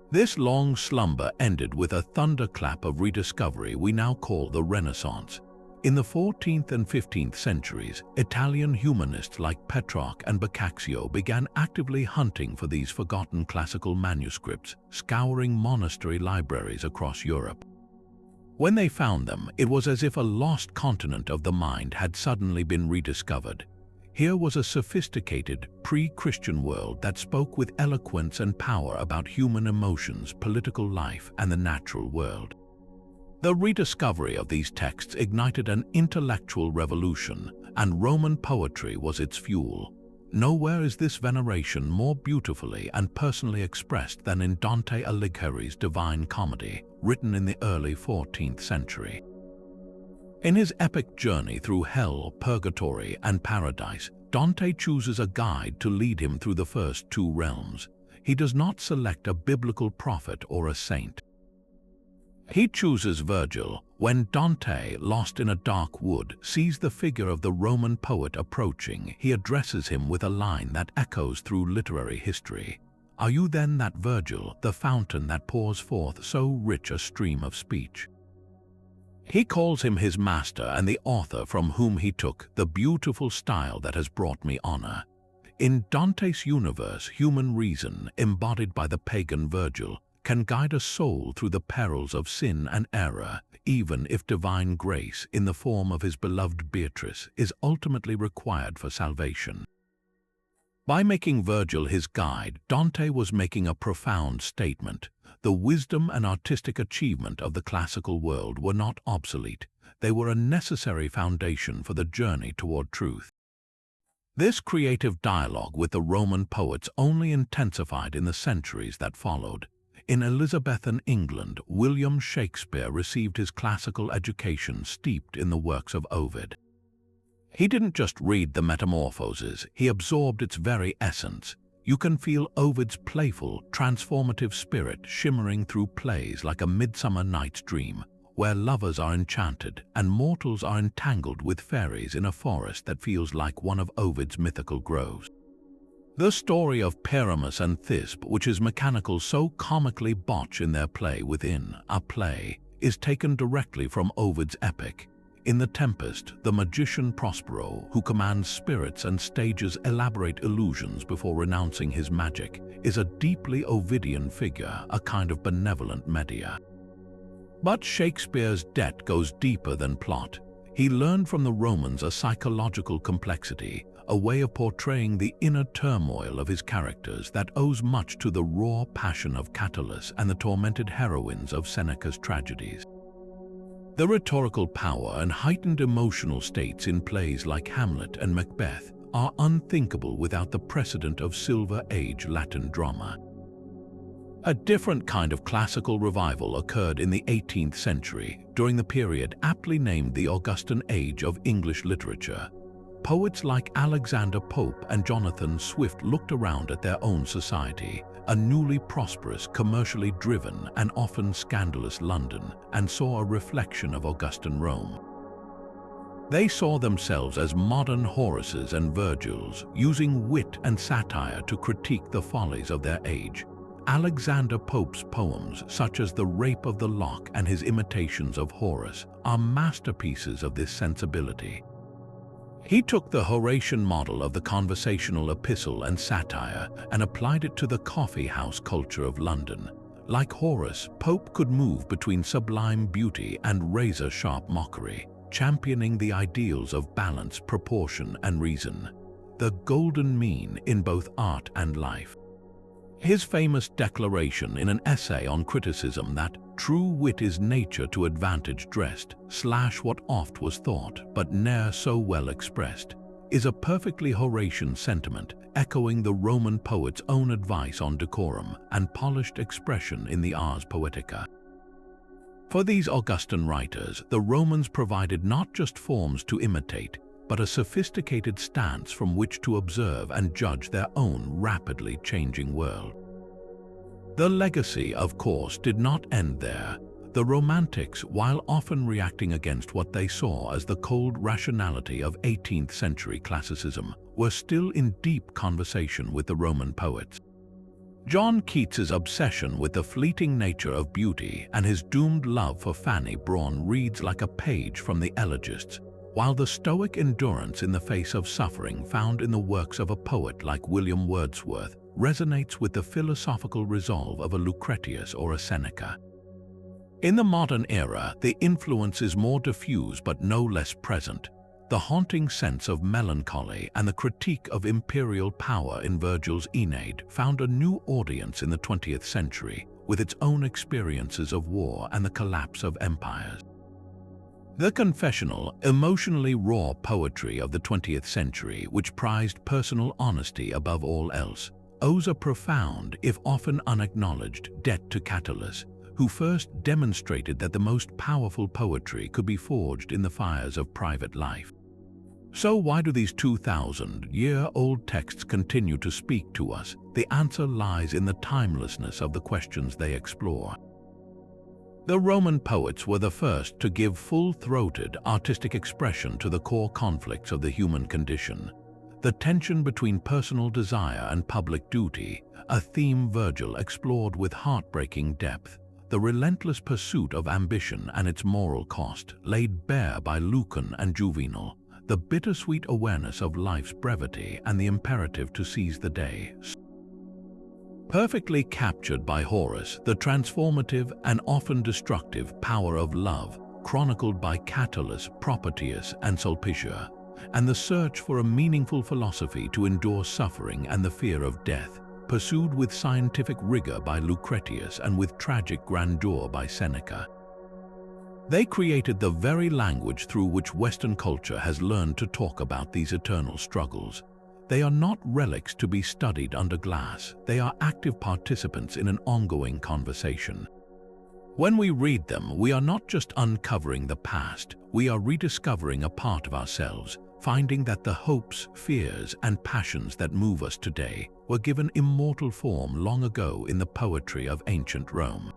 This long slumber ended with a thunderclap of rediscovery we now call the Renaissance. In the 14th and 15th centuries, Italian humanists like Petrarch and Boccaccio began actively hunting for these forgotten classical manuscripts, scouring monastery libraries across Europe. When they found them, it was as if a lost continent of the mind had suddenly been rediscovered. Here was a sophisticated, pre-Christian world that spoke with eloquence and power about human emotions, political life, and the natural world. The rediscovery of these texts ignited an intellectual revolution, and Roman poetry was its fuel. Nowhere is this veneration more beautifully and personally expressed than in Dante Alighieri's Divine Comedy, written in the early 14th century. In his epic journey through hell, purgatory, and paradise, Dante chooses a guide to lead him through the first two realms. He does not select a biblical prophet or a saint. He chooses Virgil. When Dante, lost in a dark wood, sees the figure of the Roman poet approaching, he addresses him with a line that echoes through literary history. "Are you then that Virgil, the fountain that pours forth so rich a stream of speech?" He calls him his master and the author from whom he took the beautiful style that has brought me honor. In Dante's universe, human reason, embodied by the pagan Virgil, can guide a soul through the perils of sin and error, even if divine grace, in the form of his beloved Beatrice, is ultimately required for salvation. By making Virgil his guide, Dante was making a profound statement. The wisdom and artistic achievement of the classical world were not obsolete. They were a necessary foundation for the journey toward truth. This creative dialogue with the Roman poets only intensified in the centuries that followed. In Elizabethan England, William Shakespeare received his classical education steeped in the works of Ovid. He didn't just read the Metamorphoses, he absorbed its very essence. You can feel Ovid's playful, transformative spirit shimmering through plays like A Midsummer Night's Dream, where lovers are enchanted and mortals are entangled with fairies in a forest that feels like one of Ovid's mythical groves. The story of Pyramus and Thisbe, which is mechanical so comically botch in their play within a play, is taken directly from Ovid's epic. In The Tempest, the magician Prospero, who commands spirits and stages elaborate illusions before renouncing his magic, is a deeply Ovidian figure, a kind of benevolent Medea. But Shakespeare's debt goes deeper than plot. He learned from the Romans a psychological complexity, a way of portraying the inner turmoil of his characters that owes much to the raw passion of Catullus and the tormented heroines of Seneca's tragedies. The rhetorical power and heightened emotional states in plays like Hamlet and Macbeth are unthinkable without the precedent of Silver Age Latin drama. A different kind of classical revival occurred in the 18th century, during the period aptly named the Augustan Age of English literature. Poets like Alexander Pope and Jonathan Swift looked around at their own society, a newly prosperous, commercially driven, and often scandalous London, and saw a reflection of Augustan Rome. They saw themselves as modern Horaces and Virgils, using wit and satire to critique the follies of their age. Alexander Pope's poems, such as The Rape of the Lock and his imitations of Horace, are masterpieces of this sensibility. He took the Horatian model of the conversational epistle and satire and applied it to the coffee house culture of London. Like Horace, Pope could move between sublime beauty and razor-sharp mockery, championing the ideals of balance, proportion, and reason, the golden mean in both art and life. His famous declaration in an essay on criticism that true wit is nature to advantage dressed, / what oft was thought, but ne'er so well expressed, is a perfectly Horatian sentiment, echoing the Roman poet's own advice on decorum and polished expression in the Ars Poetica. For these Augustan writers, the Romans provided not just forms to imitate, but a sophisticated stance from which to observe and judge their own rapidly changing world. The legacy, of course, did not end there. The Romantics, while often reacting against what they saw as the cold rationality of 18th century classicism, were still in deep conversation with the Roman poets. John Keats's obsession with the fleeting nature of beauty and his doomed love for Fanny Brawne reads like a page from the Elegists, while the stoic endurance in the face of suffering found in the works of a poet like William Wordsworth resonates with the philosophical resolve of a Lucretius or a Seneca. In the modern era, the influence is more diffuse but no less present. The haunting sense of melancholy and the critique of imperial power in Virgil's Aeneid found a new audience in the 20th century, with its own experiences of war and the collapse of empires. The confessional, emotionally raw poetry of the 20th century, which prized personal honesty above all else, owes a profound, if often unacknowledged, debt to Catullus, who first demonstrated that the most powerful poetry could be forged in the fires of private life. So why do these 2,000-year-old texts continue to speak to us? The answer lies in the timelessness of the questions they explore. The Roman poets were the first to give full-throated artistic expression to the core conflicts of the human condition. The tension between personal desire and public duty, a theme Virgil explored with heartbreaking depth. The relentless pursuit of ambition and its moral cost, laid bare by Lucan and Juvenal. The bittersweet awareness of life's brevity and the imperative to seize the day. Perfectly captured by Horace, the transformative and often destructive power of love, chronicled by Catullus, Propertius, and Sulpicia, and the search for a meaningful philosophy to endure suffering and the fear of death, pursued with scientific rigor by Lucretius and with tragic grandeur by Seneca. They created the very language through which Western culture has learned to talk about these eternal struggles. They are not relics to be studied under glass. They are active participants in an ongoing conversation. When we read them, we are not just uncovering the past, we are rediscovering a part of ourselves, finding that the hopes, fears, and passions that move us today were given immortal form long ago in the poetry of ancient Rome.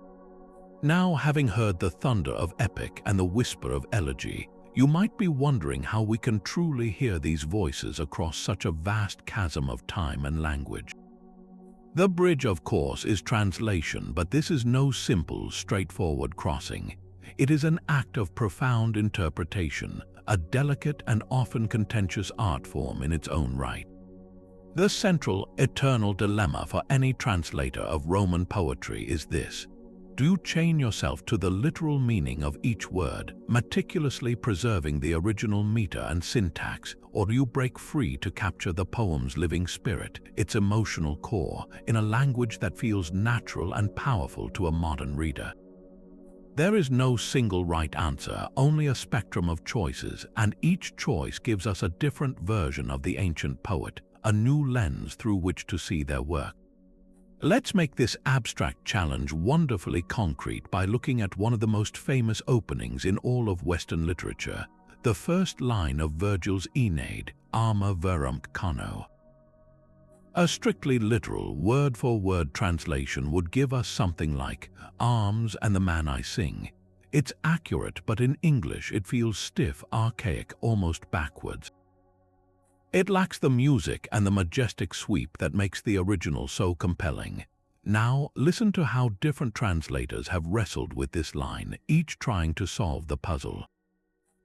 Now, having heard the thunder of epic and the whisper of elegy, you might be wondering how we can truly hear these voices across such a vast chasm of time and language. The bridge, of course, is translation, but this is no simple, straightforward crossing. It is an act of profound interpretation, a delicate and often contentious art form in its own right. The central, eternal dilemma for any translator of Roman poetry is this: do you chain yourself to the literal meaning of each word, meticulously preserving the original meter and syntax, or do you break free to capture the poem's living spirit, its emotional core, in a language that feels natural and powerful to a modern reader? There is no single right answer, only a spectrum of choices, and each choice gives us a different version of the ancient poet, a new lens through which to see their work. Let's make this abstract challenge wonderfully concrete by looking at one of the most famous openings in all of Western literature, the first line of Virgil's Aeneid, Arma verumt cano. A strictly literal, word-for-word translation would give us something like, "Arms and the man I sing." It's accurate, but in English it feels stiff, archaic, almost backwards. It lacks the music and the majestic sweep that makes the original so compelling. Now, listen to how different translators have wrestled with this line, each trying to solve the puzzle.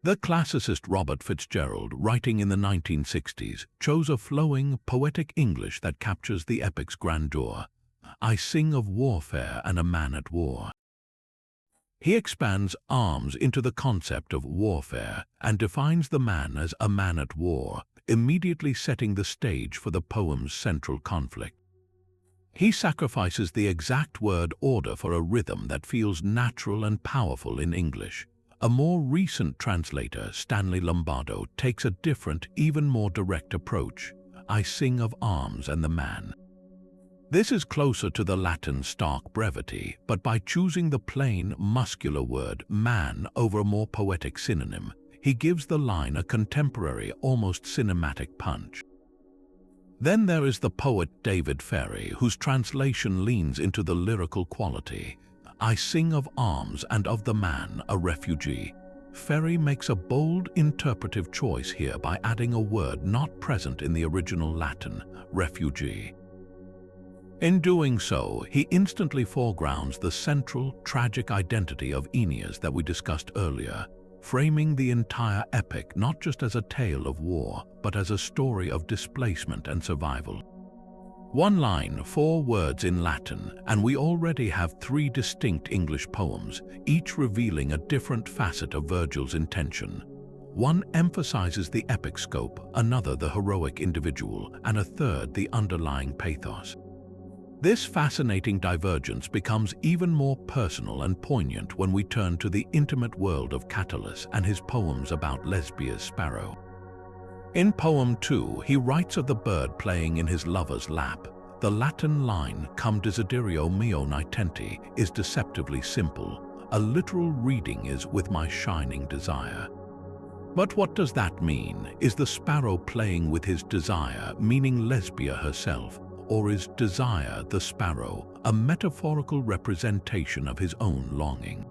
The classicist Robert Fitzgerald, writing in the 1960s, chose a flowing, poetic English that captures the epic's grandeur. I sing of warfare and a man at war. He expands arms into the concept of warfare and defines the man as a man at war, immediately setting the stage for the poem's central conflict. He sacrifices the exact word order for a rhythm that feels natural and powerful in English. A more recent translator, Stanley Lombardo, takes a different, even more direct approach. I sing of arms and the man. This is closer to the Latin stark brevity, but by choosing the plain, muscular word man over a more poetic synonym, he gives the line a contemporary, almost cinematic punch. Then there is the poet David Ferry, whose translation leans into the lyrical quality. I sing of arms and of the man, a refugee. Ferry makes a bold interpretive choice here by adding a word not present in the original Latin, refugee. In doing so, he instantly foregrounds the central, tragic identity of Aeneas that we discussed earlier, framing the entire epic not just as a tale of war, but as a story of displacement and survival. One line, 4 words in Latin, and we already have 3 distinct English poems, each revealing a different facet of Virgil's intention. One emphasizes the epic scope, another the heroic individual, and a third the underlying pathos. This fascinating divergence becomes even more personal and poignant when we turn to the intimate world of Catullus and his poems about Lesbia's sparrow. In poem 2, he writes of the bird playing in his lover's lap. The Latin line, cum desiderio meo nitenti, is deceptively simple. A literal reading is with my shining desire. But what does that mean? Is the sparrow playing with his desire, meaning Lesbia herself? Or is desire, the sparrow, a metaphorical representation of his own longing?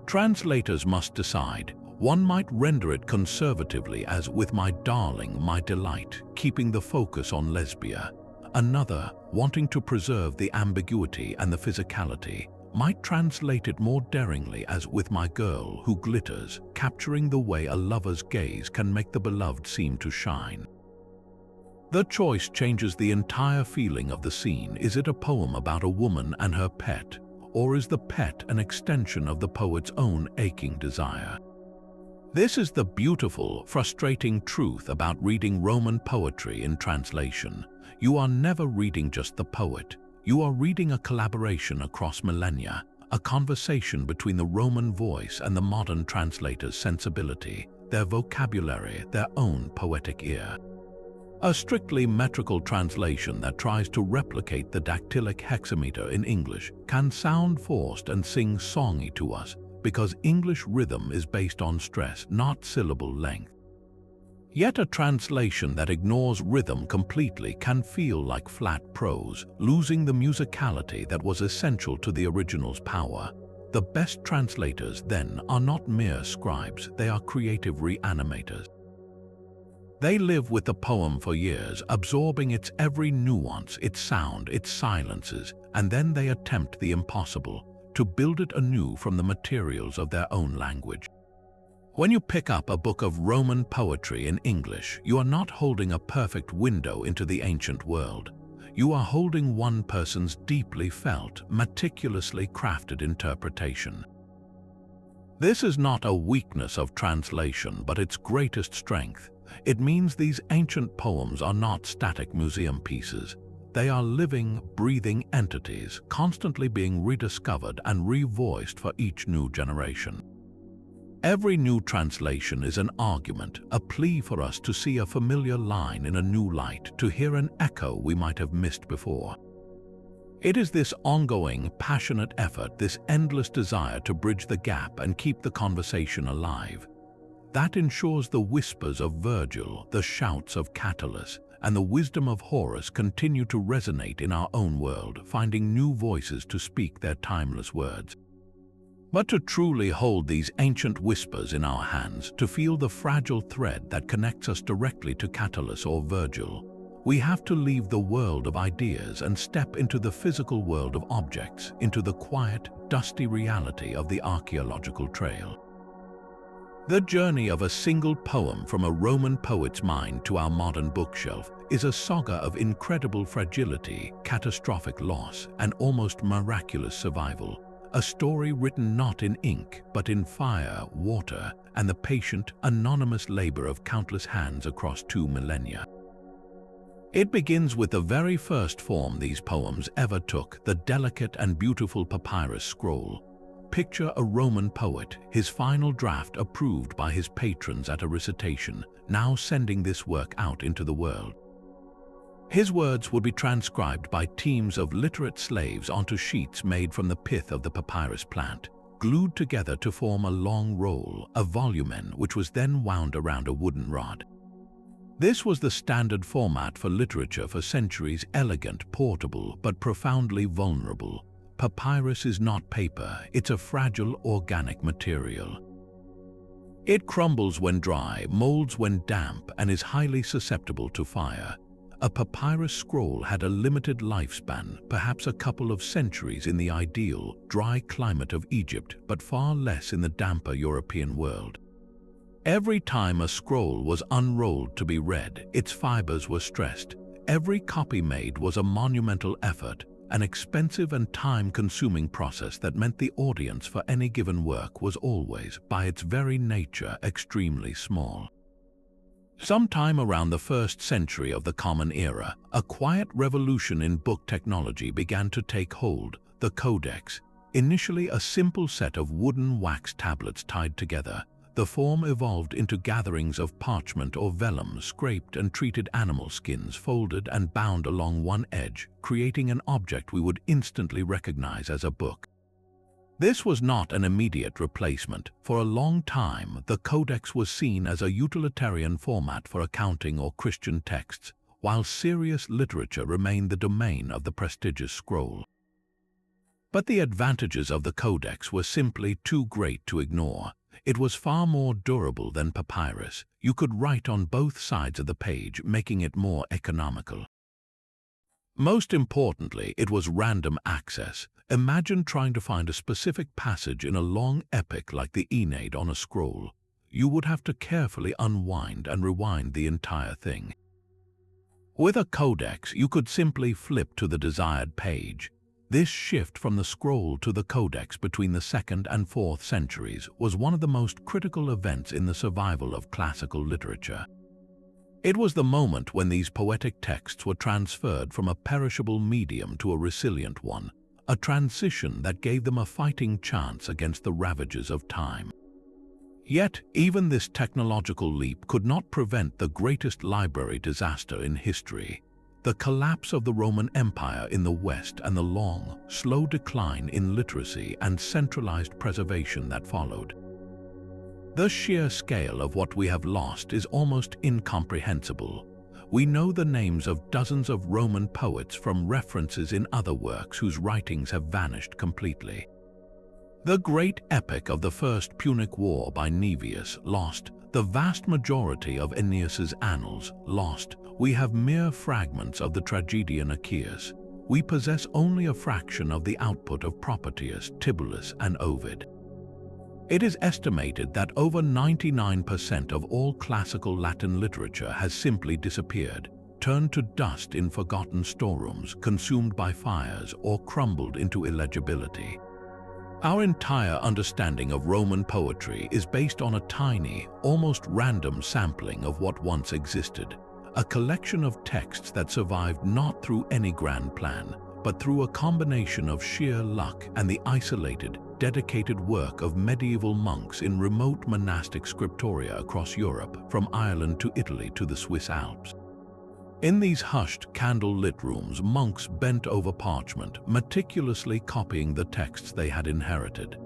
Translators must decide. One might render it conservatively as with my darling, my delight, keeping the focus on Lesbia. Another, wanting to preserve the ambiguity and the physicality, might translate it more daringly as with my girl who glitters, capturing the way a lover's gaze can make the beloved seem to shine. The choice changes the entire feeling of the scene. Is it a poem about a woman and her pet, or is the pet an extension of the poet's own aching desire? This is the beautiful, frustrating truth about reading Roman poetry in translation. You are never reading just the poet. You are reading a collaboration across millennia, a conversation between the Roman voice and the modern translator's sensibility, their vocabulary, their own poetic ear. A strictly metrical translation that tries to replicate the dactylic hexameter in English can sound forced and sing songy to us because English rhythm is based on stress, not syllable length. Yet a translation that ignores rhythm completely can feel like flat prose, losing the musicality that was essential to the original's power. The best translators, then, are not mere scribes, they are creative reanimators. They live with the poem for years, absorbing its every nuance, its sound, its silences, and then they attempt the impossible, to build it anew from the materials of their own language. When you pick up a book of Roman poetry in English, you are not holding a perfect window into the ancient world. You are holding one person's deeply felt, meticulously crafted interpretation. This is not a weakness of translation, but its greatest strength. It means these ancient poems are not static museum pieces. They are living, breathing entities, constantly being rediscovered and revoiced for each new generation. Every new translation is an argument, a plea for us to see a familiar line in a new light, to hear an echo we might have missed before. It is this ongoing, passionate effort, this endless desire to bridge the gap and keep the conversation alive, that ensures the whispers of Virgil, the shouts of Catullus, and the wisdom of Horace continue to resonate in our own world, finding new voices to speak their timeless words. But to truly hold these ancient whispers in our hands, to feel the fragile thread that connects us directly to Catullus or Virgil, we have to leave the world of ideas and step into the physical world of objects, into the quiet, dusty reality of the archaeological trail. The journey of a single poem from a Roman poet's mind to our modern bookshelf is a saga of incredible fragility, catastrophic loss, and almost miraculous survival. A story written not in ink, but in fire, water, and the patient, anonymous labor of countless hands across 2 millennia. It begins with the very first form these poems ever took, the delicate and beautiful papyrus scroll. Picture a Roman poet, his final draft approved by his patrons at a recitation, now sending this work out into the world. His words would be transcribed by teams of literate slaves onto sheets made from the pith of the papyrus plant, glued together to form a long roll, a volumen, which was then wound around a wooden rod. This was the standard format for literature for centuries, elegant, portable, but profoundly vulnerable. Papyrus is not paper, it's a fragile organic material. It crumbles when dry, molds when damp, and is highly susceptible to fire. A papyrus scroll had a limited lifespan, perhaps a couple of centuries in the ideal, dry climate of Egypt, but far less in the damper European world. Every time a scroll was unrolled to be read, its fibers were stressed. Every copy made was a monumental effort, an expensive and time-consuming process that meant the audience for any given work was always, by its very nature, extremely small. Sometime around the 1st century of the Common Era, a quiet revolution in book technology began to take hold, the codex. Initially a simple set of wooden wax tablets tied together, the form evolved into gatherings of parchment or vellum, scraped and treated animal skins folded and bound along one edge, creating an object we would instantly recognize as a book. This was not an immediate replacement. For a long time, the codex was seen as a utilitarian format for accounting or Christian texts, while serious literature remained the domain of the prestigious scroll. But the advantages of the codex were simply too great to ignore. It was far more durable than papyrus. You could write on both sides of the page, making it more economical. Most importantly, it was random access. Imagine trying to find a specific passage in a long epic like the Aeneid on a scroll. You would have to carefully unwind and rewind the entire thing. With a codex, you could simply flip to the desired page. This shift from the scroll to the codex between the 2nd and 4th centuries was one of the most critical events in the survival of classical literature. It was the moment when these poetic texts were transferred from a perishable medium to a resilient one, a transition that gave them a fighting chance against the ravages of time. Yet, even this technological leap could not prevent the greatest library disaster in history, the collapse of the Roman Empire in the West and the long, slow decline in literacy and centralized preservation that followed. The sheer scale of what we have lost is almost incomprehensible. We know the names of dozens of Roman poets from references in other works whose writings have vanished completely. The great epic of the First Punic War by Livius, lost. The vast majority of Aeneas's annals, lost. We have mere fragments of the tragedian Achaeus. We possess only a fraction of the output of Propertius, Tibullus, and Ovid. It is estimated that over 99% of all classical Latin literature has simply disappeared, turned to dust in forgotten storerooms, consumed by fires, or crumbled into illegibility. Our entire understanding of Roman poetry is based on a tiny, almost random sampling of what once existed, a collection of texts that survived not through any grand plan, but through a combination of sheer luck and the isolated, dedicated work of medieval monks in remote monastic scriptoria across Europe, from Ireland to Italy to the Swiss Alps. In these hushed, candle-lit rooms, monks bent over parchment, meticulously copying the texts they had inherited.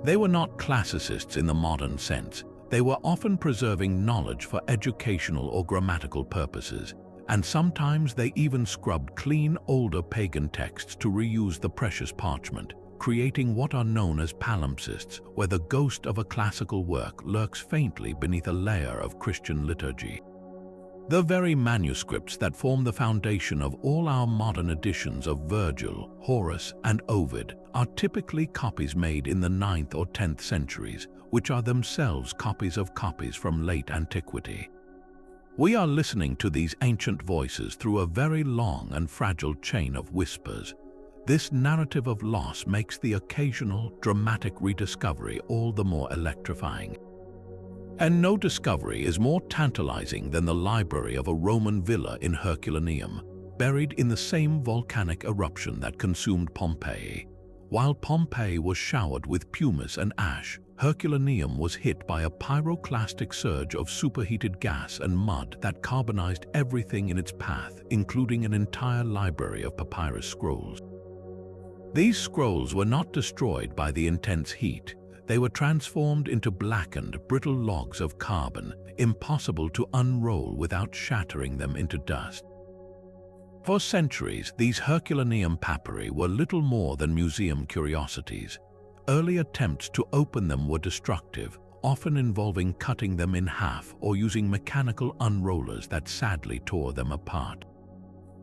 They were not classicists in the modern sense. They were often preserving knowledge for educational or grammatical purposes, and sometimes they even scrubbed clean older pagan texts to reuse the precious parchment, creating what are known as palimpsests, where the ghost of a classical work lurks faintly beneath a layer of Christian liturgy. The very manuscripts that form the foundation of all our modern editions of Virgil, Horace, and Ovid are typically copies made in the 9th or 10th centuries, which are themselves copies of copies from late antiquity. We are listening to these ancient voices through a very long and fragile chain of whispers. This narrative of loss makes the occasional, dramatic rediscovery all the more electrifying. And no discovery is more tantalizing than the library of a Roman villa in Herculaneum, buried in the same volcanic eruption that consumed Pompeii. While Pompeii was showered with pumice and ash, Herculaneum was hit by a pyroclastic surge of superheated gas and mud that carbonized everything in its path, including an entire library of papyrus scrolls. These scrolls were not destroyed by the intense heat. They were transformed into blackened, brittle logs of carbon, impossible to unroll without shattering them into dust. For centuries, these Herculaneum papyri were little more than museum curiosities. Early attempts to open them were destructive, often involving cutting them in half or using mechanical unrollers that sadly tore them apart.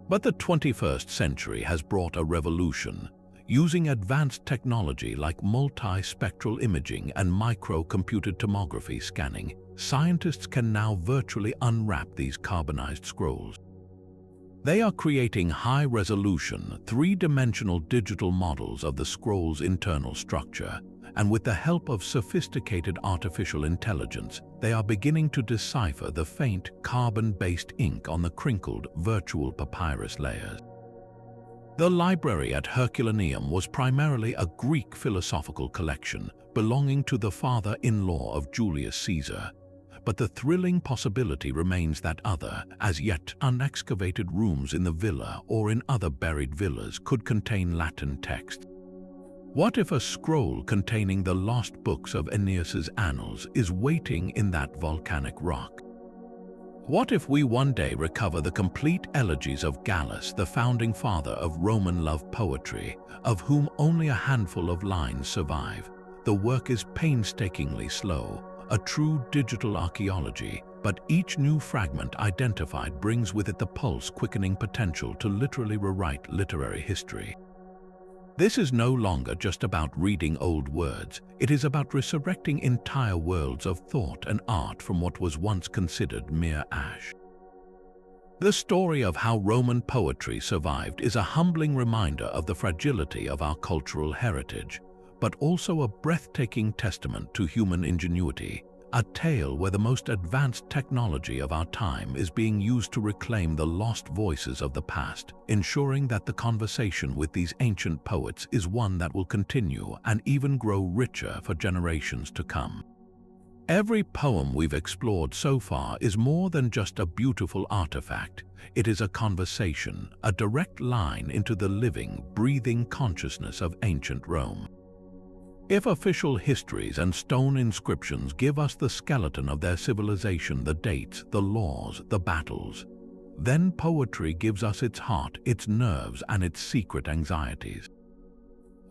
But the 21st century has brought a revolution. Using advanced technology like multispectral imaging and microcomputed tomography scanning, scientists can now virtually unwrap these carbonized scrolls. They are creating high-resolution, three-dimensional digital models of the scroll's internal structure, and with the help of sophisticated artificial intelligence, they are beginning to decipher the faint, carbon-based ink on the crinkled, virtual papyrus layers. The library at Herculaneum was primarily a Greek philosophical collection belonging to the father-in-law of Julius Caesar. But the thrilling possibility remains that other, as yet unexcavated rooms in the villa or in other buried villas could contain Latin text. What if a scroll containing the lost books of Aeneas's annals is waiting in that volcanic rock? What if we one day recover the complete elegies of Gallus, the founding father of Roman love poetry, of whom only a handful of lines survive? The work is painstakingly slow, a true digital archaeology, but each new fragment identified brings with it the pulse-quickening potential to literally rewrite literary history. This is no longer just about reading old words, it is about resurrecting entire worlds of thought and art from what was once considered mere ash. The story of how Roman poetry survived is a humbling reminder of the fragility of our cultural heritage, but also a breathtaking testament to human ingenuity, a tale where the most advanced technology of our time is being used to reclaim the lost voices of the past, ensuring that the conversation with these ancient poets is one that will continue and even grow richer for generations to come. Every poem we've explored so far is more than just a beautiful artifact. It is a conversation, a direct line into the living, breathing consciousness of ancient Rome. If official histories and stone inscriptions give us the skeleton of their civilization, the dates, the laws, the battles, then poetry gives us its heart, its nerves, and its secret anxieties.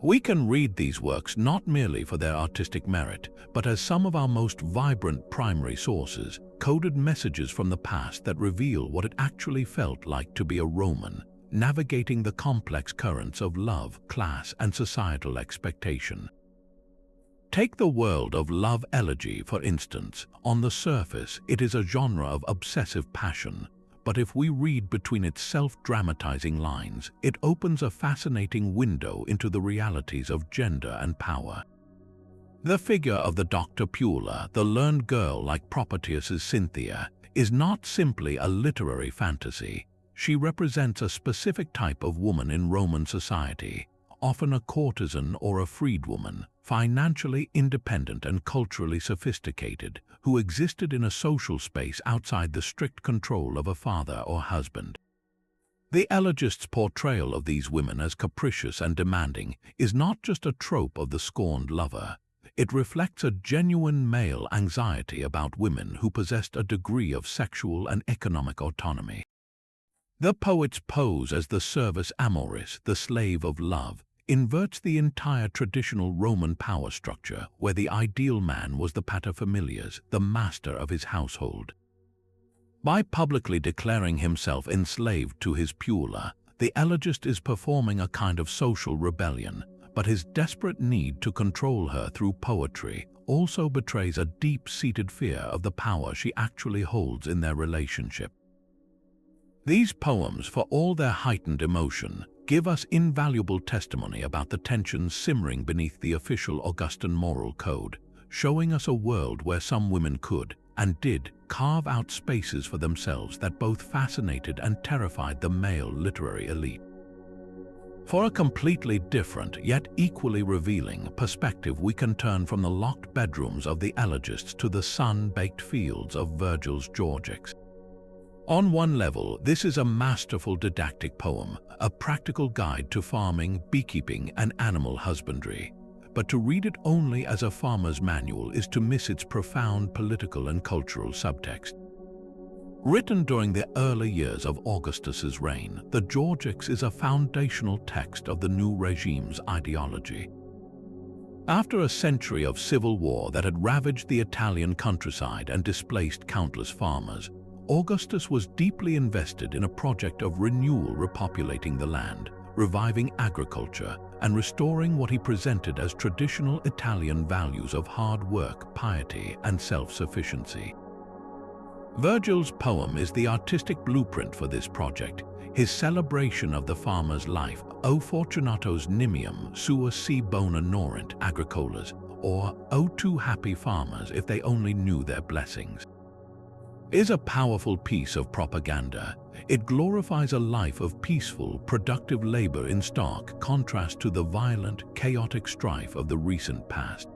We can read these works not merely for their artistic merit, but as some of our most vibrant primary sources, coded messages from the past that reveal what it actually felt like to be a Roman, navigating the complex currents of love, class, and societal expectation. Take the world of love elegy, for instance. On the surface, it is a genre of obsessive passion, but if we read between its self-dramatizing lines, it opens a fascinating window into the realities of gender and power. The figure of the Dr. Pula, the learned girl like Propertius's Cynthia, is not simply a literary fantasy. She represents a specific type of woman in Roman society, often a courtesan or a freedwoman, financially independent and culturally sophisticated, who existed in a social space outside the strict control of a father or husband. The elegist's portrayal of these women as capricious and demanding is not just a trope of the scorned lover. It reflects a genuine male anxiety about women who possessed a degree of sexual and economic autonomy. The poets pose as the servus amoris, the slave of love, inverts the entire traditional Roman power structure where the ideal man was the paterfamilias, the master of his household. By publicly declaring himself enslaved to his puella, the elegist is performing a kind of social rebellion, but his desperate need to control her through poetry also betrays a deep-seated fear of the power she actually holds in their relationship. These poems, for all their heightened emotion, give us invaluable testimony about the tensions simmering beneath the official Augustan moral code, showing us a world where some women could, and did, carve out spaces for themselves that both fascinated and terrified the male literary elite. For a completely different, yet equally revealing, perspective, we can turn from the locked bedrooms of the elegists to the sun-baked fields of Virgil's Georgics. On one level, this is a masterful didactic poem, a practical guide to farming, beekeeping, and animal husbandry. But to read it only as a farmer's manual is to miss its profound political and cultural subtext. Written during the early years of Augustus's reign, the Georgics is a foundational text of the new regime's ideology. After a century of civil war that had ravaged the Italian countryside and displaced countless farmers, Augustus was deeply invested in a project of renewal, repopulating the land, reviving agriculture, and restoring what he presented as traditional Italian values of hard work, piety, and self-sufficiency. Virgil's poem is the artistic blueprint for this project, his celebration of the farmer's life, O fortunatos nimium sua si bona norint agricolas, or O too happy farmers if they only knew their blessings, is a powerful piece of propaganda. It glorifies a life of peaceful, productive labor in stark contrast to the violent, chaotic strife of the recent past.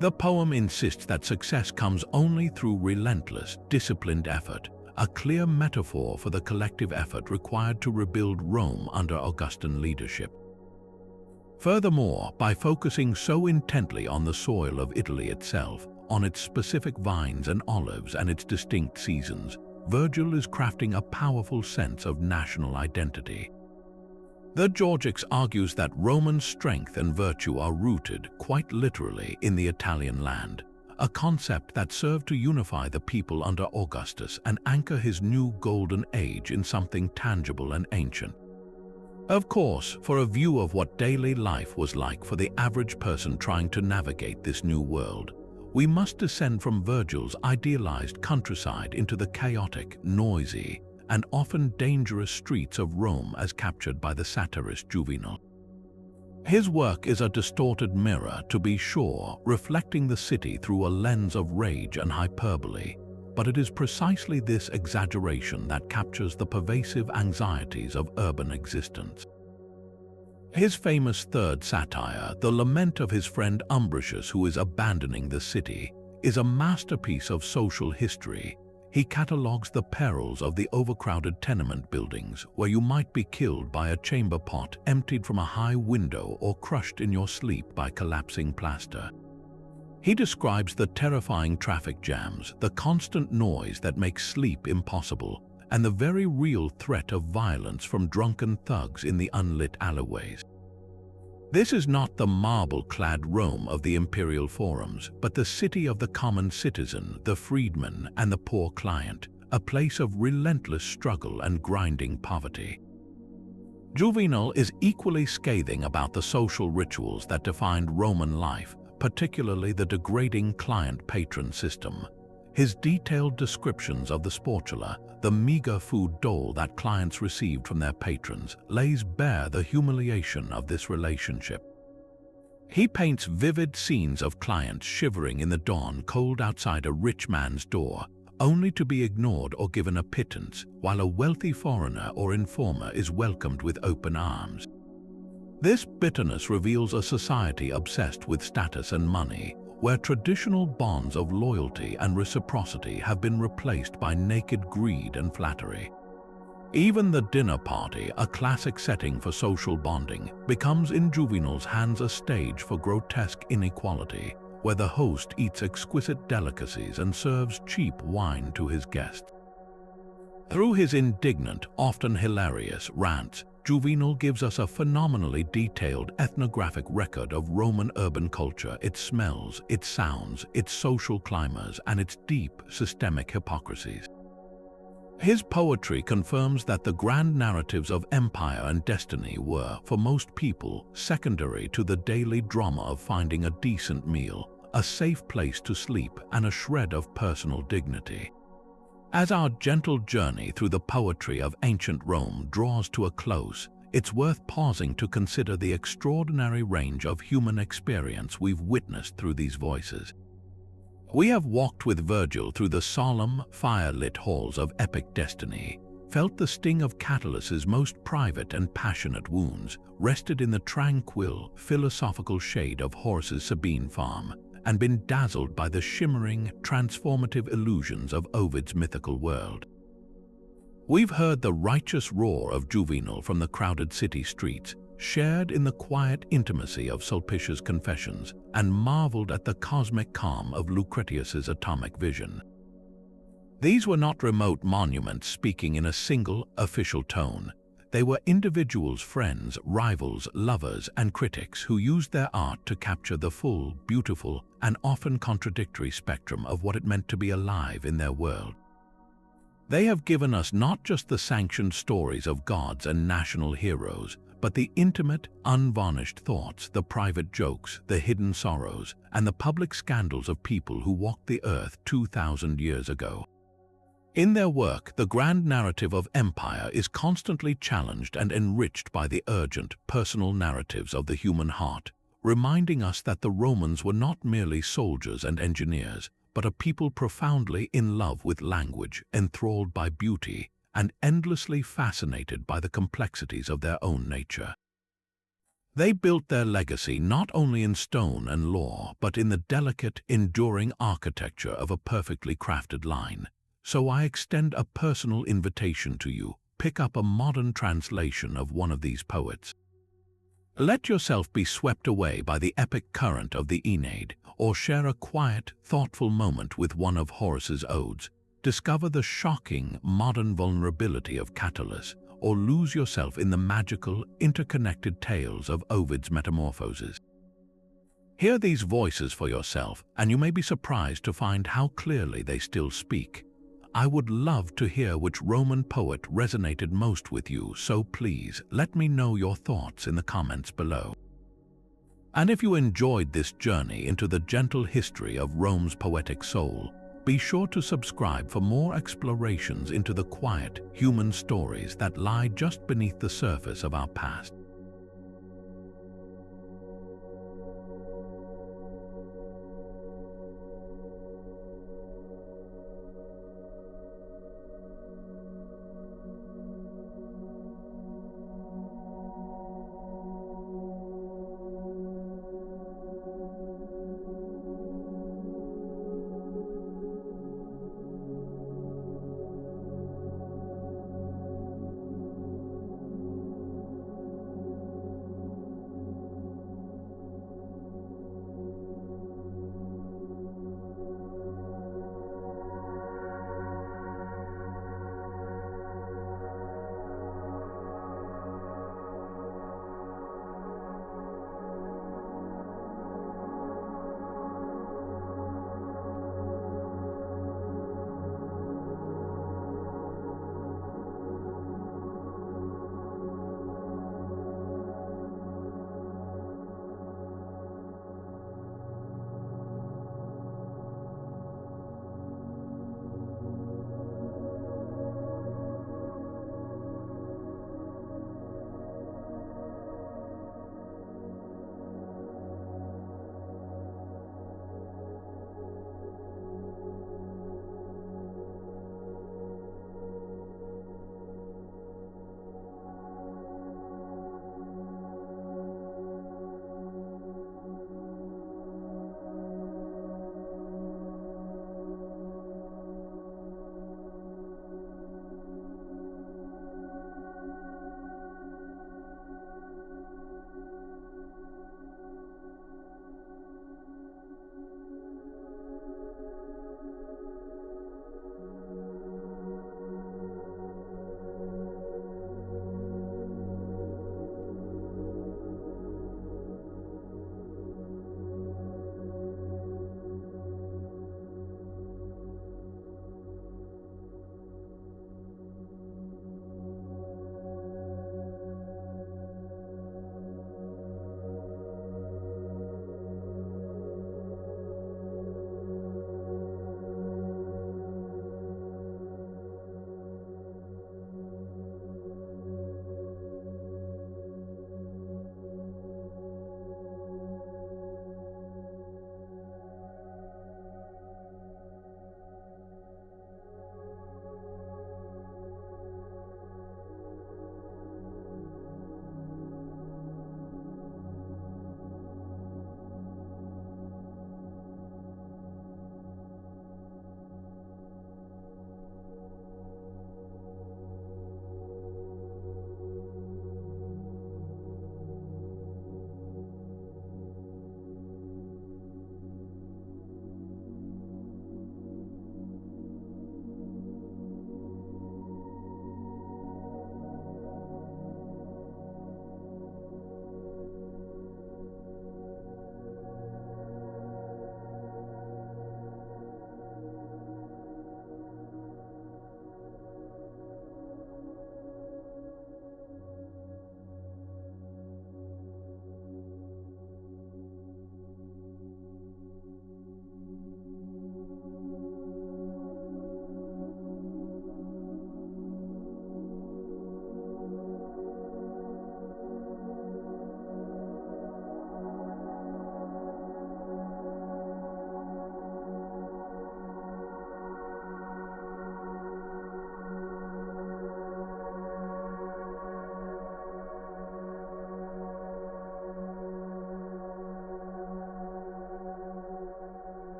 The poem insists that success comes only through relentless, disciplined effort, a clear metaphor for the collective effort required to rebuild Rome under Augustan leadership. Furthermore, by focusing so intently on the soil of Italy itself, on its specific vines and olives and its distinct seasons, Virgil is crafting a powerful sense of national identity. The Georgics argues that Roman strength and virtue are rooted, quite literally, in the Italian land, a concept that served to unify the people under Augustus and anchor his new golden age in something tangible and ancient. Of course, for a view of what daily life was like for the average person trying to navigate this new world, we must descend from Virgil's idealized countryside into the chaotic, noisy, and often dangerous streets of Rome as captured by the satirist Juvenal. His work is a distorted mirror, to be sure, reflecting the city through a lens of rage and hyperbole, but it is precisely this exaggeration that captures the pervasive anxieties of urban existence. His famous third satire, The Lament of his friend Umbricius who is abandoning the city, is a masterpiece of social history. He catalogues the perils of the overcrowded tenement buildings where you might be killed by a chamber pot emptied from a high window or crushed in your sleep by collapsing plaster. He describes the terrifying traffic jams, the constant noise that makes sleep impossible, and the very real threat of violence from drunken thugs in the unlit alleyways. This is not the marble-clad Rome of the imperial forums, but the city of the common citizen, the freedman, and the poor client, a place of relentless struggle and grinding poverty. Juvenal is equally scathing about the social rituals that defined Roman life, particularly the degrading client-patron system. His detailed descriptions of the sportula, the meager food dole that clients received from their patrons, lays bare the humiliation of this relationship. He paints vivid scenes of clients shivering in the dawn cold outside a rich man's door, only to be ignored or given a pittance, while a wealthy foreigner or informer is welcomed with open arms. This bitterness reveals a society obsessed with status and money, where traditional bonds of loyalty and reciprocity have been replaced by naked greed and flattery. Even the dinner party, a classic setting for social bonding, becomes in Juvenal's hands a stage for grotesque inequality, where the host eats exquisite delicacies and serves cheap wine to his guests. Through his indignant, often hilarious rants, Juvenal gives us a phenomenally detailed ethnographic record of Roman urban culture, its smells, its sounds, its social climates, and its deep systemic hypocrisies. His poetry confirms that the grand narratives of empire and destiny were, for most people, secondary to the daily drama of finding a decent meal, a safe place to sleep, and a shred of personal dignity. As our gentle journey through the poetry of ancient Rome draws to a close, it's worth pausing to consider the extraordinary range of human experience we've witnessed through these voices. We have walked with Virgil through the solemn, fire-lit halls of epic destiny, felt the sting of Catullus's most private and passionate wounds, rested in the tranquil, philosophical shade of Horace's Sabine farm, and been dazzled by the shimmering, transformative illusions of Ovid's mythical world. We've heard the righteous roar of Juvenal from the crowded city streets, shared in the quiet intimacy of Sulpicia's confessions, and marveled at the cosmic calm of Lucretius's atomic vision. These were not remote monuments speaking in a single, official tone. They were individuals, friends, rivals, lovers, and critics who used their art to capture the full, beautiful, and often contradictory spectrum of what it meant to be alive in their world. They have given us not just the sanctioned stories of gods and national heroes, but the intimate, unvarnished thoughts, the private jokes, the hidden sorrows, and the public scandals of people who walked the earth 2,000 years ago. In their work, the grand narrative of empire is constantly challenged and enriched by the urgent, personal narratives of the human heart, reminding us that the Romans were not merely soldiers and engineers, but a people profoundly in love with language, enthralled by beauty, and endlessly fascinated by the complexities of their own nature. They built their legacy not only in stone and law, but in the delicate, enduring architecture of a perfectly crafted line. So I extend a personal invitation to you: pick up a modern translation of one of these poets. Let yourself be swept away by the epic current of the Aeneid, or share a quiet, thoughtful moment with one of Horace's odes. Discover the shocking, modern vulnerability of Catullus, or lose yourself in the magical, interconnected tales of Ovid's Metamorphoses. Hear these voices for yourself, and you may be surprised to find how clearly they still speak. I would love to hear which Roman poet resonated most with you, so please let me know your thoughts in the comments below. And if you enjoyed this journey into the gentle history of Rome's poetic soul, be sure to subscribe for more explorations into the quiet, human stories that lie just beneath the surface of our past.